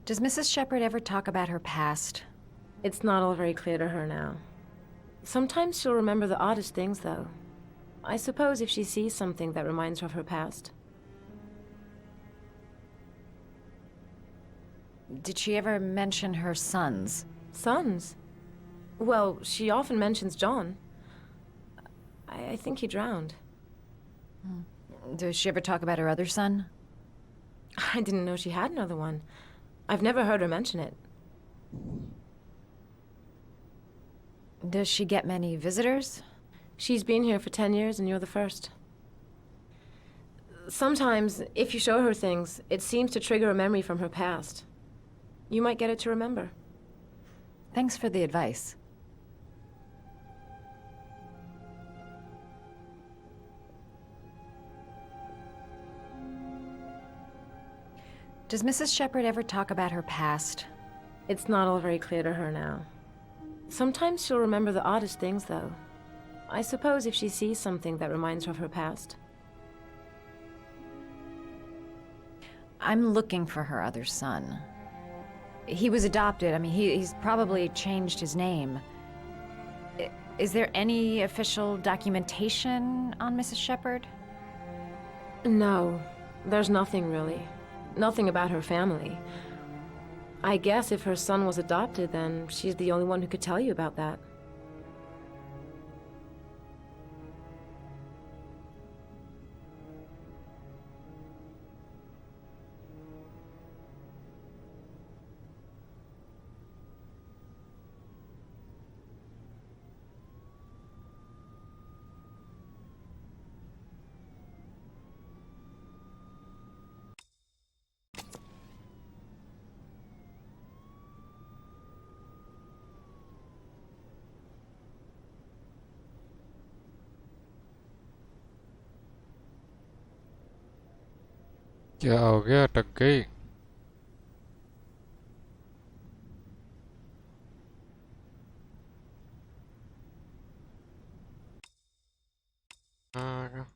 Does Mrs. Shepherd ever talk about her past? It's not all very clear to her now. Sometimes she'll remember the oddest things, though. I suppose if she sees something that reminds her of her past. Did she ever mention her sons? Sons? Well, she often mentions John. I think he drowned. Does she ever talk about her other son? I didn't know she had another one. I've never heard her mention it. Does she get many visitors? She's been here for 10 years and you're the first. Sometimes, if you show her things, it seems to trigger a memory from her past. You might get it to remember. Thanks for the advice. Does Mrs. Shepherd ever talk about her past? It's not all very clear to her now. Sometimes she'll remember the oddest things, though. I suppose if she sees something that reminds her of her past. I'm looking for her other son. He was adopted. I mean, he's probably changed his name. Is there any official documentation on Mrs. Shepherd? No, there's nothing really. Nothing about her family. I guess if her son was adopted, then she's the only one who could tell you about that. क्या हो गया? अटक गई? हाँ,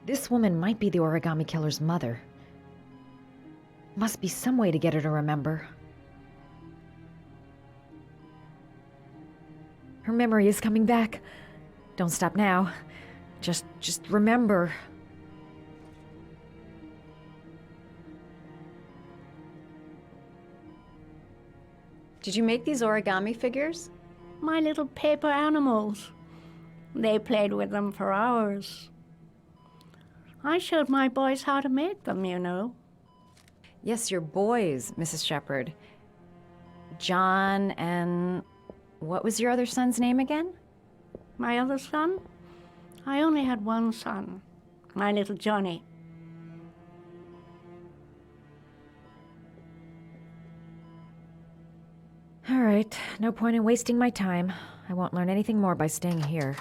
This woman might be the origami killer's mother. Must be some way to get her to remember. Her memory is coming back. Don't stop now. Just remember. Did you make these origami figures? My little paper animals. They played with them for hours. I showed my boys how to make them, you know. Yes, your boys, Mrs. Shepherd. John and... what was your other son's name again? My other son? I only had one son, my little Johnny. All right, no point in wasting my time. I won't learn anything more by staying here.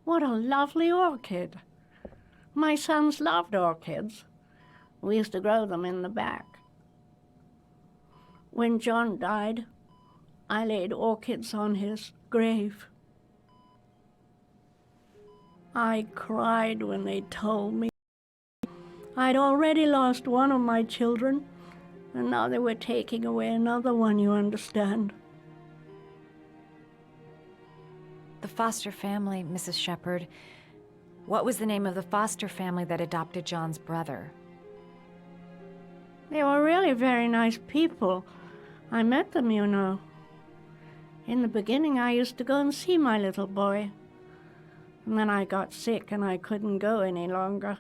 What a lovely orchid. My sons loved orchids. We used to grow them in the back. When John died, I laid orchids on his grave. I cried when they told me I'd already lost one of my children, and now they were taking away another one, you understand. The foster family, Mrs. Shepherd. What was the name of the foster family that adopted John's brother? They were really very nice people. I met them, you know. In the beginning, I used to go and see my little boy. And then I got sick and I couldn't go any longer.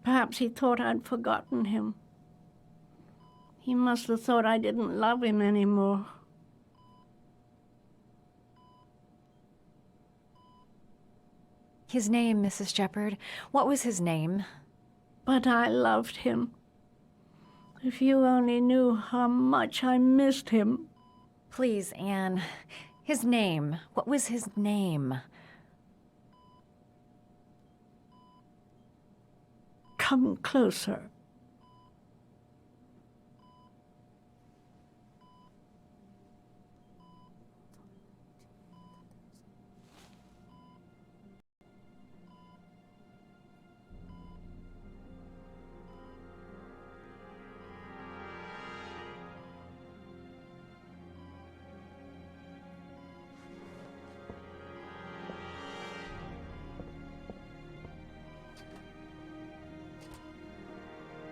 Perhaps he thought I'd forgotten him. He must have thought I didn't love him anymore. His name, Mrs. Shepherd. What was his name? But I loved him. If you only knew how much I missed him. Please, Anne. His name. What was his name? Come closer.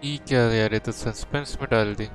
ये क्या यार, ये तो suspense में डाल दी।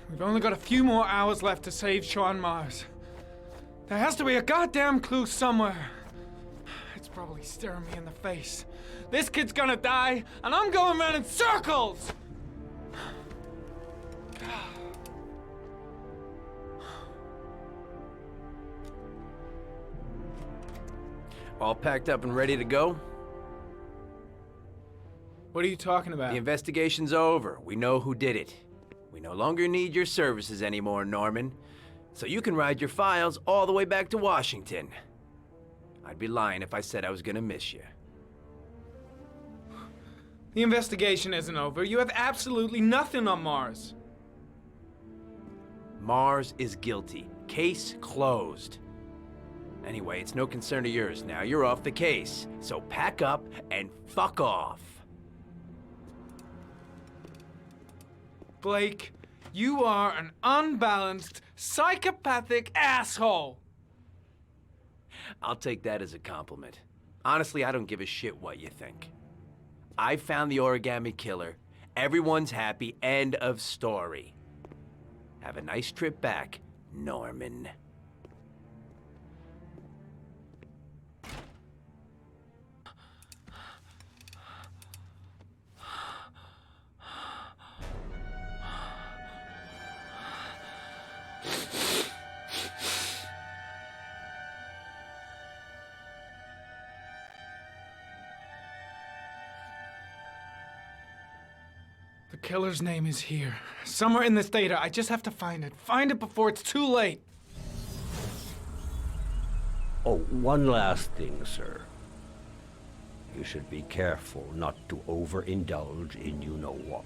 We've only got a few more hours left to save Shaun Mars. There has to be a goddamn clue somewhere. It's probably staring me in the face. This kid's gonna die, and I'm going around in circles! All packed up and ready to go? What are you talking about? The investigation's over. We know who did it. We no longer need your services anymore, Norman. So you can ride your files all the way back to Washington. I'd be lying if I said I was gonna miss you. The investigation isn't over. You have absolutely nothing on Mars. Mars is guilty. Case closed. Anyway, it's no concern of yours now. You're off the case. So pack up and fuck off. Blake, you are an unbalanced, psychopathic asshole! I'll take that as a compliment. Honestly, I don't give a shit what you think. I found the origami killer. Everyone's happy. End of story. Have a nice trip back, Norman. The killer's name is here. Somewhere in this data. I just have to find it. Find it before it's too late. Oh, one last thing, sir. You should be careful not to overindulge in you-know-what.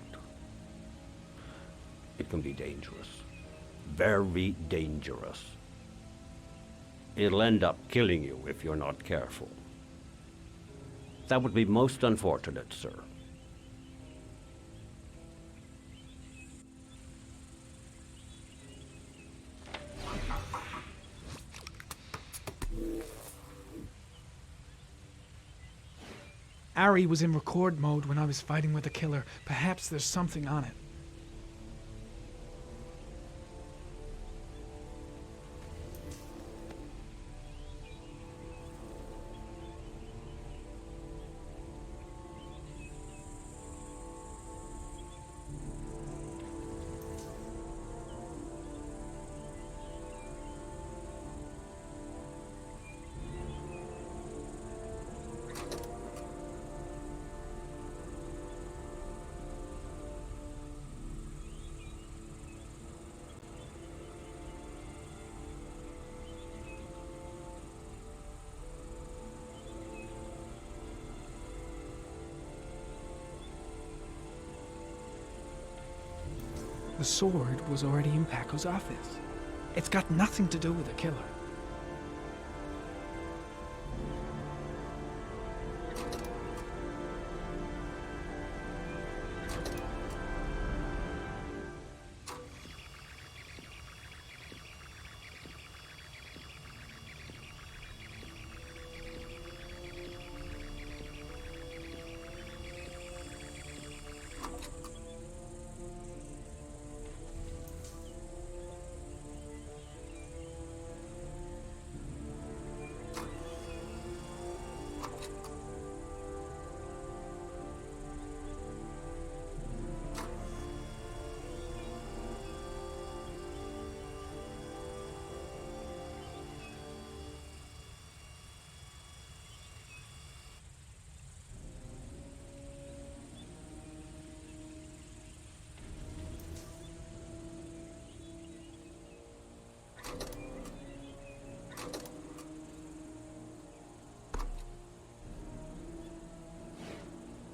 It can be dangerous. Very dangerous. It'll end up killing you if you're not careful. That would be most unfortunate, sir. Ari was in record mode when I was fighting with the killer. Perhaps there's something on it. The sword was already in Paco's office. It's got nothing to do with the killer.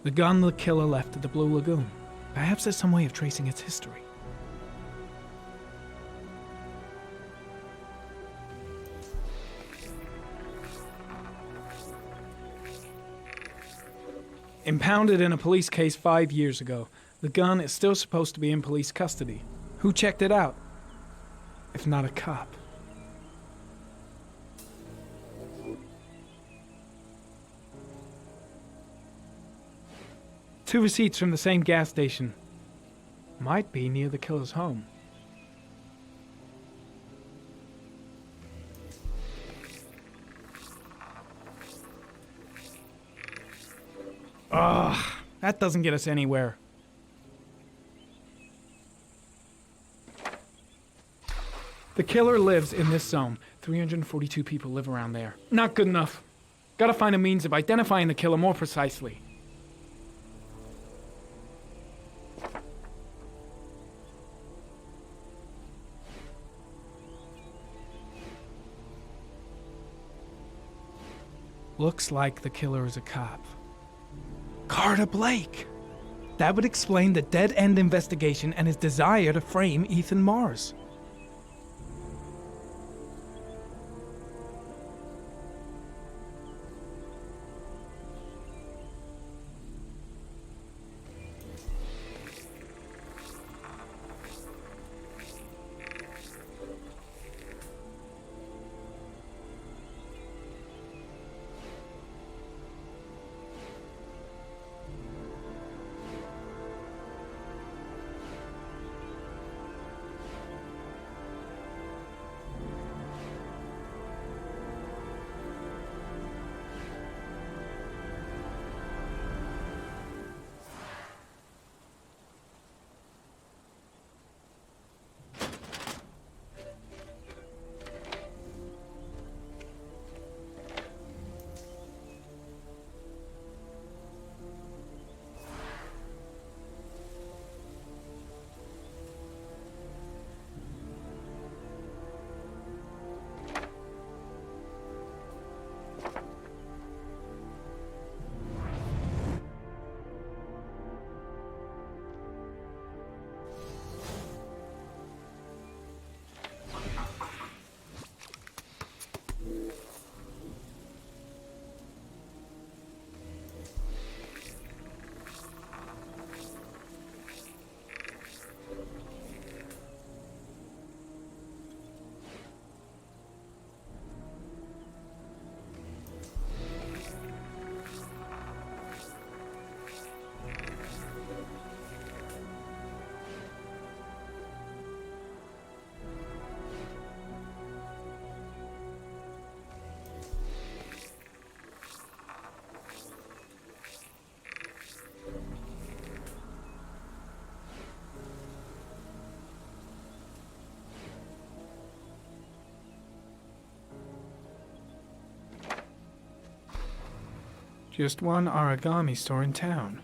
The gun the killer left at the Blue Lagoon. Perhaps there's some way of tracing its history. Impounded in a police case 5 years ago, the gun is still supposed to be in police custody. Who checked it out? If not a cop. Two receipts from the same gas station. Might be near the killer's home. Ugh, that doesn't get us anywhere. The killer lives in this zone. 342 people live around there. Not good enough. Gotta find a means of identifying the killer more precisely. Looks like the killer is a cop. Carter Blake! That would explain the dead-end investigation and his desire to frame Ethan Mars. Just one origami store in town.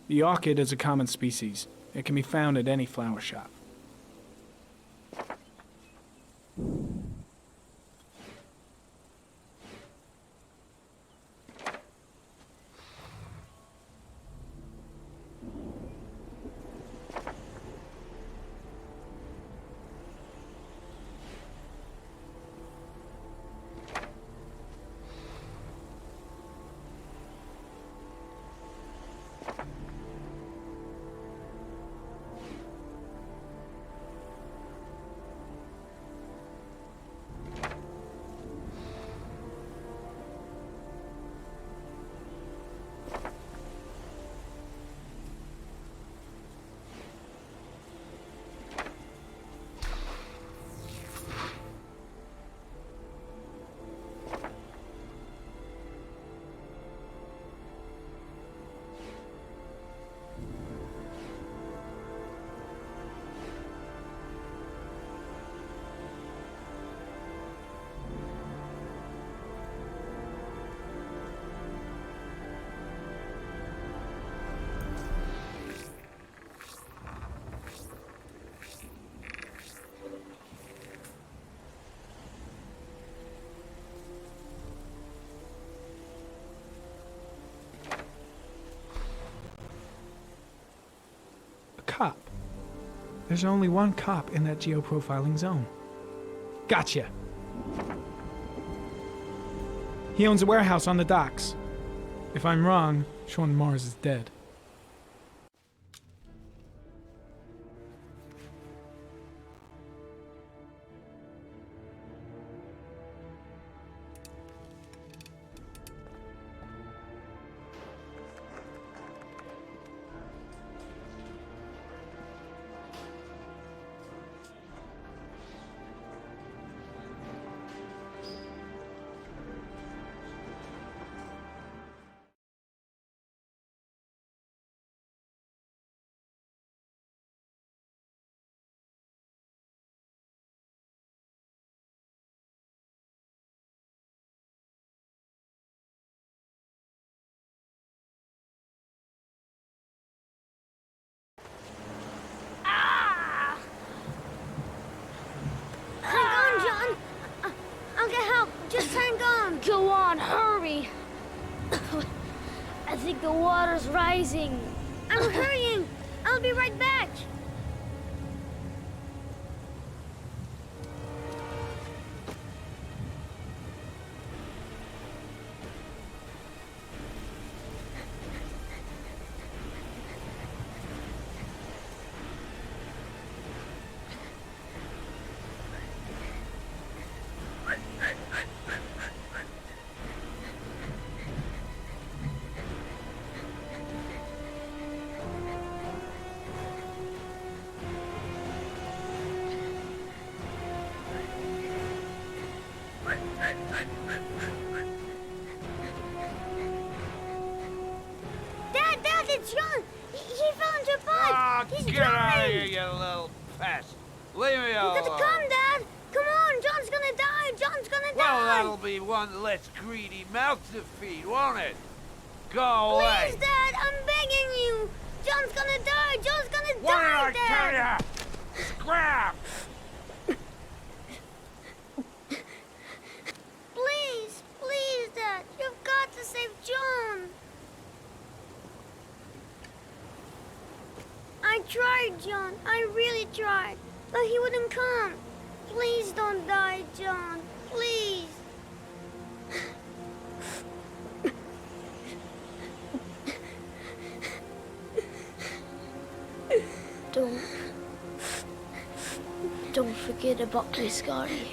The orchid is a common species. It can be found at any flower shop. cop. There's only one cop in that geoprofiling zone. Gotcha. He owns a warehouse on the docks. If I'm wrong, Shaun Mars is dead. Hang on, John. I'll get help. Just hang on. Go on, hurry. I think the water's rising. I'm hurrying. I'll be right back. Dad, it's John. He fell into a pond. He's Get drowning. out of here, you little pest. Leave me alone. You gotta come, Dad. Come on, John's gonna die. John's gonna Well, die. that'll be one less greedy mouth to feed, won't it? Go away. Please, Dad, I'm begging you. John's gonna die. John's gonna What die, did I Dad. tell you? Scrap! Please, Dad. You've got to save John. I tried, John. I really tried. But he wouldn't come. Please don't die, John. Please. Don't forget about me, Scotty.